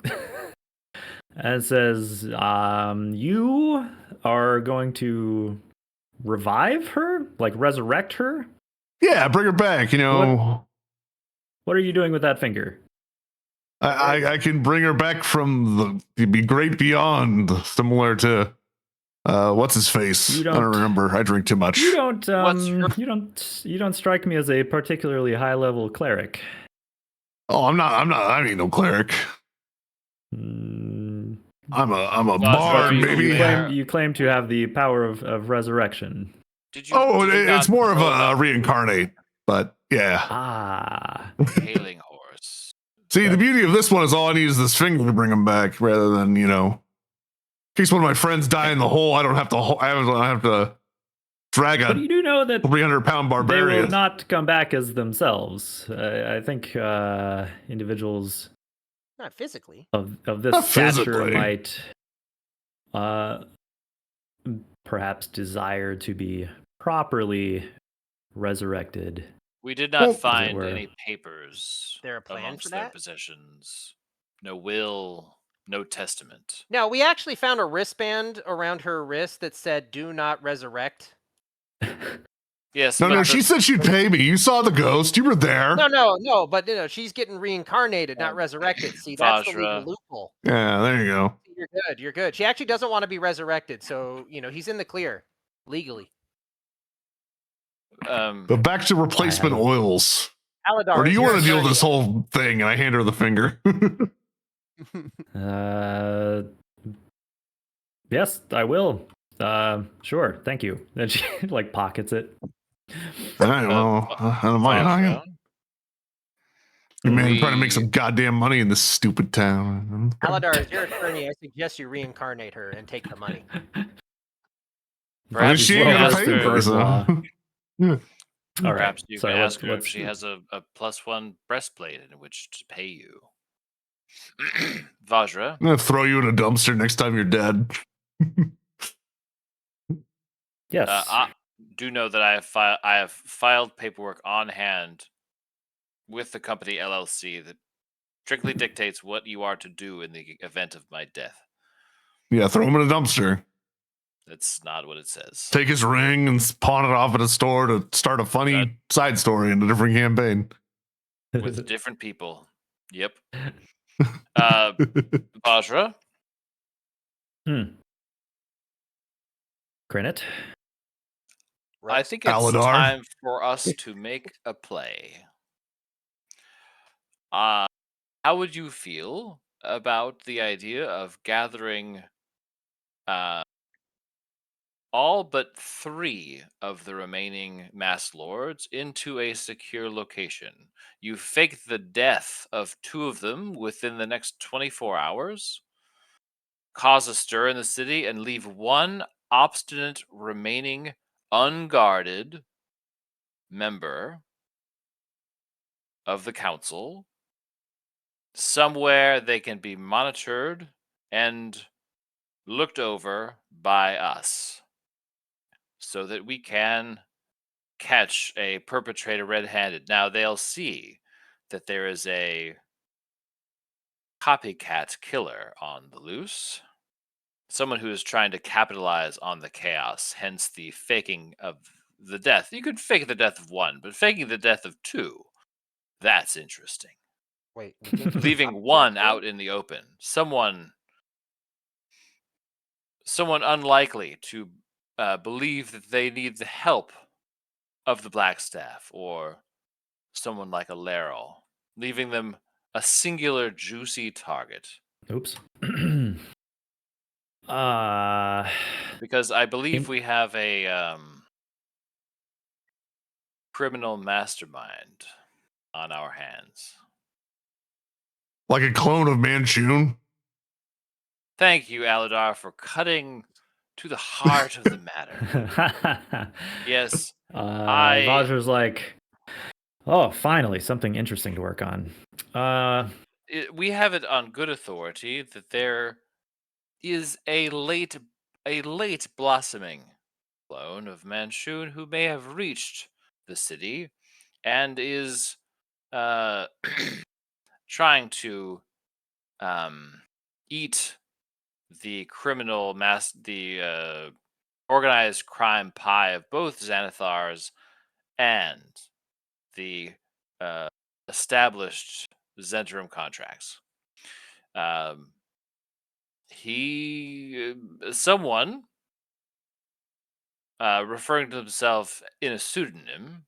and says, you are going to revive her? Like resurrect her? Yeah, bring her back. You know, What are you doing with that finger? I can bring her back from the great beyond, similar to what's his face? I don't remember. I drink too much. You don't strike me as a particularly high level cleric. Oh, I'm not. I ain't no cleric. I'm a bard, baby. You claim to have the power of resurrection. It's more of a reincarnate, but yeah. Hailing horse. See, the beauty of this one is all I need is this finger to bring him back, rather than in case one of my friends die in the hole, I don't have to drag a But you do know that 300-pound they barbarian. will not come back as themselves. I think individuals Not physically. of this Not stature physically. might perhaps desire to be properly resurrected. We did not As it find were. any papers There a plan amongst for their that? possessions. No will, no testament. No, we actually found a wristband around her wrist that said "Do not resurrect." Yes. No, but she said she'd pay me. You saw the ghost. You were there. No, but she's getting reincarnated, not resurrected. See, that's the legal Vajra. loophole. Yeah, there you go. You're good. She actually doesn't want to be resurrected, so he's in the clear legally. But back to replacement oils. Alidaar, Or do it's you your want to deal turn with this yet. whole thing? And I hand her the finger. Yes, I will. Sure, thank you. Then she pockets it. All right, well, I don't mind. You man trying to make some goddamn money in this stupid town. Alidaar, as your attorney, I suggest you reincarnate her and take the money. Perhaps she you ain't can gonna ask pay her. me. So. All right. Perhaps you Sorry, can ask her what's if she has a +1 breastplate in which to pay you. Vajra. I'm gonna throw you in a dumpster next time you're dead. Yes. I do know that I have filed paperwork on hand with the company LLC that strictly dictates what you are to do in the event of my death. Yeah, throw him in a dumpster. That's not what it says. Take his ring and pawn it off at a store to start a funny side story in a different campaign. With different people. Yep. Vajra. Granite. I think it's Alidaar. time for us to make a play. How would you feel about the idea of gathering all but 3 of the remaining mass lords into a secure location? You fake the death of 2 of them within the next 24 hours, cause a stir in the city, and leave 1 obstinate remaining unguarded member of the council, somewhere they can be monitored and looked over by us so that we can catch a perpetrator red-handed. Now they'll see that there is a copycat killer on the loose, someone who is trying to capitalize on the chaos, hence the faking of the death. You could fake the death of one, but faking the death of two, that's interesting. Wait, we think it's a Leaving copycat one killer? out in the open, someone unlikely to believe that they need the help of the Blackstaff or someone like a Laryl, leaving them a singular juicy target. Oops. uh, Because I believe In- we have a criminal mastermind on our hands. Like a clone of Manchun. Thank you, Alidaar, for cutting to the heart of the matter. Yes, Vajra's like, oh, finally, something interesting to work on. we have it on good authority that there is a late blossoming clone of Manchun who may have reached the city and is trying to eat the organized crime pie of both Xanathars and the established Zentrum contracts. Someone referring to himself in a pseudonym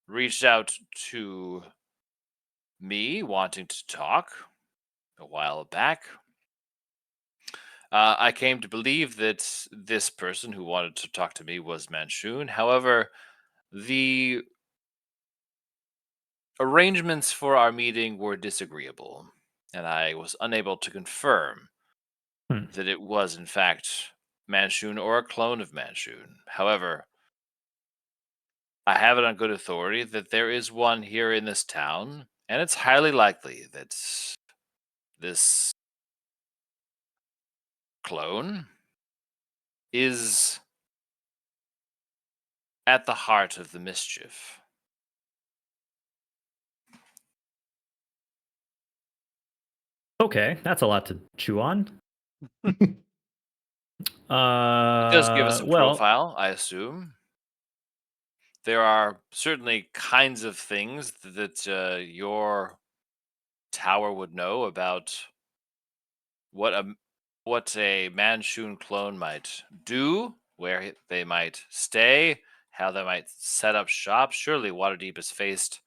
reached out to me wanting to talk a while back. I came to believe that this person who wanted to talk to me was Manchun. However, the arrangements for our meeting were disagreeable, and I was unable to confirm that it was, in fact, Manchun or a clone of Manchun. However, I have it on good authority that there is one here in this town, and it's highly likely that this clone is at the heart of the mischief. Okay, that's a lot to chew on. It does give us a Well, profile, I assume. There are certainly kinds of things that your tower would know about what a Manchun clone might do, where they might stay, how they might set up shop. Surely Waterdeep has faced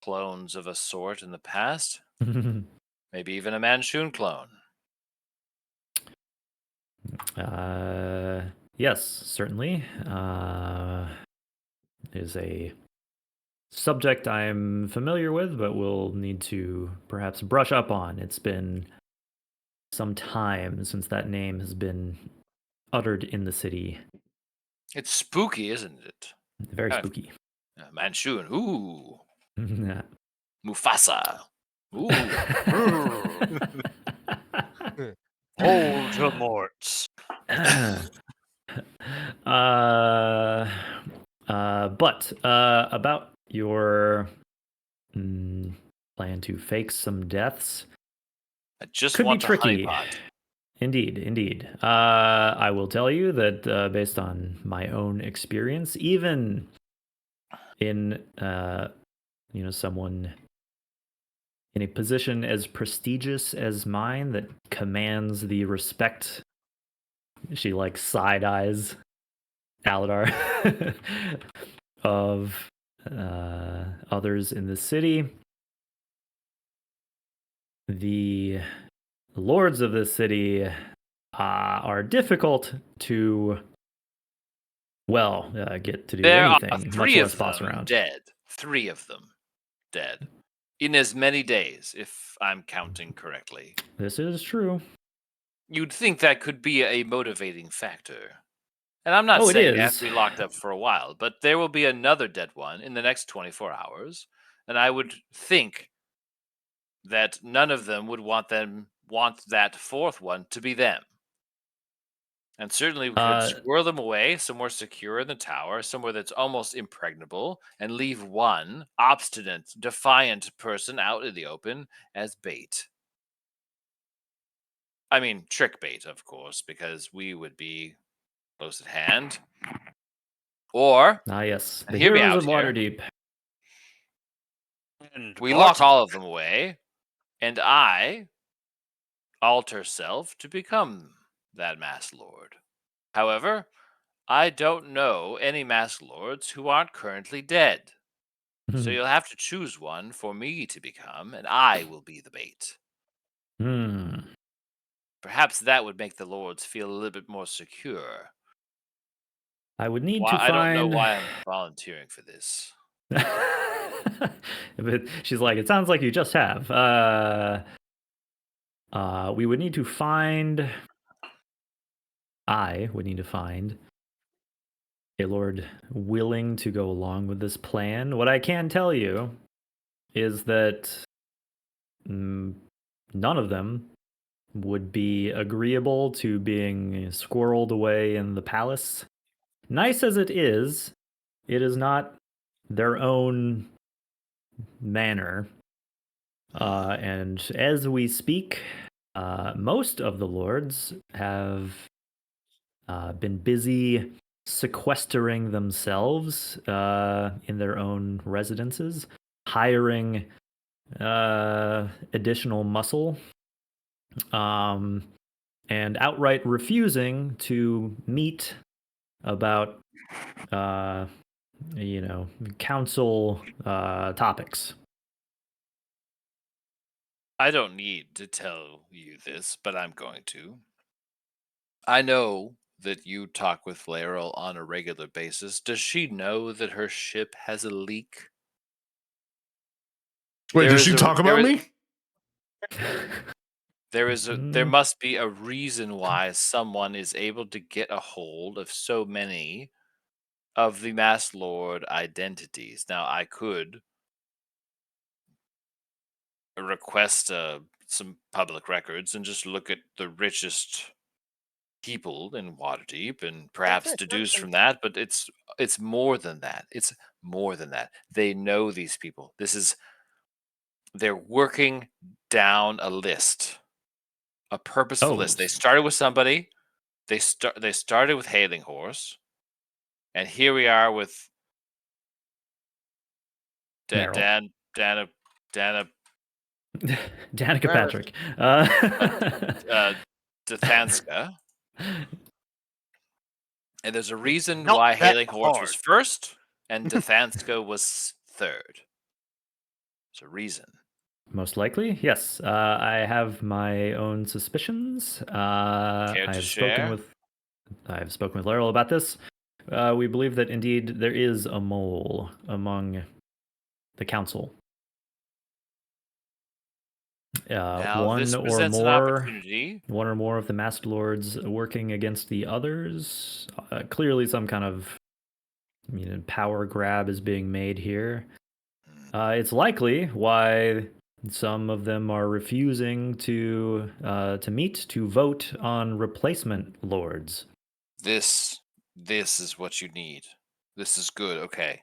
clones of a sort in the past. Maybe even a Manchun clone. yes, certainly. Is a subject I'm familiar with, but will need to perhaps brush up on. It's been some time since that name has been uttered in the city. It's spooky, isn't it? Very spooky. Manchun. Ooh. Yeah. Mufasa. Ooh. Voldemort. But about your plan to fake some deaths, I just could want be the tricky. honeypot. Indeed. I will tell you that based on my own experience, even in someone in a position as prestigious as mine that commands the respect, she like side eyes Alidaar of others in the city. The lords of this city are difficult to, get to do There anything, are much three less of boss them around. dead. 3 of them dead. In as many days, if I'm counting correctly. This is true. You'd think that could be a motivating factor. And I'm not Oh, it saying they have is. to be locked up for a while, but there will be another dead one in the next 24 hours. and I would think that none of them would want that fourth one to be them. And certainly we could squirrel them away somewhere secure in the tower, somewhere that's almost impregnable, and leave one obstinate, defiant person out in the open as bait. I mean, trick bait, of course, because we would be close at hand. Or, yes, the hear me heroes out of here. Waterdeep. And We lock possibly- all of them away, and I alter self to become that Masked Lord. However, I don't know any Masked Lords who aren't currently dead. So you'll have to choose one for me to become, and I will be the bait. Perhaps that would make the lords feel a little bit more secure. I would need to find. I don't know why I'm volunteering for this. But she's like, it sounds like you just have. We would need to find. I would need to find a lord willing to go along with this plan. What I can tell you is that none of them would be agreeable to being squirreled away in the palace. Nice as it is not their own manor. And as we speak, most of the lords have been busy sequestering themselves in their own residences, hiring additional muscle, and outright refusing to meet about council topics. I don't need to tell you this, but I'm going to. I know that you talk with Laurel on a regular basis. Does she know that her ship has a leak? Wait, does she talk about me? There must be a reason why someone is able to get a hold of so many of the Masked Lord identities. Now, I could request some public records and just look at the richest people in Waterdeep and perhaps Okay, deduce sure. from that, but it's more than that. It's more than that. They know these people. They're working down a list, a purposeful list. They started with somebody. They started with Hailing Horse, and here we are with Meryl. Danica Danica Patrick. Dathanska. And there's a reason Not why that Hailing Horse was hard. first and Dathanska was third. There's a reason. Most likely, yes. I have my own suspicions. Care to share? I have spoken with Laurel about this. We believe that indeed there is a mole among the council. Now, this One presents an opportunity. of the Masked Lords working against the others. Clearly, some kind of power grab is being made here. It's likely why some of them are refusing to meet to vote on replacement lords. This is what you need. This is good. Okay.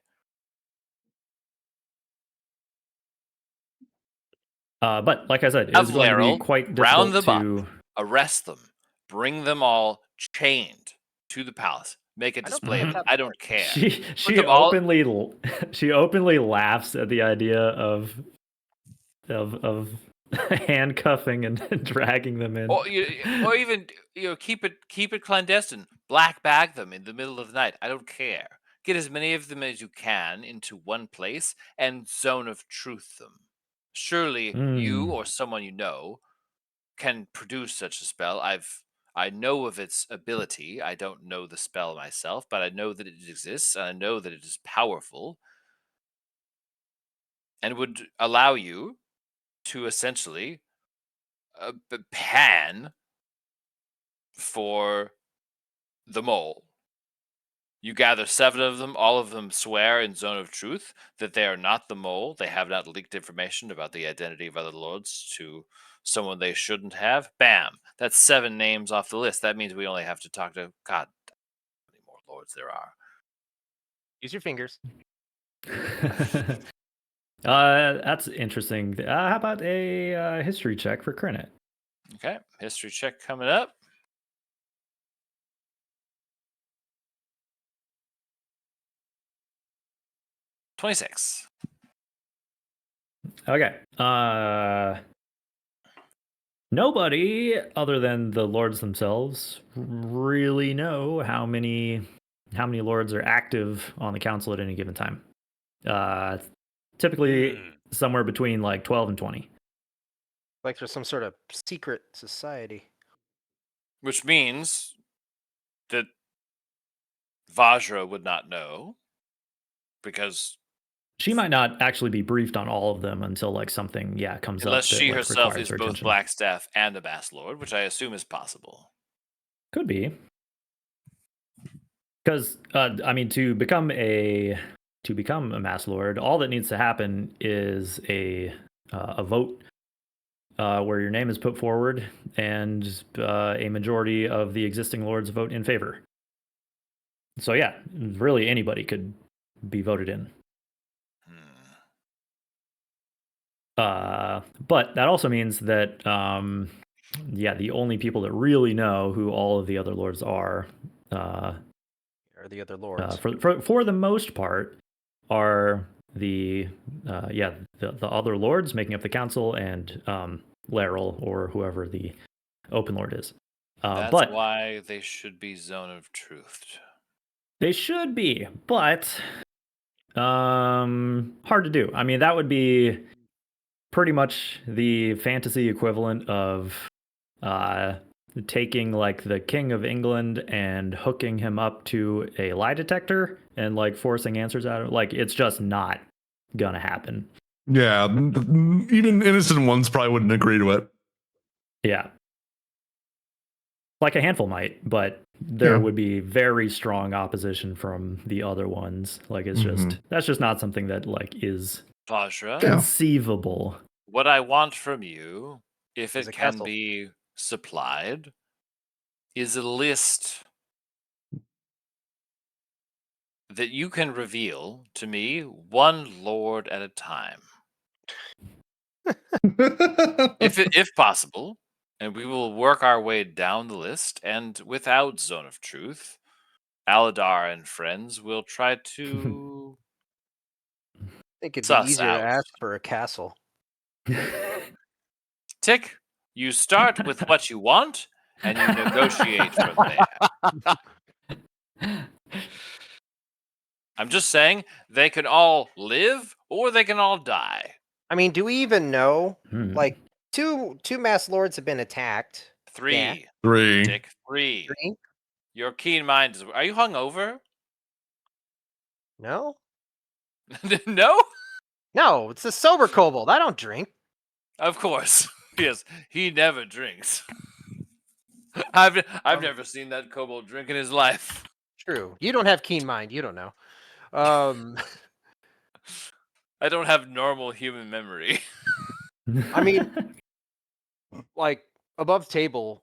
But like I said, it is going to be quite round difficult them to up, arrest them, bring them all chained to the palace, make a display of it. I don't care. She openly laughs at the idea of handcuffing and dragging them in. Or even keep it clandestine. Black bag them in the middle of the night. I don't care. Get as many of them as you can into one place and zone of truth them. Surely you or someone you know can produce such a spell. I know of its ability. I don't know the spell myself, but I know that it exists and I know that it is powerful and would allow you to essentially pan for the mole. You gather 7 of them. All of them swear in Zone of Truth that they are not the mole. They have not leaked information about the identity of other lords to someone they shouldn't have. Bam! That's 7 names off the list. That means we only have to talk to God. How many more lords there are? Use your fingers. That's interesting. How about a history check for Crinit? Okay, history check coming up. $26. Okay. Nobody other than the lords themselves really know how many lords are active on the council at any given time. Typically somewhere between like 12 and 20. Like there's some sort of secret society. Which means that Vajra would not know because She might not actually be briefed on all of them until like something comes unless up that she like, herself requires is her both attention. Blackstaff and a Mass Lord, which I assume is possible. Could be. Because I mean, to become a Mass Lord, all that needs to happen is a vote where your name is put forward and a majority of the existing lords vote in favor. So yeah, really anybody could be voted in. But that also means that the only people that really know who all of the other lords are the other lords. For the most part are the other lords making up the council and Laryl or whoever the open lord is. That's but why they should be Zone of Truth. They should be, but hard to do. I mean, that would be pretty much the fantasy equivalent of taking like the King of England and hooking him up to a lie detector and like forcing answers out of like it's just not gonna happen. Yeah, even innocent ones probably wouldn't agree to it. Yeah. Like a handful might, but there would be very strong opposition from the other ones. Like it's just that's just not something that like is Vajra, conceivable. What I want from you, if Is it a can castle. be supplied, is a list that you can reveal to me one lord at a time. if possible, and we will work our way down the list, and without Zone of Truth, Alidaar and friends will try to I think it'd be suss easier to out. ask for a castle. Tick, you start with what you want, and you negotiate from there. I'm just saying, they can all live, or they can all die. I mean, do we even know? Like, two mass lords have been attacked. 3. Yeah. 3. Tick, 3. 3? Your keen mind is... Are you hungover? No? No? No, it's a sober kobold. I don't drink. Of course. Yes, he never drinks. I've never seen that kobold drink in his life. True. You don't have keen mind. You don't know. I don't have normal human memory. I mean, like, above table,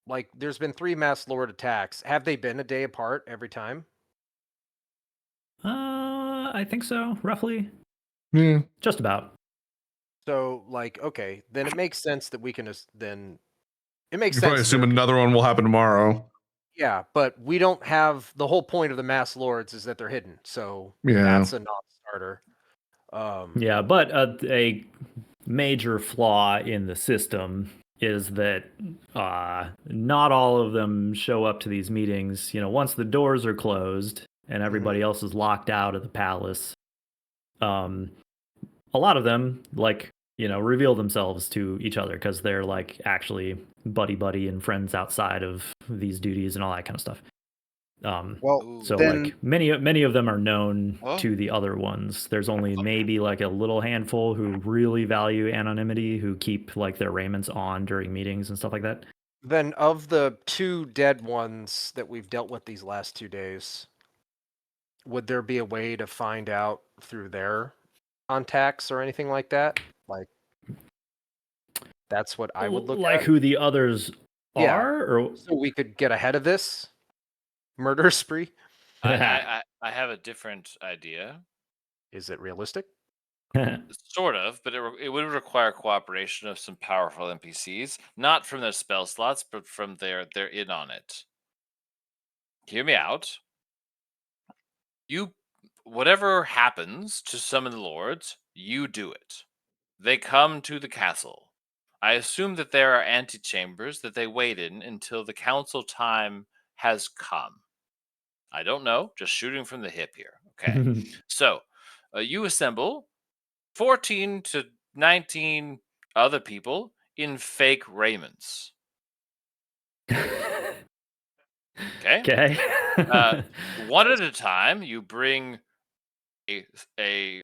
like, there's been 3 mass lord attacks. Have they been a day apart every time? I think so, roughly. Yeah. Just about. So, like, okay, then it makes sense that we can then. It makes You sense. probably assume another one will happen tomorrow. Yeah, but we don't have the whole point of the mass lords is that they're hidden, so Yeah. that's a non-starter. Yeah, but a major flaw in the system is that not all of them show up to these meetings. You know, once the doors are closed and everybody else is locked out of the palace, a lot of them like reveal themselves to each other because they're like actually buddy and friends outside of these duties and all that kind of stuff. Well, so then, like many of them are known to the other ones. There's only maybe like a little handful who really value anonymity, who keep like their raiments on during meetings and stuff like that. Then of the 2 dead ones that we've dealt with these last 2 days, would there be a way to find out through their contacts or anything like that? Like, that's what I would look like at. who the others Yeah. are, or So we could get ahead of this murder spree. I have a different idea. Is it realistic? Sort of, but it would require cooperation of some powerful NPCs, not from their spell slots, but from their in on it. Hear me out. You, whatever happens to summon the lords, you do it. They come to the castle. I assume that there are antechambers that they wait in until the council time has come. I don't know, just shooting from the hip here. Okay. So, you assemble 14 to 19 other people in fake raiments. Okay. Okay. One at a time, you bring a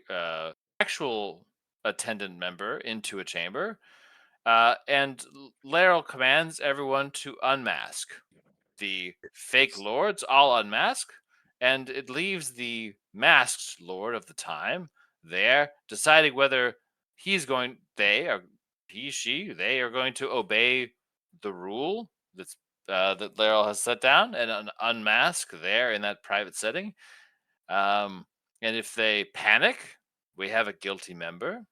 actual attendant member into a chamber, and Laryl commands everyone to unmask. The fake lords all unmask, and it leaves the masked lord of the time there deciding whether they are going to obey the rule that Laryl has set down and unmask there in that private setting. And if they panic, we have a guilty member.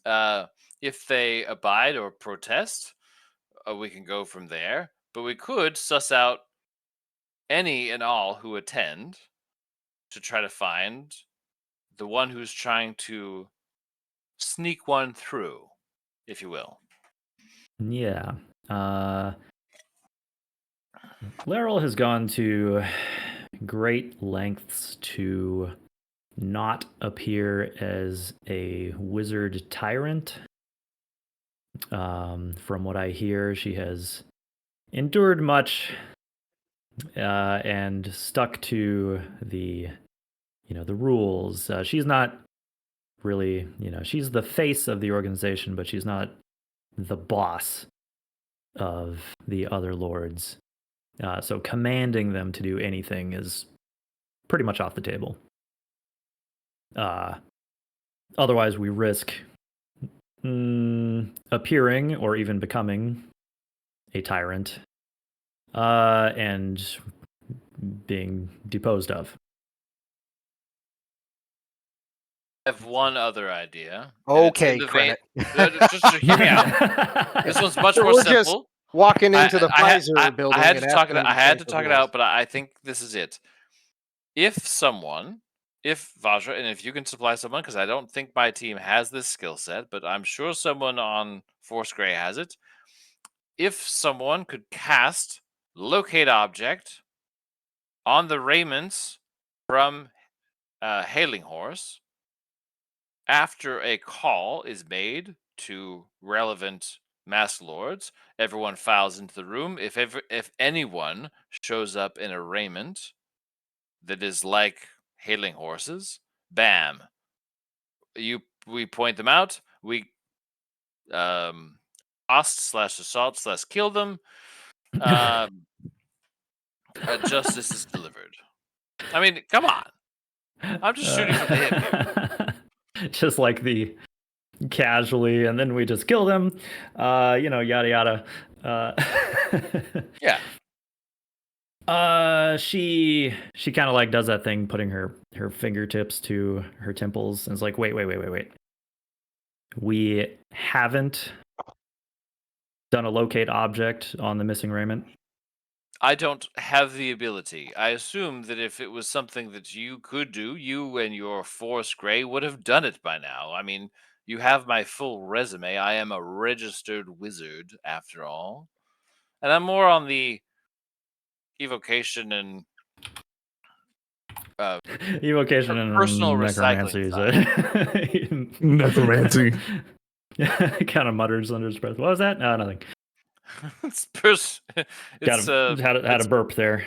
If they abide or protest, we can go from there. But we could suss out any and all who attend to try to find the one who's trying to sneak one through, if you will. Yeah. Laryl has gone to great lengths to not appear as a wizard tyrant. From what I hear, she has endured much and stuck to the rules. She's not really, she's the face of the organization, but she's not the boss of the other lords. So commanding them to do anything is pretty much off the table. Otherwise, we risk appearing or even becoming a tyrant and being deposed of. I have one other idea. Okay, credit. Just hear me out. This one's much So more we're just simple. walking into the Pfizer building. I had and to talk it. asking I them had to change the talk it rules. out, but I think this is it. If Vajra, and if you can supply someone, because I don't think my team has this skill set, but I'm sure someone on Force Grey has it. If someone could cast Locate Object on the raiments from Hailing Horse, after a call is made to relevant mass lords, everyone files into the room. If anyone shows up in a raiment that is like Hailing Horses, bam, we point them out. We /assault/kill them. Justice is delivered. I mean, come on. I'm just shooting from the hip here. Just like the casually, and then we just kill them. Yada yada. Yeah. She kind of like does that thing, putting her fingertips to her temples, and is like, wait. We haven't done a locate object on the missing raiment. I don't have the ability. I assume that if it was something that you could do, you and your Force Grey would have done it by now. I mean, you have my full resume. I am a registered wizard, after all. And I'm more on the evocation and Evocation and personal necromancy. recycling Necromancy. Kind of mutters under his breath. What was that? No, nothing. it's Had a burp there.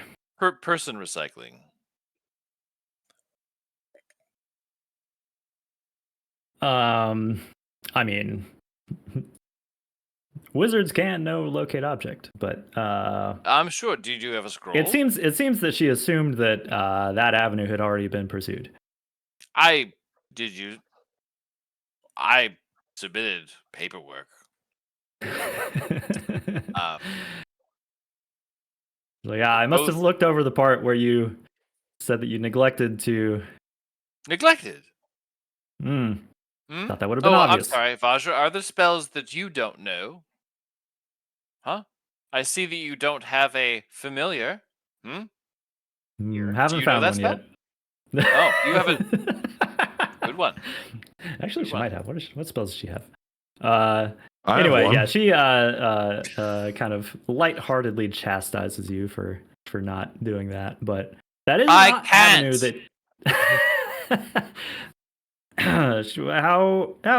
Person recycling. I mean, wizards can know locate object, but I'm sure. Did you have a scroll? it seems that she assumed that that avenue had already been pursued. I submitted paperwork. Like, I must have both- looked over the part where you said that you neglected to. Neglected. Hmm. Hmm? Thought that would have been Oh, obvious. I'm sorry, Vajra. Are there spells that you don't know? Huh? I see that you don't have a familiar. Hmm? Haven't you know found that one spell? yet. Oh, you haven't. Good one. Actually, Good she one. might have. What spells does she have? I have Anyway, one. yeah, she kind of lightheartedly chastises you for not doing that, but that is I not can't. avenue that. How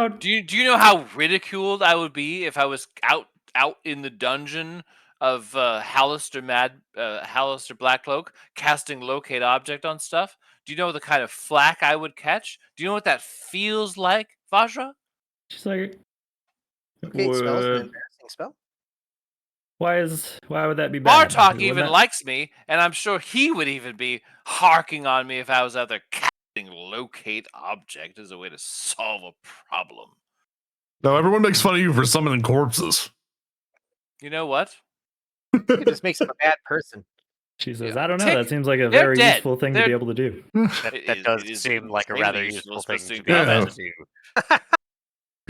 Do you know how ridiculed I would be if I was out in the dungeon of Hallister Blackcloak casting locate object on stuff? Do you know the kind of flack I would catch? Do you know what that feels like, Vajra? she's like, Locate spells an "Wha- embarrassing spell. why would that be bad? Bartok Wouldn't even that- likes me, and I'm sure he would even be harking on me if I was out there casting locate object as a way to solve a problem. No, everyone makes fun of you for summoning corpses. You know what? It just makes him a bad person. She says, Yeah. I don't know. Tick, That seems like a they're very dead. useful thing to They're- be able to do. That It does is seem like a extremely rather useful, useful thing especially to be able nowadays. to do.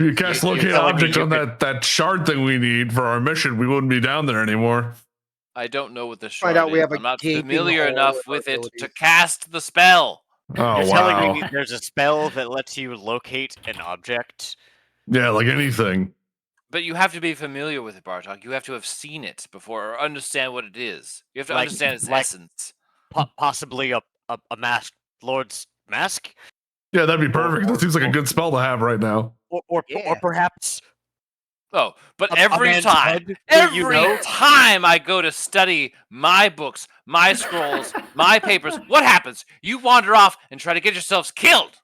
If you cast You're locate telling me object you on that shard thing we need for our mission, we wouldn't be down there anymore. I don't know what the shard Find out is. we have a I'm not gaping familiar hole enough in our with it to abilities. cast the spell. Oh, You're wow. telling me there's a spell that lets you locate an object? Yeah, like anything. But you have to be familiar with it, Bartok. You have to have seen it before or understand what it is. You have to Like- understand its like- essence. Possibly a masked lord's mask? Yeah, that'd be perfect. That seems like a or- good spell to have right now. Or Yeah. perhaps Oh, but a every man's time, head, every you know? time I go to study my books, my scrolls, my papers, what happens? You wander off and try to get yourselves killed.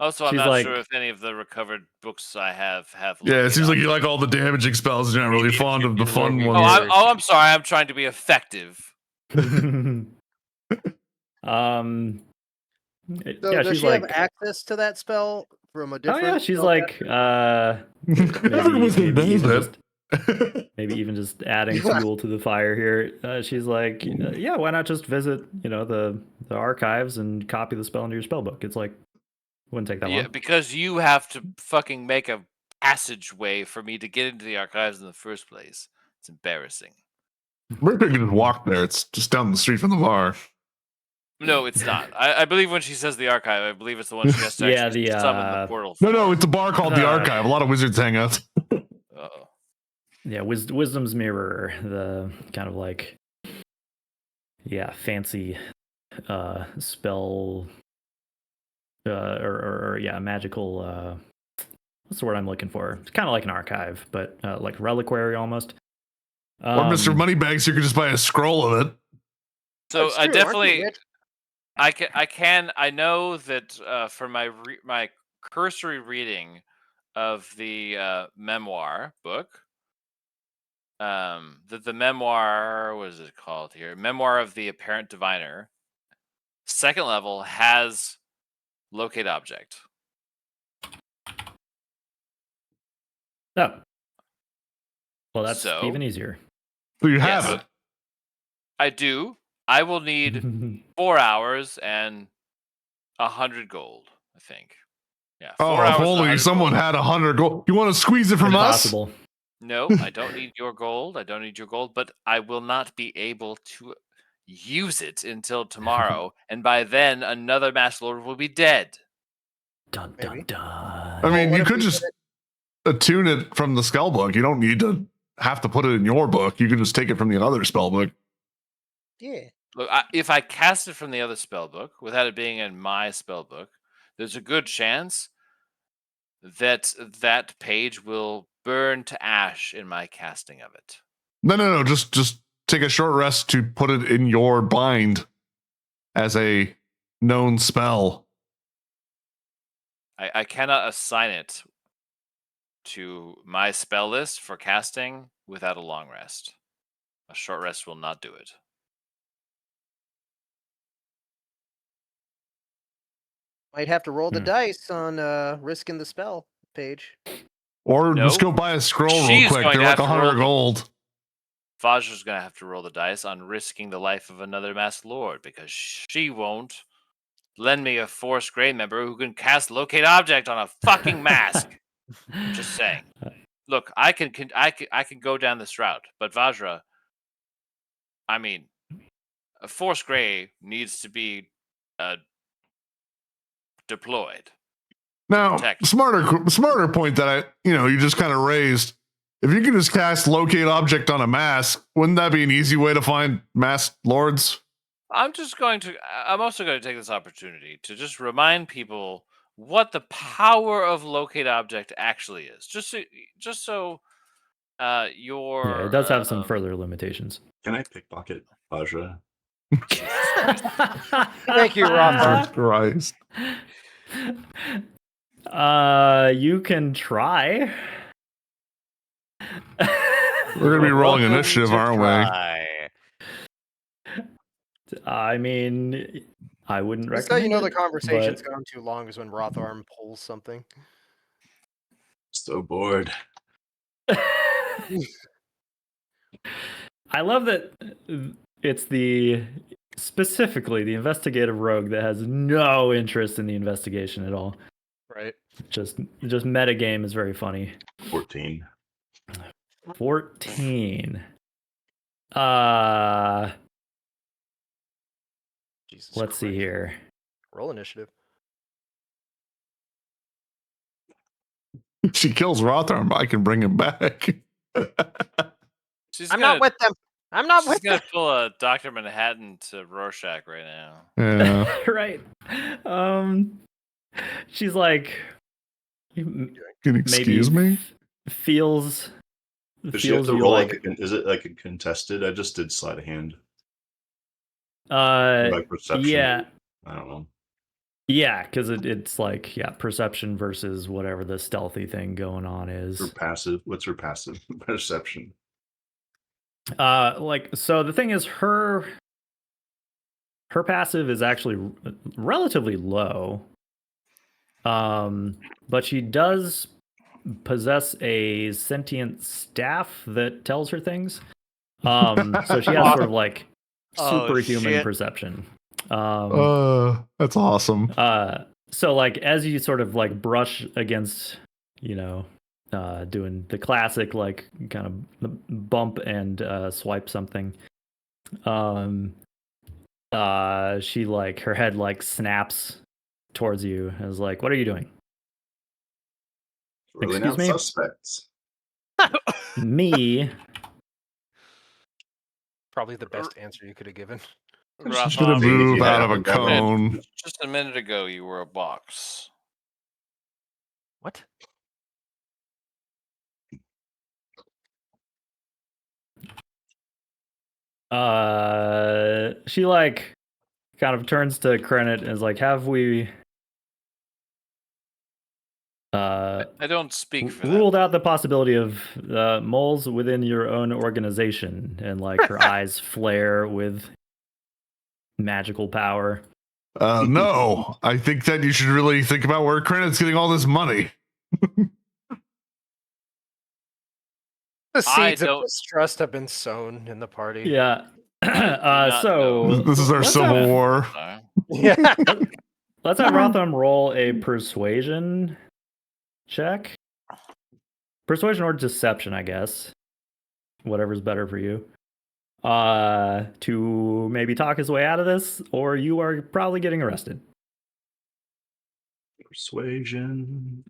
Also, I'm She's not like- sure if any of the recovered books I have. Yeah, it located seems like you objects. like all the damaging spells. You're not really fond of the fun Oh, ones. I'm sorry. I'm trying to be effective. So yeah, does she's she like, have access to that spell from a oh different? yeah, she's spell like, Every wizard knows maybe even just adding fuel to the fire here. She's like, yeah, why not just visit, the archives and copy the spell into your spell book? It's like, wouldn't take that Yeah, long. because you have to fucking make a passageway for me to get into the archives in the first place. It's embarrassing. Mercury can just walk there. It's just down the street from the bar. No, it's not. I believe when she says the archive, I believe it's the one she has to Yeah, actually the, summon the portal No, for. no, it's a bar called the Uh. Archive. A lot of wizards hang out. Uh-oh. Yeah, Wisdom's Mirror, the kind of like, yeah, fancy spell, or yeah, magical, what's the word I'm looking for? It's kind of like an archive, but like reliquary almost. Or Mr. Moneybags, you could just buy a scroll of it. So That's I true, aren't you definitely, rich? I know that for my cursory reading of the memoir book, that the memoir, what is it called here? Memoir of the Apparent Diviner, second level has locate object. Oh. Well, that's So? even easier. So you have Yes. it. I do. I will need 4 hours and 100 gold, I think. Yeah. 4 Oh, hours if and only 100 someone gold. had 100 gold. You want to squeeze it from us? Impossible. No, I don't need your gold. I don't need your gold, but I will not be able to use it until tomorrow, and by then another Master Lord will be dead. Dun Maybe. dun dun. I Well, mean, what you if could we just did attune it from the spell book. You don't need to have to put it in your book. You can just take it from the other spell book. Yeah. Look, if I cast it from the other spell book without it being in my spell book, there's a good chance that that page will burn to ash in my casting of it. No. Just take a short rest to put it in your bind as a known spell. I cannot assign it to my spell list for casting without a long rest. A short rest will not do it. Might have to roll the Hmm. dice on risking the spell page. Or No. just go buy a scroll real She's quick. going They're to like have to roll 100 the- gold. Vajra's going to have to roll the dice on risking the life of another masked lord because she won't lend me a Force Grey member who can cast Locate Object on a fucking mask. Just saying. Look, I can go down this route, but Vajra, I mean, a Force Grey needs to be deployed. Now, protect. smarter point that you just kind of raised. If you can just cast Locate Object on a mask, wouldn't that be an easy way to find masked lords? I'm also going to take this opportunity to just remind people what the power of Locate Object actually is. Just so your Yeah, it does have some further limitations. Can I pickpocket Vajra? Thank you, Rothar. Jesus Christ. You can try. We're gonna be rolling Welcome initiative, to aren't we? try. I mean, I wouldn't Just so recommend you know, the it, conversation's but gone too long is when Rotharm pulls something. So bored. I love that it's specifically the investigative rogue that has no interest in the investigation at all. Right. Just metagame is very funny. 14. 14. Jesus Let's see Christ. here. Roll initiative. She kills Rotharm, I can bring him back. She's I'm gonna, not with them. I'm not she's with gonna them. pull a Dr. Manhattan to Rorschach right now. Yeah. Right. She's like, Can you excuse maybe me? feels Does she have to you roll like is it like a contested? I just did sleight of hand. uh Like perception. yeah. I don't know. Yeah, because it's like, yeah, perception versus whatever the stealthy thing going on Her is. passive. What's her passive? Perception. So the thing is, her passive is actually relatively low. But she does possess a sentient staff that tells her things. So she has sort of like Oh, superhuman shit. perception. That's awesome. So like as you sort of like brush against, doing the classic like kind of bump and swipe something, she like her head like snaps towards you and is like, "What are you doing?" Ruling Excuse out me? suspects. Me? Probably the best answer you could have given. She's gonna Rothom, Seeing if move you out of a happen to have cone. just a minute ago, you were a box. What? She like kind of turns to Krenit and is like, "Have we I don't speak for ruled out the possibility of moles within your own organization?" And like her eyes flare with magical power. No, I think that you should really think about where Credit's getting all this money. The seeds of don't- distrust have been sown in the party. Yeah. not So This is our let's civil have- war. Yeah. Let's have Rotham roll a persuasion check. Persuasion or deception, I guess. Whatever's better for you. To maybe talk his way out of this, or you are probably getting arrested. Persuasion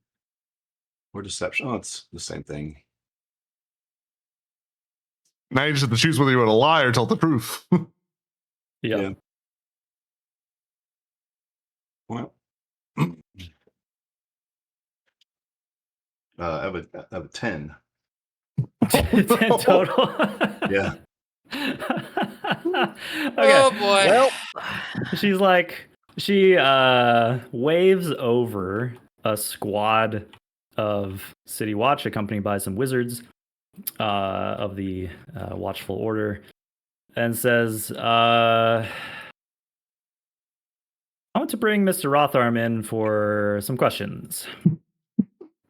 or deception. Oh, it's the same thing. Now you just have to choose whether you want to lie or tell the truth. Yeah. Well, I have a 10. 10 total. Yeah. Okay. Oh boy. Well, She's like, she waves over a squad of City Watch accompanied by some wizards of the Watchful Order and says, I want to bring Mr. Rotharm in for some questions.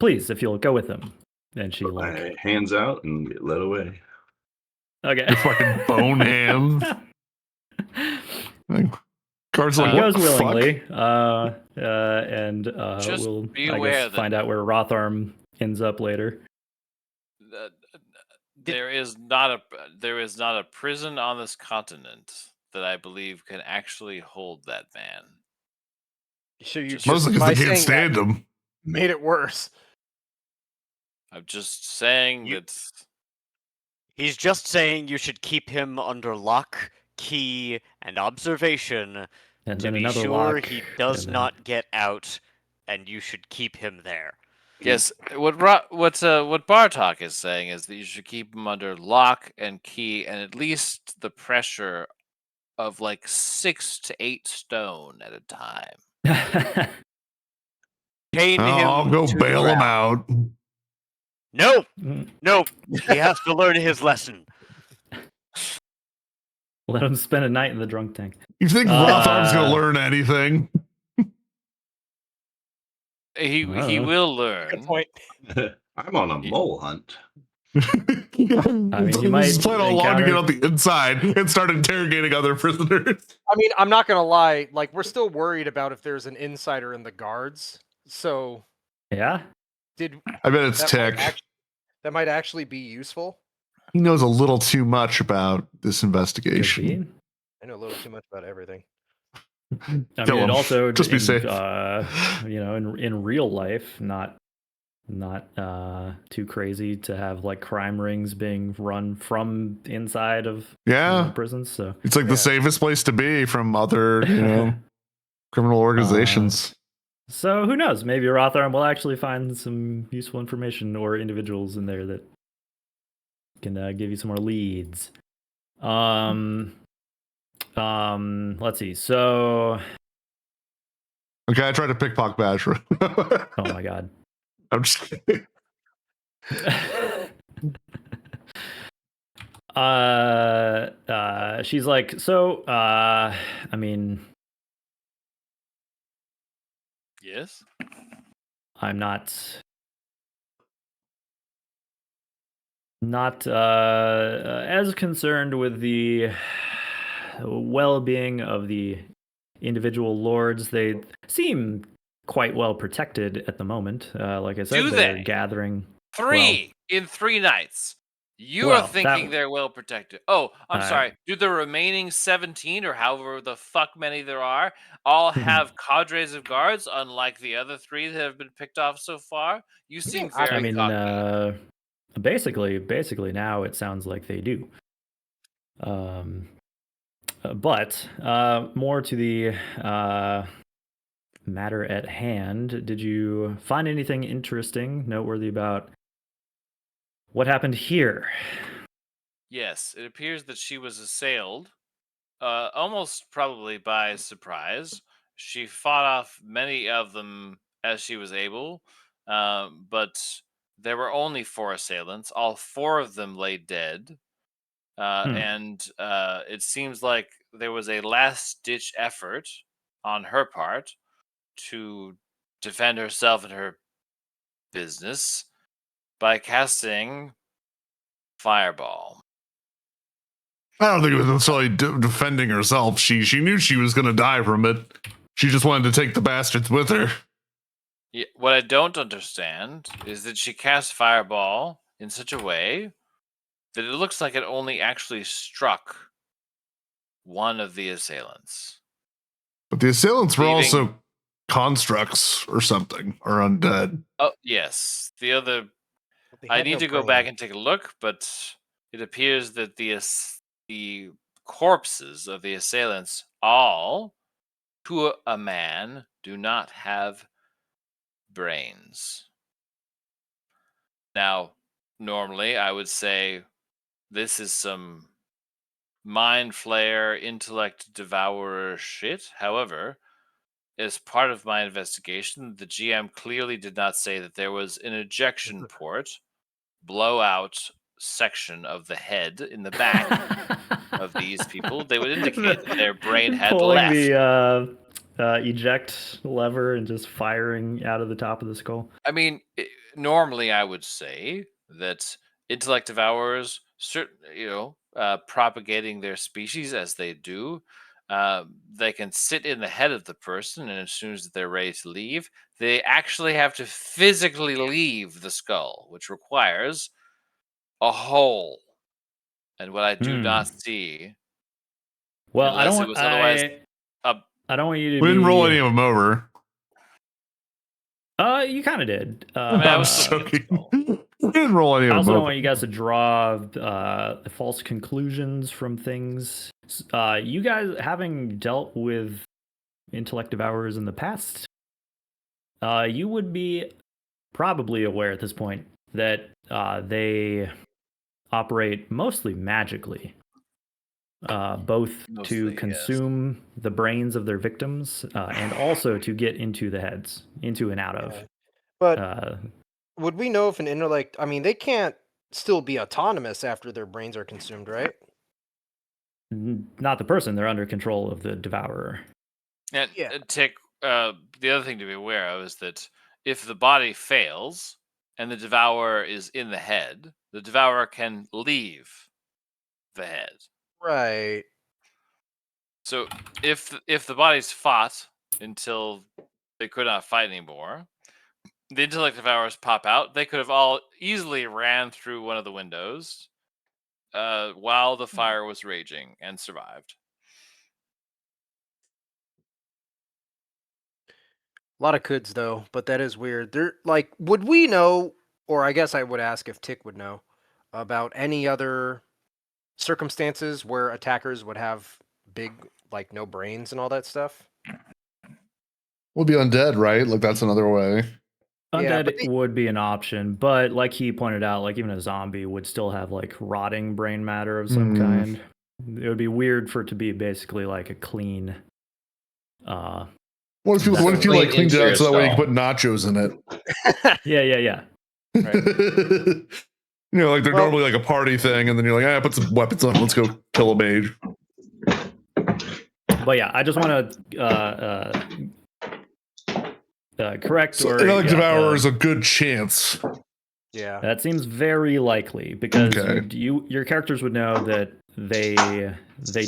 Please, if you'll go with him. And she My hands out and get led away. Okay. Your fucking bone hands. Guards like, he what goes the willingly, fuck? and Just we'll, be I aware guess, that- find out where Rotharm ends up later. There is not a prison on this continent that I believe can actually hold that man. So you Just- just Mostly because by they can't saying that stand him. made it worse. I'm just saying You- that He's just saying you should keep him under lock, key, and observation And to then be another sure lock, he does and then- not get out, and you should keep him there. yes, what Bartok is saying is that you should keep him under lock and key, and at least the pressure of like 6 to 8 stone at a time. Chain him I'll go to the bail him ground. out. No, Mm, no, he has to learn his lesson. Let him spend a night in the drunk tank. You think Uh, Rotharm's gonna learn anything? He Oh. will Good learn. point. I'm on a mole hunt. I mean, you might Just plan how long to get encounter- on the inside and start interrogating other prisoners. I mean, I'm not gonna lie. Like, we're still worried about if there's an insider in the guards. So, Yeah? did I bet it's that Tech. that might actually be useful? He knows a little too much about this Could investigation. be. I know a little too much about everything. I Kill mean, him. it also Just be in, safe. in real life, not too crazy to have like crime rings being run from inside of Yeah, prisons. So it's like Yeah. the safest place to be from other, criminal organizations. so who knows? Maybe Rotharm will actually find some useful information or individuals in there that can give you some more leads. Let's see. So, Okay, I tried to pickpocket Badger. oh my god. I'm just kidding. She's like, so, I mean, Yes. I'm not as concerned with the well-being of the individual lords. They seem quite well protected at the moment. Like I said, Do they're they? gathering. 3 in 3 nights. You Well, are thinking that- they're well protected. Oh, I'm Uh, sorry. Do the remaining 17 or however the fuck many there are all have cadres of guards, unlike the other 3 that have been picked off so far? You seem very I mean, confident. basically now it sounds like they do. But more to the matter at hand, did you find anything interesting, noteworthy about what happened here? Yes, it appears that she was assailed, almost probably by surprise. She fought off many of them as she was able, but there were only 4 assailants. All 4 of them lay dead. And it seems like there was a last-ditch effort on her part to defend herself and her business by casting Fireball. I don't think it was necessarily defending herself. She knew she was going to die from it. She just wanted to take the bastards with her. Yeah, what I don't understand is that she cast Fireball in such a way that it looks like it only actually struck one of the assailants. But the assailants were Leaving- also constructs or something, or undead. Oh, yes. The other They I had need no to go brain. back and take a look, but it appears that the corpses of the assailants, all to a man, do not have brains. Now, normally I would say this is some mind flayer, intellect devourer shit. However, as part of my investigation, the GM clearly did not say that there was an ejection port, blowout section of the head in the back of these people. They would indicate that their brain had pulling left. the eject lever and just firing out of the top of the skull. I mean, normally I would say that intellect devourers, propagating their species as they do, they can sit in the head of the person, and as soon as they're ready to leave, they actually have to physically leave the skull, which requires a hole. And what I do not see, Well, I unless it don't. was otherwise, I don't want you to. We didn't roll any of them over. You kind of did. I mean, I I'm was joking. We didn't roll any I of them also don't over. want you guys to draw false conclusions from things. You guys, having dealt with intellect devourers in the past, you would be probably aware at this point that they operate mostly magically, both to Mostly, yes. consume the brains of their victims and also to get into the heads, into and out of. But would we know if an intellect? I mean, they can't still be autonomous after their brains are consumed, right? Not the person; they're under control of the devourer. And Yeah. the other thing to be aware of is that if the body fails and the devourer is in the head, the devourer can leave the head. Right. So if the bodies fought until they could not fight anymore, the intellect devourers pop out. They could have all easily ran through one of the windows while the fire was raging and survived. A lot of coulds though, but that is weird. They're like, would we know, or I guess I would ask if Tick would know about any other circumstances where attackers would have big, like, no brains and all that stuff? We'll be undead, right? Like that's another way. Yeah, Undead but they- would be an option, but like he pointed out, like even a zombie would still have like rotting brain matter of some kind. It would be weird for it to be basically like a clean. What if you That's like clean cleaned it into out your so that way you can skull. put nachos in it? Yeah. You know, like they're Well- normally like a party thing, and then you're like, put some weapons on. Let's go kill a mage. But yeah, I just want to correct So, or intellect devourer is a good chance. yeah. that seems very likely because Okay. your characters would know that they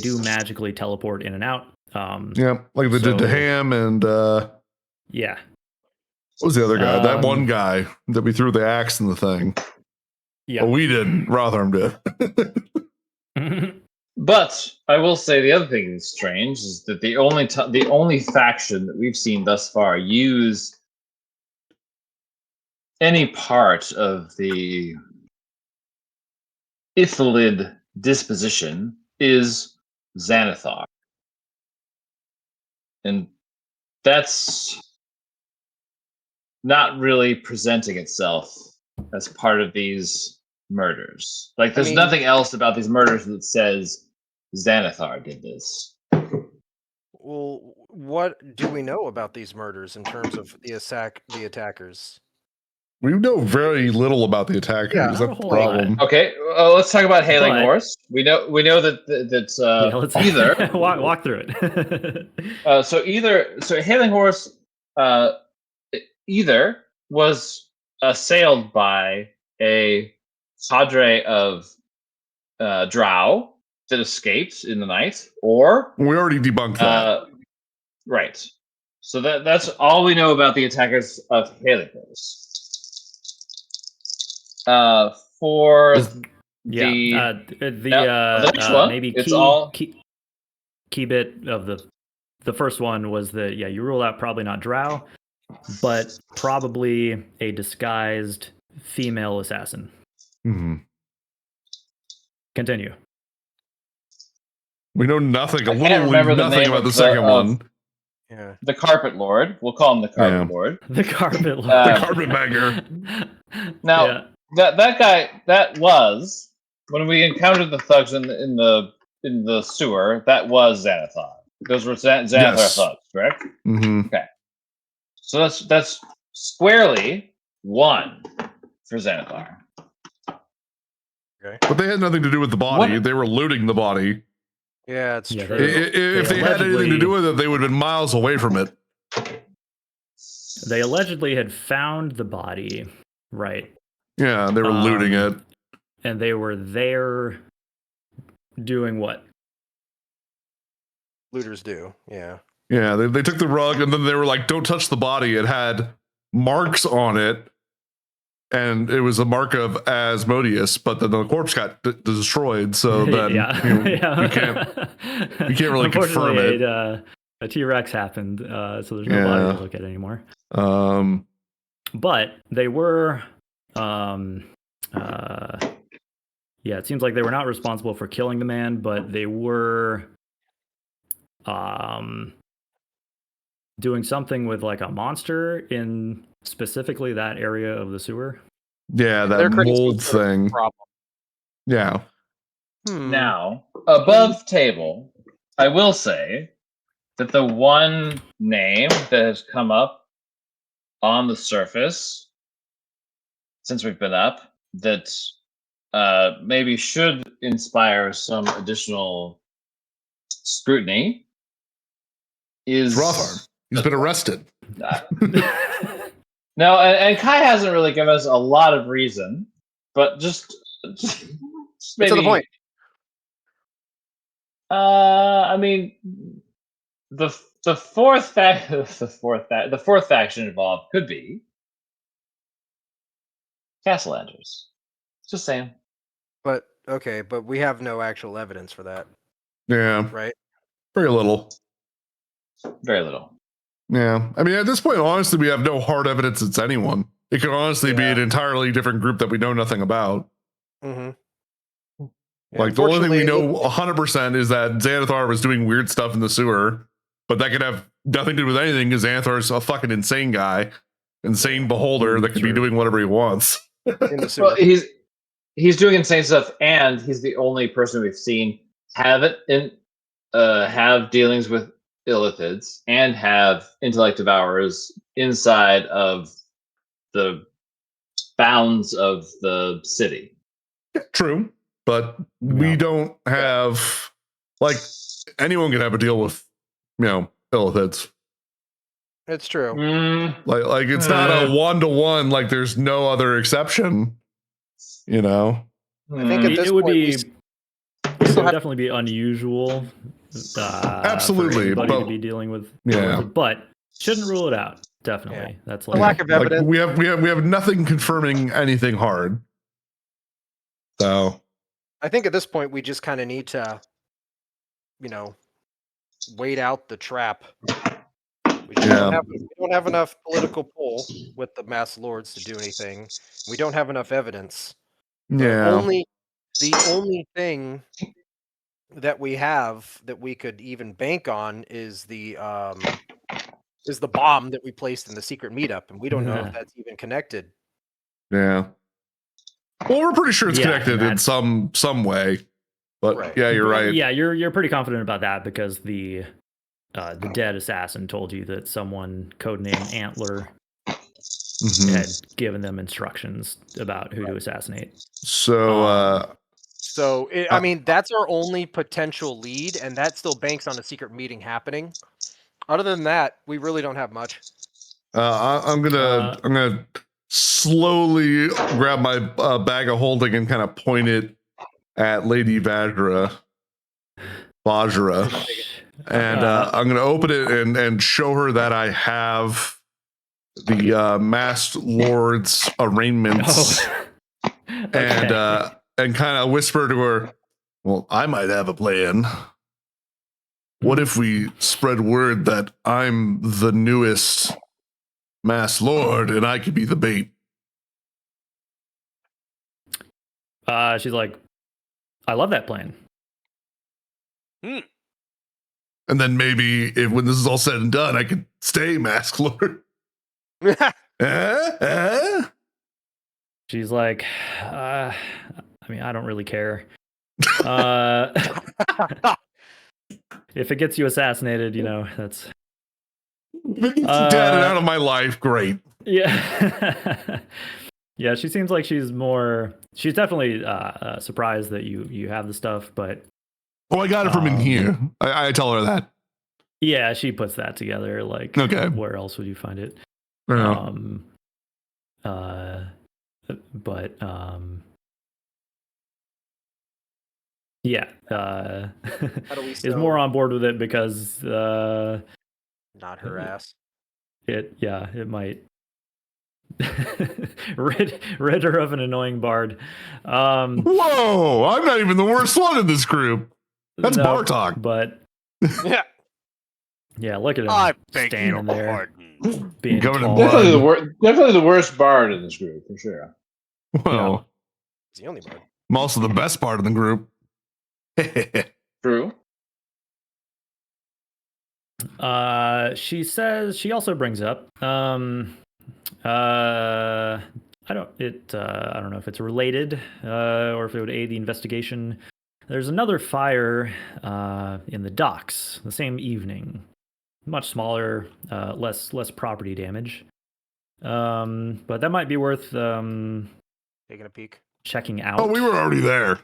do magically teleport in and out. Yeah, like they did to So- Ham and Yeah. what was the other guy? That one Um, guy that we threw the axe in the thing. Yeah. Well, we didn't. Rotharm did. But I will say the other thing that's strange is that the only faction that we've seen thus far use any part of the Ithalid disposition is Xanathar. And that's not really presenting itself as part of these murders. Like, there's mean- nothing else about these murders that says Xanathar did this. Well, what do we know about these murders in terms of the attackers? We know very little about the attackers. Yeah, That's not a the whole problem. Okay, let's talk about Hailing But- Horse. We know that Yeah, let's either walk through it. so Hailing Horse either was assailed by a cadre of drow that escaped in the night, or We already debunked that. right. So that's all we know about the attackers of Hailing Horse. For Yeah, the next one, maybe it's all- key bit of the first one was that you rule out probably not drow, but probably a disguised female assassin. Mhm. Continue. We know nothing. I can't remember the nothing name about of the the- second of- one. Yeah. the Carpet Lord. We'll call him the Carpet Yeah. Lord. The carpet lord. The carpetbagger. Now, Yeah. that guy, that was when we encountered the thugs in the sewer. That was Xanathar. Those were Xanathar Yes. thoughts, correct? Mm-hmm. So that's squarely 1 for Xanathar. But they had nothing to do with the body. What? They were looting the body. Yeah, it's Yeah, true. If they had anything to do with it, they would have been miles away from it. They allegedly had found the body, right? Yeah, they were looting it. And they were there doing what? Looters do, yeah. Yeah, they took the rug and then they were like, don't touch the body. It had marks on it. And it was a mark of Asmodeus, but then the corpse got destroyed. So then you can't really confirm it. A T-Rex happened, so there's no body to look at anymore. But they were, it seems like they were not responsible for killing the man, but they were doing something with like a monster in specifically that area of the sewer. Yeah, that mold thing. Yeah. Now, above table, I will say that the one name that has come up on the surface since we've been up that maybe should inspire some additional scrutiny is Rothard. He's been arrested. No, and Kai hasn't really given us a lot of reason, but just maybe to the point. I mean, the fourth faction involved could be Castellanders. Just saying. But okay, but we have no actual evidence for that. Yeah. Right? Very little. Very little. Yeah. I mean, at this point, honestly, we have no hard evidence it's anyone. It could honestly be an entirely different group that we know nothing about. Mm-hmm. Like, the only thing we know 100% is that Xanathar was doing weird stuff in the sewer, but that could have nothing to do with anything because Xanathar's a fucking insane guy, insane beholder that could be doing whatever he wants. In the sewer. Well, he's doing insane stuff, and he's the only person we've seen have dealings with illithids and have intellect devourers inside of the bounds of the city. True, but we don't have, like, anyone can have a deal with, illithids. It's true. Like it's not a 1-to-1. Like, there's no other exception. I think at this it would point, be. It would definitely be unusual. Absolutely, for but to be dealing with. Yeah. But shouldn't rule it out. Definitely, that's the lack of evidence. Like, we have nothing confirming anything hard. So I think at this point we just kind of need to, wait out the trap. We don't have enough political pull with the mass lords to do anything. We don't have enough evidence. The only thing that we have that we could even bank on is the bomb that we placed in the secret meetup, and we don't know if that's even connected. Yeah. Well, we're pretty sure it's connected in some way. But yeah, you're right. Yeah, you're pretty confident about that because the dead assassin told you that someone codenamed Antler had given them instructions about who to assassinate. So I mean, that's our only potential lead, and that still banks on a secret meeting happening. Other than that, we really don't have much. I'm gonna slowly grab my bag of holding and kind of point it at Lady Vajra, and I'm gonna open it and show her that I have the masked lord's arraignments, and kind of whisper to her, "Well, I might have a plan. What if we spread word that I'm the newest masked lord and I could be the bait?" She's like, I love that plan. And then maybe when this is all said and done, I could stay masked lord. She's like, I mean, I don't really care. if it gets you assassinated, you know, that's Dead and out of my life. Great. yeah. Yeah, she seems like she's definitely surprised that you have the stuff, but I got it from in here. I tell her that. yeah, she puts that together. Like, okay, where else would you find it? Yeah. But yeah, is more on board with it because not her ass. It might rid her of an annoying bard. Whoa, I'm not even the worst one in this group. That's Bartok. But yeah, look at him. I beg standing your there, pardon. being Covered in tall. Definitely the worst bard in this group for sure. Well, it's the only bard. I'm also the best part of the group. True. She also brings up I don't know if it's related or if it would aid the investigation. There's another fire in the docks the same evening, much smaller, less property damage, but that might be worth taking a peek, checking out. Oh, we were already there.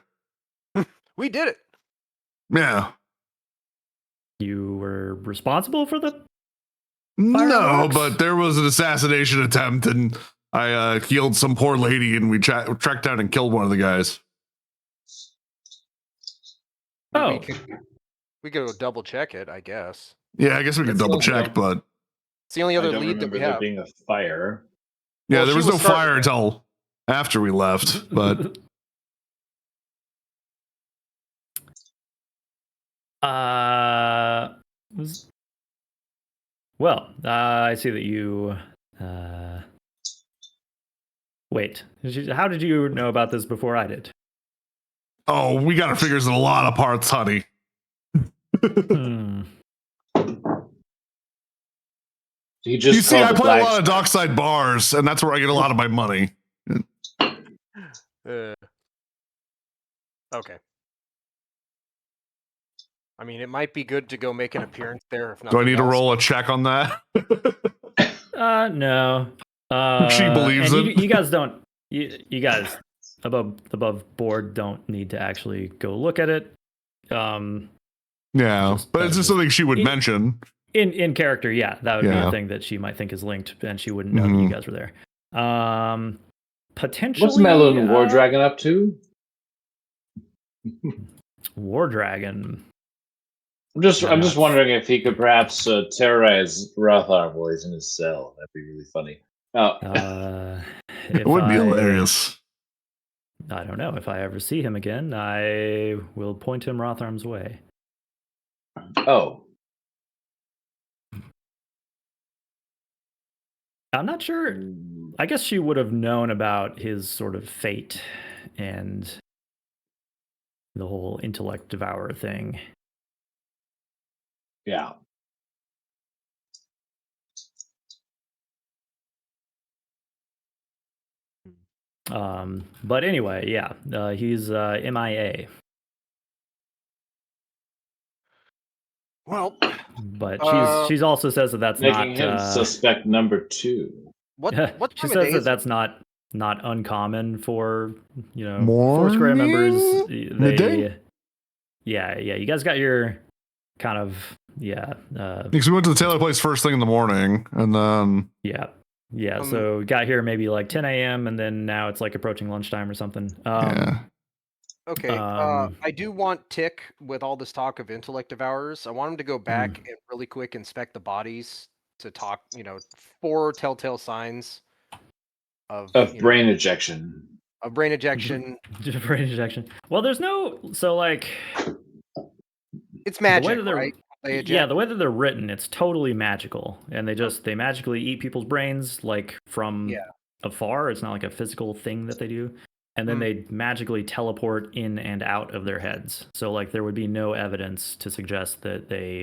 We did it. Yeah. You were responsible for the No, but there was an assassination attempt, and I healed some poor lady, and we tracked down and killed one of the guys. Oh, we could go double check it, I guess. Yeah, I guess we could double check, but it's the only other lead that we have. There being a fire. Yeah, Well, there she was was no starting fire it. until after we left, but well, I see that you wait. How did you know about this before I did? oh, we got our fingers in a lot of parts, honey. You see, I play a lot of dockside bars, and that's where I get a lot of my money. Okay. I mean, it might be good to go make an appearance there. If Do I need to else. roll a check on that? No. She believes and it. You guys don't. You guys above board don't need to actually go look at it. Yeah, but it's just something she would mention. In character, yeah, that would be a thing that she might think is linked, and she wouldn't know that you guys were there. Potentially. What's Melon and War Dragon up to? War Dragon. I'm just wondering if he could perhaps terrorize Rothar while he's in his cell. That'd be really funny. It would be hilarious. I don't know. If I ever see him again, I will point him Rotharm's way. Oh. I'm not sure. I guess she would have known about his sort of fate and the whole intellect devourer thing. Yeah. But anyway, yeah, he's MIA. Well, but she's also says that that's making not him suspect number 2. What she says that that's not uncommon for Foursquare members. Yeah, you guys got your kind of because we went to the Taylor place first thing in the morning, and then so got here maybe like 10 a.m. and then now it's like approaching lunchtime or something. Okay, I do want Tick, with all this talk of intellect devourers, I want him to go back and really quick inspect the bodies to talk, 4 telltale signs of brain ejection. Of brain ejection. Brain ejection. Well, there's no, so like, it's magic, right? Yeah, the way that they're written, it's totally magical, and they magically eat people's brains like from afar. It's not like a physical thing that they do. And then they magically teleport in and out of their heads. So like there would be no evidence to suggest that they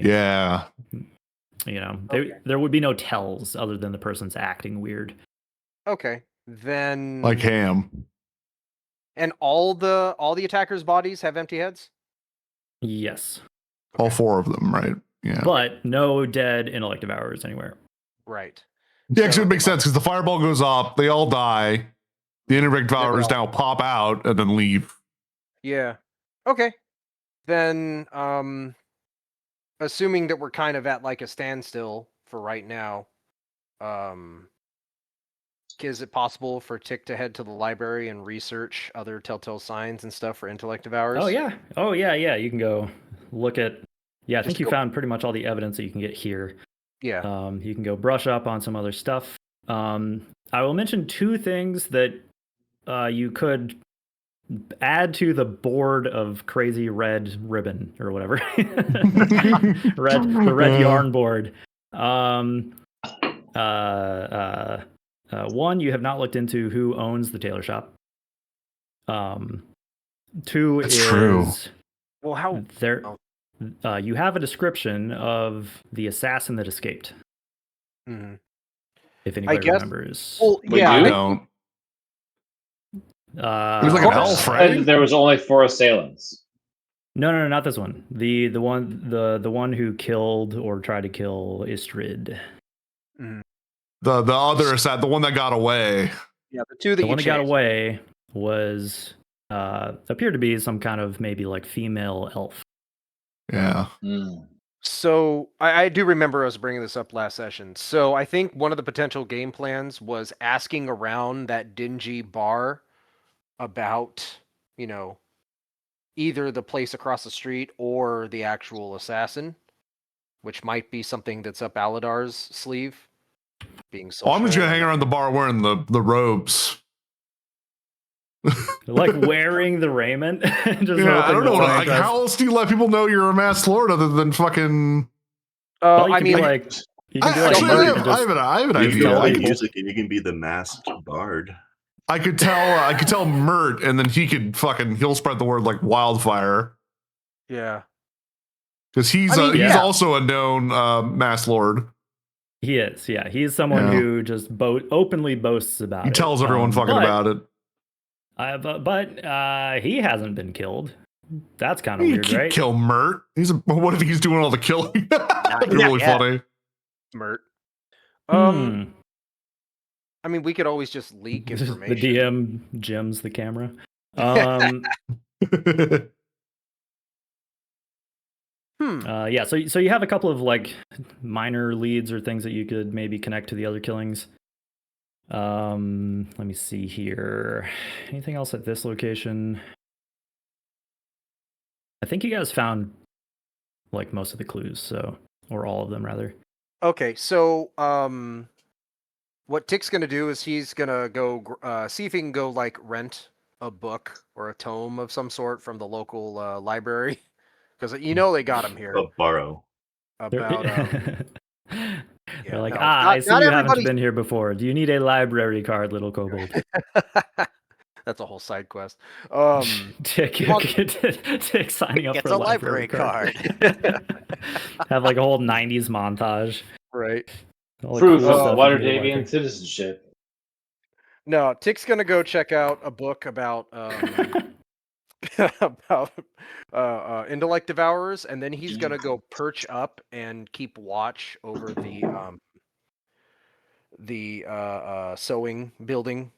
there would be no tells other than the person's acting weird. Okay. Then like Ham. And all the attackers' bodies have empty heads? Yes. All 4 of them, right? Yeah. But no dead intellect devourers anywhere. Right. Yeah, because So it makes they sense because the fireball goes up, they all die, the intellect devourers now pop out and then leave. Yeah. Okay. Then, assuming that we're kind of at like a standstill for right now, is it possible for Tick to head to the library and research other telltale signs and stuff for intellect devours? Oh yeah. You can go look at. Yeah, I think you go- found pretty much all the evidence that you can get here. Yeah. You can go brush up on some other stuff. I will mention 2 things that you could add to the board of crazy red ribbon or whatever. the red yarn board. One, you have not looked into who owns the tailor shop. 2 That's is true. Well, how? there. You have a description of the assassin that escaped. Mhm. If anybody guess- remembers. Well, We yeah. do? I don't. It was like Uh, an elf, right? There was only 4 assailants. No, not this one. The one who killed or tried to kill Istrid. The other assassin, the one that got away. Yeah, the 2 that The you one that got chased. away was appeared to be some kind of maybe like female elf. Yeah. Mm. So I do remember us bringing this up last session. So I think one of the potential game plans was asking around that dingy bar about, either the place across the street or the actual assassin, which might be something that's up Alidaar's sleeve. Being social. Oh, I'm just gonna hang around the bar wearing the robes. Like wearing the raiment. Just Yeah, I hoping don't know. that Like, someone how else do you let people know you're a masked lord other than fucking? Well, you I can mean, be like you can be like Actually, Merc I and have, just- I have an You can idea. go I play could, music and you can be the masked bard. I could tell Mert, and then he'll spread the word like wildfire yeah. because he's I mean, he's yeah. also a known masked lord. He is, yeah. He's someone Yeah. who just openly boasts about He it. tells everyone fucking but, about it. But he hasn't been killed. That's kind of You weird, can't right? kill Mert. What if he's doing all the killing? That'd be really yet. funny. Mert. Hmm. I mean, we could always just leak This is information. the DM gems the camera. Yeah, so you have a couple of like minor leads or things that you could maybe connect to the other killings. Let me see here. Anything else at this location? I think you guys found like most of the clues, so or all of them rather. Okay, so what Tick's gonna do is he's gonna go see if he can go like rent a book or a tome of some sort from the local library, because they got him here. Borrow. About They're like, no, I see not you haven't everybody- been here before. Do you need a library card, little kobold? That's a whole side quest. Tick signing up Gets for a library card. Have like a whole 90s montage. Right. All the Proof cool stuff of you can do Waterdhavian about it. citizenship. No, Tick's gonna go check out a book about about intellect devourers, and then he's gonna go perch up and keep watch over the sewing building.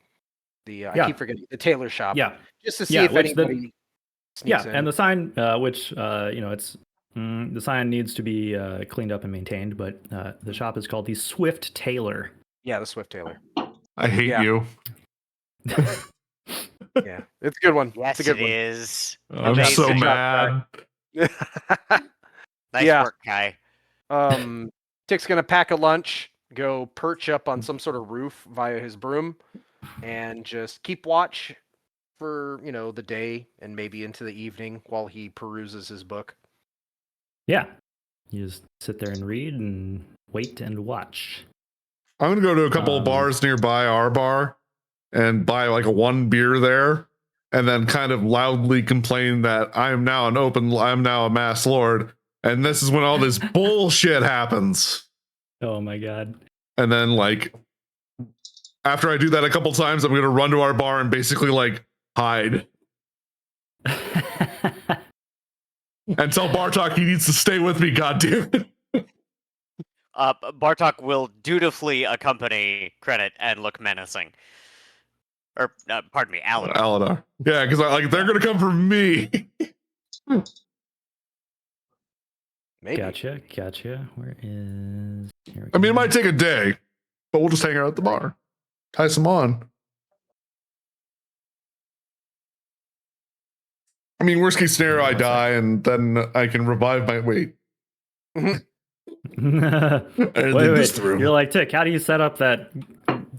I keep forgetting the tailor shop. Yeah. Just to see Yeah, if which anybody sneaks Yeah, in. and the sign, which it's the sign needs to be cleaned up and maintained, but the shop is called the Swift Tailor. Yeah, the Swift Tailor. I hate Yeah. you. Yeah, it's a good one. Yes, it's a good it is. I'm so Amazing. mad. one. Nice Yeah. work, Kai. Tick's gonna pack a lunch, go perch up on some sort of roof via his broom, and just keep watch for the day and maybe into the evening while he peruses his book. Yeah, you just sit there and read and wait and watch. I'm gonna go to a couple of bars nearby our bar and buy like a 1 beer there, and then kind of loudly complain that I'm now a mass lord, and this is when all this bullshit happens. Oh my god. And then like after I do that a couple times, I'm gonna run to our bar and basically like hide. And tell Bartok he needs to stay with me, goddammit. Bartok will dutifully accompany Credit and look menacing. Or, pardon me, Alidaar. Alidaar. Yeah, because they're gonna come for me. Maybe. Gotcha. Where is? Here we I mean, it go. might take a day, but we'll just hang out at the bar. Tie some on. I mean, worst case scenario, I die, and then I can revive my wait. wait. This through. You're like, Tick, how do you set up that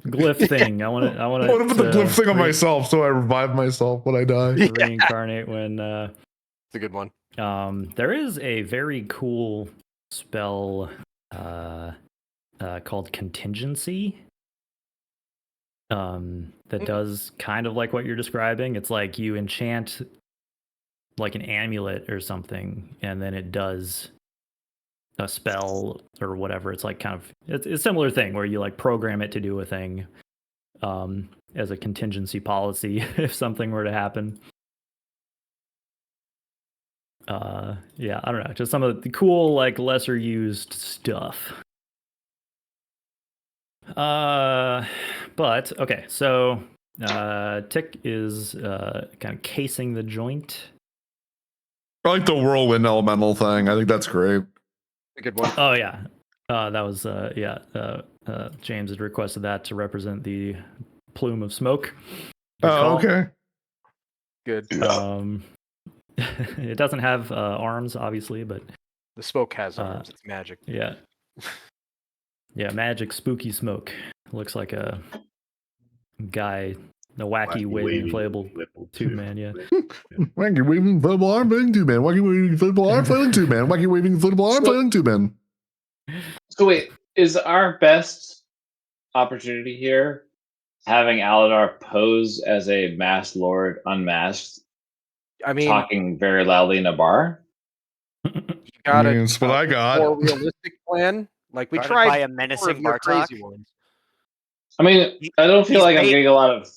glyph thing? I want to. I want to put the glyph thing on myself, so I revive myself when I die. Reincarnate when. It's a good one. There is a very cool spell called Contingency. That does kind of like what you're describing. It's like you enchant like an amulet or something, and then it does a spell or whatever. It's like kind of it's a similar thing where you like program it to do a thing as a contingency policy if something were to happen. Yeah, I don't know, just some of the cool like lesser used stuff. But okay, so Tick is kind of casing the joint. I like the whirlwind elemental thing. I think that's great. A good one. Oh yeah, that was James had requested that to represent the plume of smoke. Good call. Okay. Good. It doesn't have arms, obviously, but The smoke has arms. It's magic. yeah, magic spooky smoke. Looks like a guy, a wacky waving inflatable tube man. Yeah. Wacky waving inflatable arm flailing tube man. Wacky waving inflatable arm flailing tube man. Wacky waving inflatable arm flailing tube man. So wait, is our best opportunity here having Alidaar pose as a masked lord, unmasked, I mean, talking very loudly in a bar? you got That's what I got. more realistic plan. Like we Guarded tried by a 4 of menacing your Bartok. crazy ones. I mean, I don't feel He's like I'm made- getting a lot of.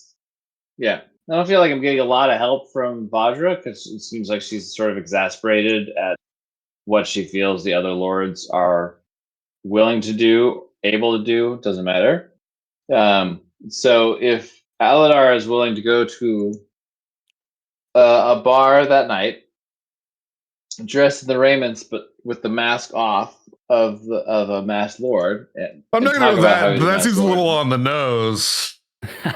Yeah, I don't feel like I'm getting a lot of help from Vajra because it seems like she's sort of exasperated at what she feels the other lords are willing to do, able to do. Doesn't matter. So if Alidaar is willing to go to a bar that night, dressed in the raiments but with the mask off of a masked lord, I'm not and gonna talk do about how that. he's a That masked seems a lord, little on the nose.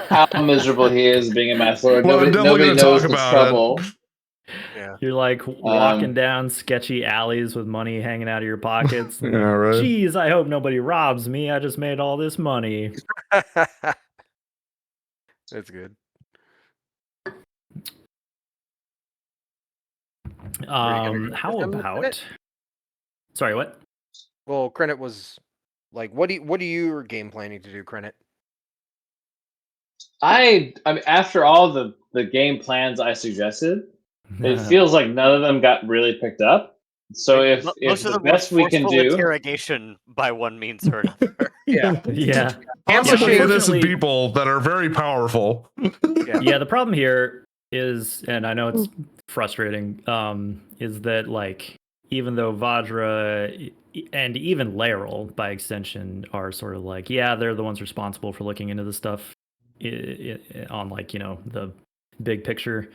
how miserable he is being a masked lord. Well, I'm definitely Nobody gonna knows talk the about trouble. Yeah. You're like walking down sketchy alleys with money hanging out of your pockets. Yeah, right. Geez, I hope nobody robs me. I just made all this money. That's good. How him, about? Credit? Sorry, what? Well, Credit was like, what do you game planning to do, Credit? I mean, after all the game plans I suggested, it feels like none of them got really picked up. So if Most of the them were best we can forceful do, interrogation by one means or another. Yeah. Yeah. Possibly Yeah, innocent unfortunately- people that are very powerful. Yeah, the problem here is, and I know it's frustrating, is that like even though Vajra and even Laeral by extension are sort of like, yeah, they're the ones responsible for looking into the stuff on like, you know, the big picture.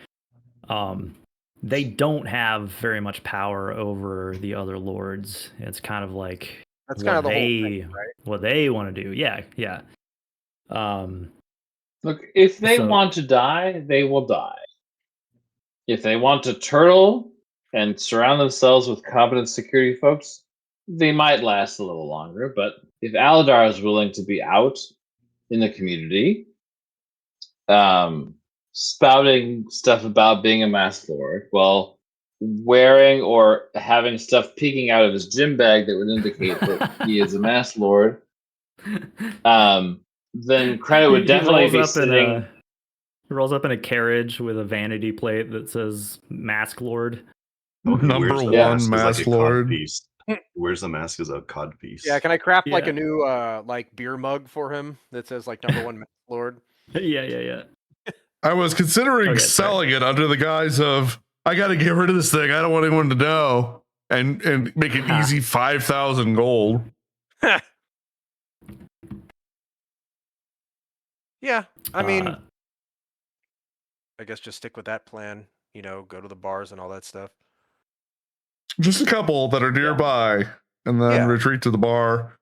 They don't have very much power over the other lords. It's kind of like That's kind of the whole thing, right? what they want to do. Yeah. look, if they So- want to die, they will die. If they want to turtle and surround themselves with competent security folks, they might last a little longer. But if Alidaar is willing to be out in the community, spouting stuff about being a masked lord, well, wearing or having stuff peeking out of his gym bag that would indicate that he is a masked lord, then Credit would definitely be sitting. He rolls up in a carriage with a vanity plate that says Mask Lord. Oh, he Number wears the one mask as, masked like a lord. codpiece. He wears the mask as a codpiece. Yeah, can I craft like Yeah. a new like beer mug for him that says like #1 Lord? Yeah. I was considering Okay, selling it under the guise of I got to get rid of this thing. I don't want anyone to know, and make it easy 5,000 gold. Yeah, I mean, Uh, I guess just stick with that plan. You know, go to the bars and all that stuff. Just a couple that are nearby, and then Yeah. retreat to the bar,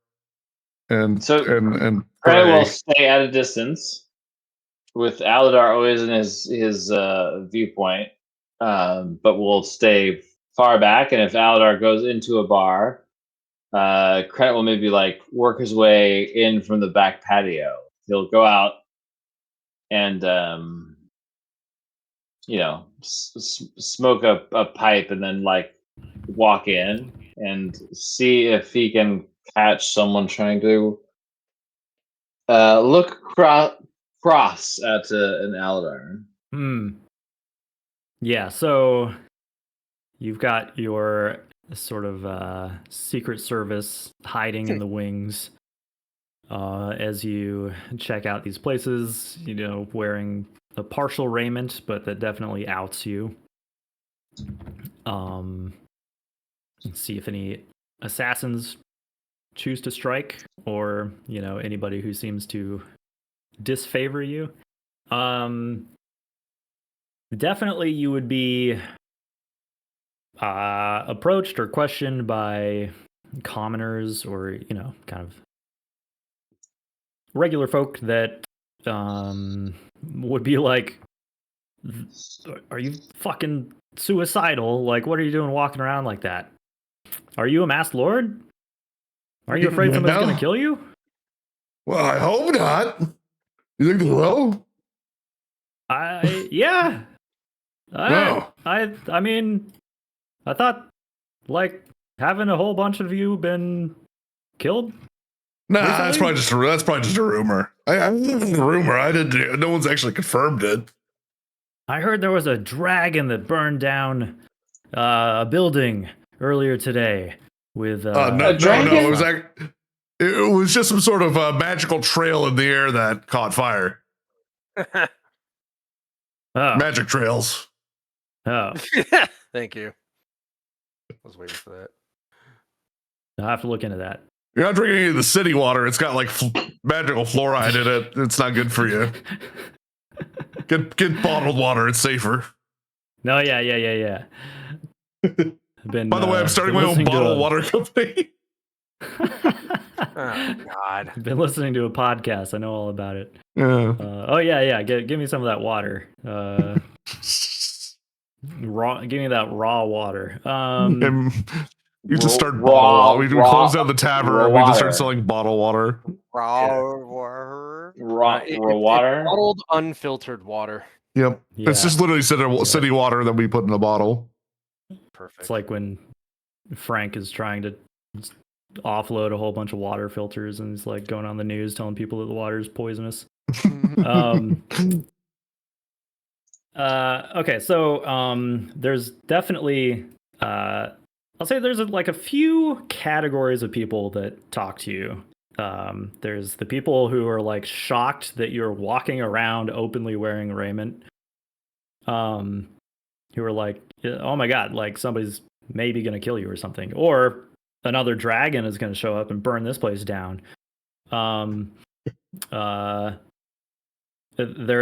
and So- and Credit pray. will stay at a distance, with Alidaar always in his viewpoint, but will stay far back. And if Alidaar goes into a bar, Credit will maybe like work his way in from the back patio. He'll go out and smoke a pipe, and then like walk in and see if he can catch someone trying to look cross at an Alidaar. Yeah, so you've got your sort of Secret Service hiding in the wings as you check out these places, you know, wearing a partial raiment, but that definitely outs you. Let's see if any assassins choose to strike, or, you know, anybody who seems to disfavor you. Definitely you would be approached or questioned by commoners, or, you know, kind of regular folk that would be like, are you fucking suicidal? Like, what are you doing walking around like that? Are you a masked lord? Are you afraid somebody's gonna kill you? Well, I hope not. You think they will? Yeah. No. I mean, I thought, like, haven't a whole bunch of you been killed? Nah, Recently? that's probably just a rumor. I a rumor. I didn't. No one's actually confirmed it. I heard there was a dragon that burned down a building earlier today with No, dragon? it was just some sort of magical trail in the air that caught fire. Magic trails. Oh, Thank you. I was waiting for that. I'll have to look into that. You're not drinking any of the city water. It's got like magical fluoride in it. It's not good for you. Get bottled water. It's safer. No, yeah. Been, By the way, I'm starting my own bottled water company. Oh God. I've been listening to a podcast. I know all about it. Yeah. Oh yeah. Give me some of that water. Give me that raw water. And you just start Raw- bottle water. We raw- close down the tavern. raw And we just start water. selling bottled water. Raw. Raw It's water. bottled, unfiltered water. Yep. Yeah. It's just literally city water that we put in a bottle. Perfect. It's like when Frank is trying to offload a whole bunch of water filters, and he's like going on the news telling people that the water is poisonous. Okay, so there's definitely I'll say there's like a few categories of people that talk to you. There's the people who are like shocked that you're walking around openly wearing raiment. Who are like, oh my god, like somebody's maybe gonna kill you or something, or another dragon is gonna show up and burn this place down. There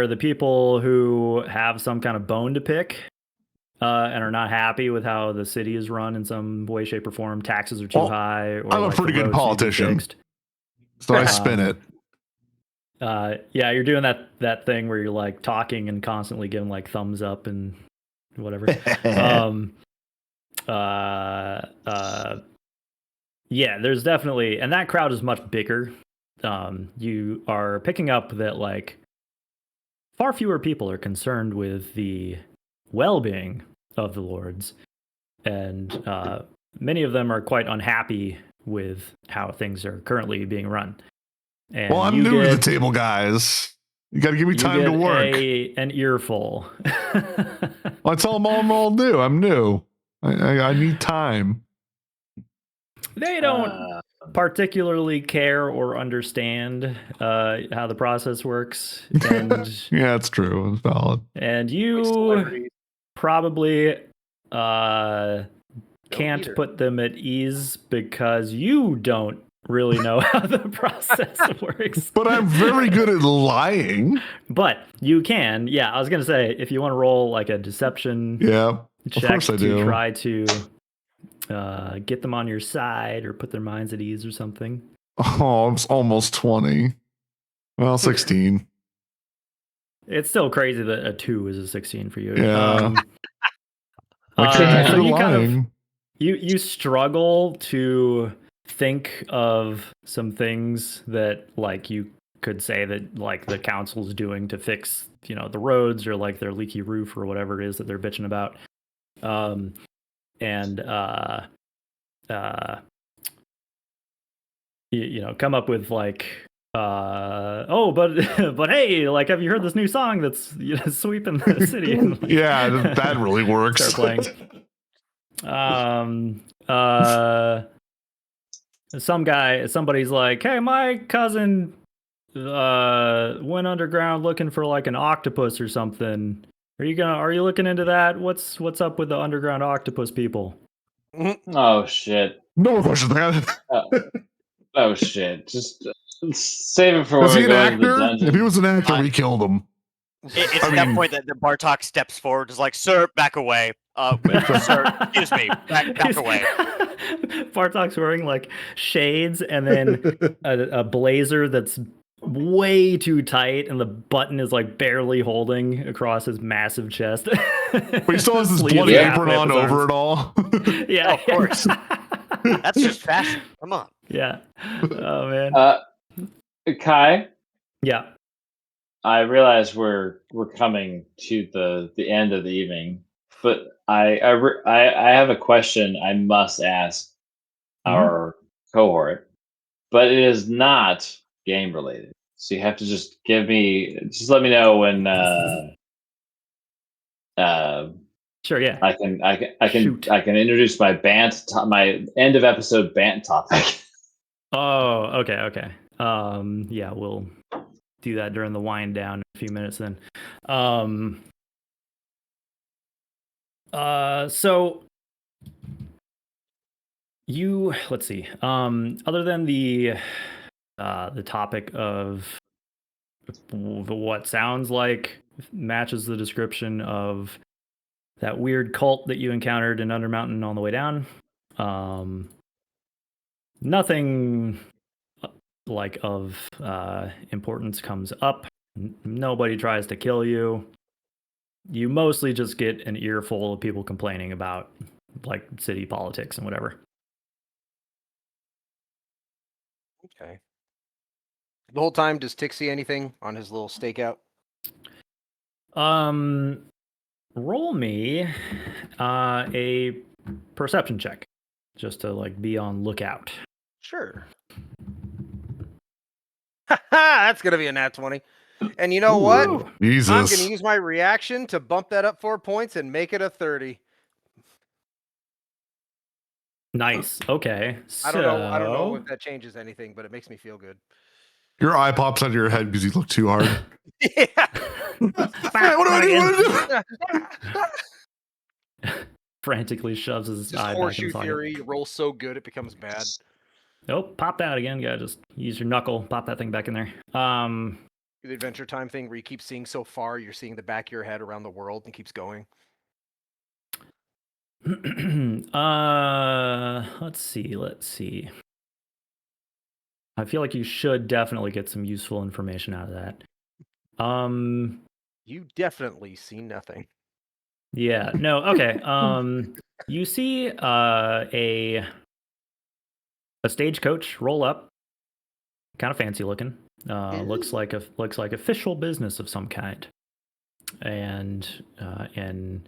are the people who have some kind of bone to pick, and are not happy with how the city is run in some way, shape, or form. Taxes are too Well, high. Or I'm a like pretty the good roads need to be politician. fixed. So I spin it. Yeah, you're doing that thing where you're like talking and constantly giving like thumbs up and whatever. Yeah, there's definitely, and that crowd is much bigger. You are picking up that like far fewer people are concerned with the well-being of the lords, and many of them are quite unhappy with how things are currently being run. And Well, I'm new to the table, guys. You got to give me time to work. An earful. Well, I tell them all I'm all new. I'm new. I need time. They don't particularly care or understand how the process works, and Yeah, it's true. It's valid. and you probably can't either. put them at ease because you don't really know how the process works. But I'm very good at lying. But you can. Yeah, I was gonna say if you want to roll like a deception Yeah, check of course I to do. try to get them on your side or put their minds at ease or something. Oh, it's almost 20. Well, 16. It's still crazy that a 2 is a 16 for you. Yeah. I can't Yeah. get so good you at kind of lying. you struggle to think of some things that like you could say that like the council's doing to fix, the roads or like their leaky roof or whatever it is that they're bitching about. And come up with like oh, but hey, like, have you heard this new song that's sweeping the city? And, like, Yeah, that really works. start playing. Somebody's like, hey, my cousin went underground looking for like an octopus or something. Are you looking into that? What's up with the underground octopus people? Oh shit. No more questions. Oh shit. Just save it for Was when he we an go into the actor? dungeon. If he was an actor, we killed him. It's I at that mean- point that the Bartok steps forward, is like, "Sir, back away. Sir, excuse me, back away." Bartok's wearing like shades and then a blazer that's way too tight, and the button is like barely holding across his massive chest. But he still has his Sleeves bloody are apron halfway up on his over arms. it all. Yeah, Of course. That's just fashion. Come on. Yeah. Oh man. Kai, Yeah. I realize we're coming to the end of the evening, but I have a question I must ask our cohort, but it is not game related. So you have to just let me know when Sure. Yeah. I can Shoot. introduce my my end of episode bant topic. Oh, okay. Yeah, we'll do that during the wind down in a few minutes then. So let's see. Other than the topic of what sounds like matches the description of that weird cult that you encountered in Undermountain on the way down. Nothing like of importance comes up. Nobody tries to kill you. You mostly just get an earful of people complaining about like city politics and whatever. Okay. The whole time, does Tick see anything on his little stakeout? Roll me a perception check just to like be on lookout. Sure. That's gonna be a nat 20. And you know what? Ooh. Jesus. I'm gonna use my reaction to bump that up 4 points and make it a 30. Nice. Okay. I don't know if that changes anything, but it makes me feel good. Your eye pops out of your head because you look too hard. Yeah. What do I do? Frantically shoves his Just eye back in horseshoe his pocket. theory. It rolls so good it becomes bad. Nope, pop that again. You gotta just use your knuckle, pop that thing back in there. The Adventure Time thing where you keep seeing so far, you're seeing the back of your head around the world and keeps going. Let's see. I feel like you should definitely get some useful information out of that. You definitely see nothing. Yeah, no, okay. You see a stagecoach roll up, kind of fancy looking. Looks like official business of some kind, and an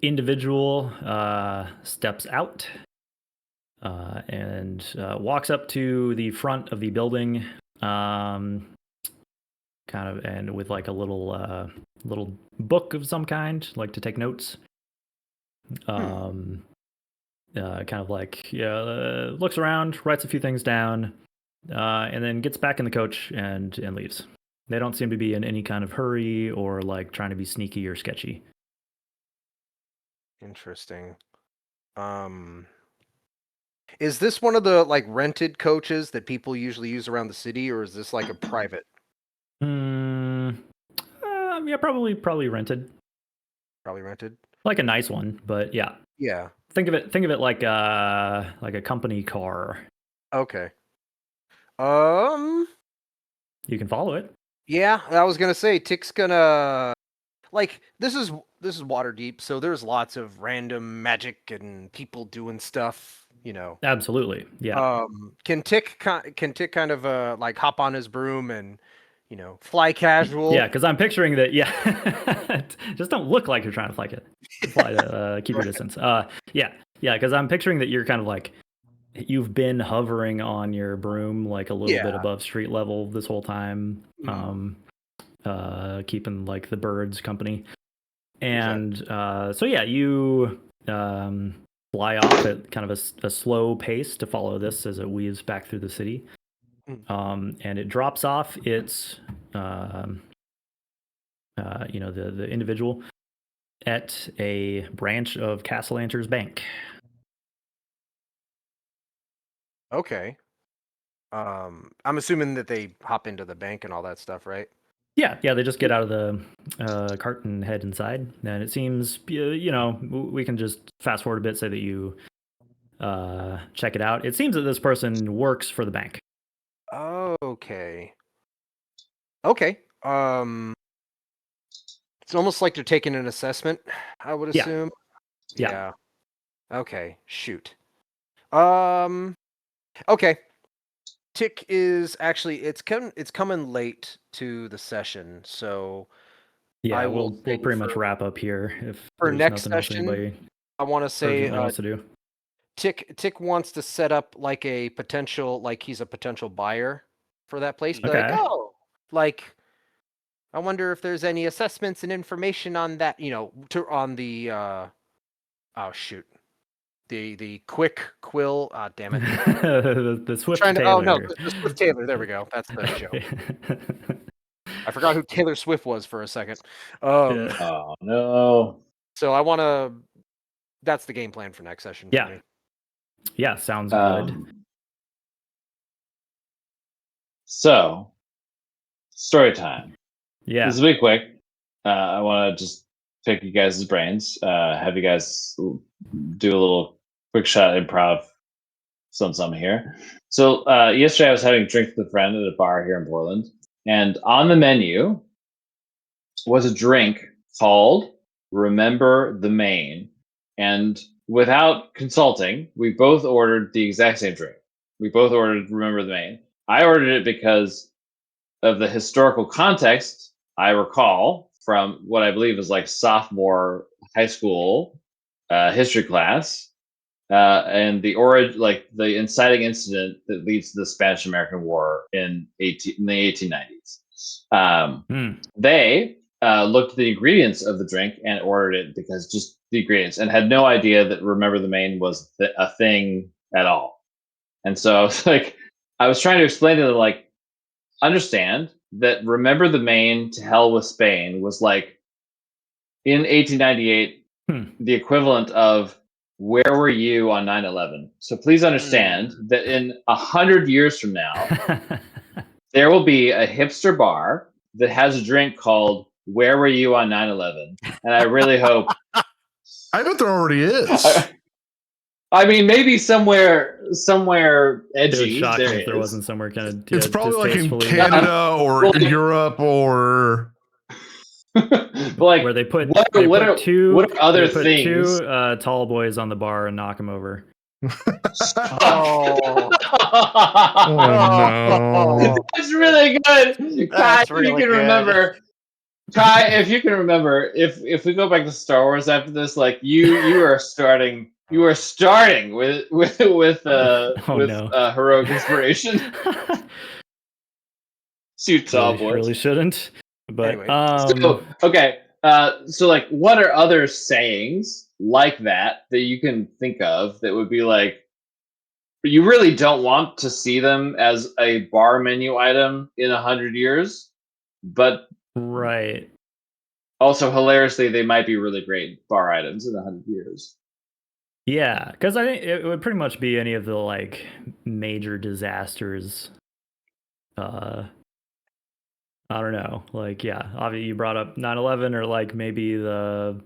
individual steps out and walks up to the front of the building, kind of, and with like a little book of some kind, like to take notes. Kind of like looks around, writes a few things down, and then gets back in the coach and leaves. They don't seem to be in any kind of hurry or like trying to be sneaky or sketchy. Interesting. Is this one of the like rented coaches that people usually use around the city, or is this like a private? Yeah, probably rented. Probably rented. Like a nice one, but yeah. Yeah. Think of it like a company car. Okay. You can follow it. Yeah, I was gonna say Tick's gonna like this is Waterdeep, so there's lots of random magic and people doing stuff, you know. Absolutely. Yeah. Can Tick kind of like hop on his broom and, you know, fly casual? Yeah, because I'm picturing that. Yeah, just don't look like you're trying to fly it. Fly to keep your distance. Yeah, because I'm picturing that you're kind of like you've been hovering on your broom like a little bit above street level this whole time, keeping like the birds company. And so yeah, you fly off at kind of a slow pace to follow this as it weaves back through the city. And it drops off its the individual at a branch of Castellanter's Bank. Okay. I'm assuming that they hop into the bank and all that stuff, right? Yeah, they just get out of the cart and head inside. And it seems, we can just fast forward a bit, say that you check it out. It seems that this person works for the bank. Okay. It's almost like they're taking an assessment, I would assume. Yeah. Okay, shoot. Okay. Tick is actually it's coming late to the session, so yeah, I we'll will pretty much wrap up here if for there's next nothing else session. anybody I want to say urgently wants to do. Tick wants to set up like a potential, like he's a potential buyer for that place. Be Okay. like, oh, like I wonder if there's any assessments and information on that, you know, on the oh shoot. The quick quill, damn it. the Swift Trying to, Taylor. oh no, the Swift Taylor. There we go. That's the joke. I forgot who Taylor Swift was for a second. Oh no. So I want to. That's the game plan for next session. Yeah. For me. Yeah, sounds good. So, story time. Yeah. This will be quick. I want to just pick you guys' brains. Have you guys do a little quick shot improv some here. So yesterday I was having a drink with a friend at a bar here in Portland, and on the menu was a drink called Remember the Maine. And without consulting, we both ordered the exact same drink. We both ordered Remember the Maine. I ordered it because of the historical context I recall from what I believe is like sophomore high school history class, and the origin, like the inciting incident that leads to the Spanish-American War in the 1890s. They looked at the ingredients of the drink and ordered it because just the ingredients, and had no idea that Remember the Maine was a thing at all. And so I was like, I was trying to explain to them, like, understand that Remember the Maine to hell with Spain was like in 1898 the equivalent of where were you on 9/11. So please understand that in 100 years from now there will be a hipster bar that has a drink called Where Were You on 9/11, and I really hope I bet there already is. I mean, maybe somewhere edgy. It would shock me if there wasn't somewhere kind of. It's probably like in Canada or Europe or like where they put what are other things? Two tall boys on the bar and knock them over. Oh no! That's really good. Kai, if you can remember. Kai, if you can remember, if we go back to Star Wars after this, like you are starting. You are starting with heroic inspiration. Suit tall boys. Really shouldn't. But Anyway. So like, what are other sayings like that you can think of that would be like, you really don't want to see them as a bar menu item in 100 years, but right. Also, hilariously, they might be really great bar items in 100 years. Yeah, because I think it would pretty much be any of the like major disasters. I don't know. Like, yeah, obviously you brought up 9/11 or like maybe the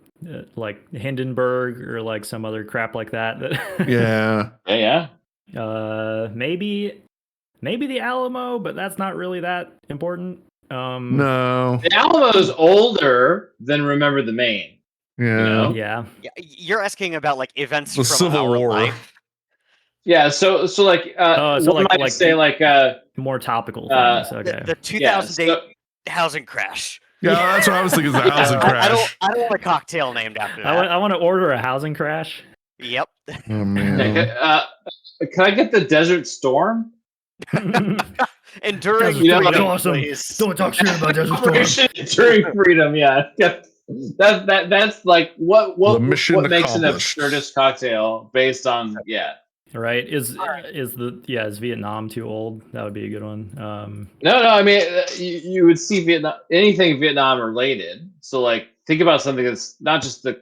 like Hindenburg or like some other crap like that. Yeah. Yeah. Maybe the Alamo, but that's not really that important. No. The Alamo's older than Remember the Maine. Yeah. You know? Yeah. You're asking about like events The from Civil our War. life. Yeah, so like so one might say like more topical things. Okay. The 2008 so, housing crash. Yeah, that's what I was thinking. Is the housing I crash. don't want a cocktail named after that. I want to order a housing crash. Yep. Oh man. can I get the Desert Storm? Enduring You know, freedom, awesome. please. Don't talk shit about Desert Storm. Enduring freedom, yeah. That's like what The mission makes an accomplished. absurdist cocktail based on Right? Is Vietnam too old? That would be a good one. No, I mean you would see anything Vietnam related. So like think about something that's not just the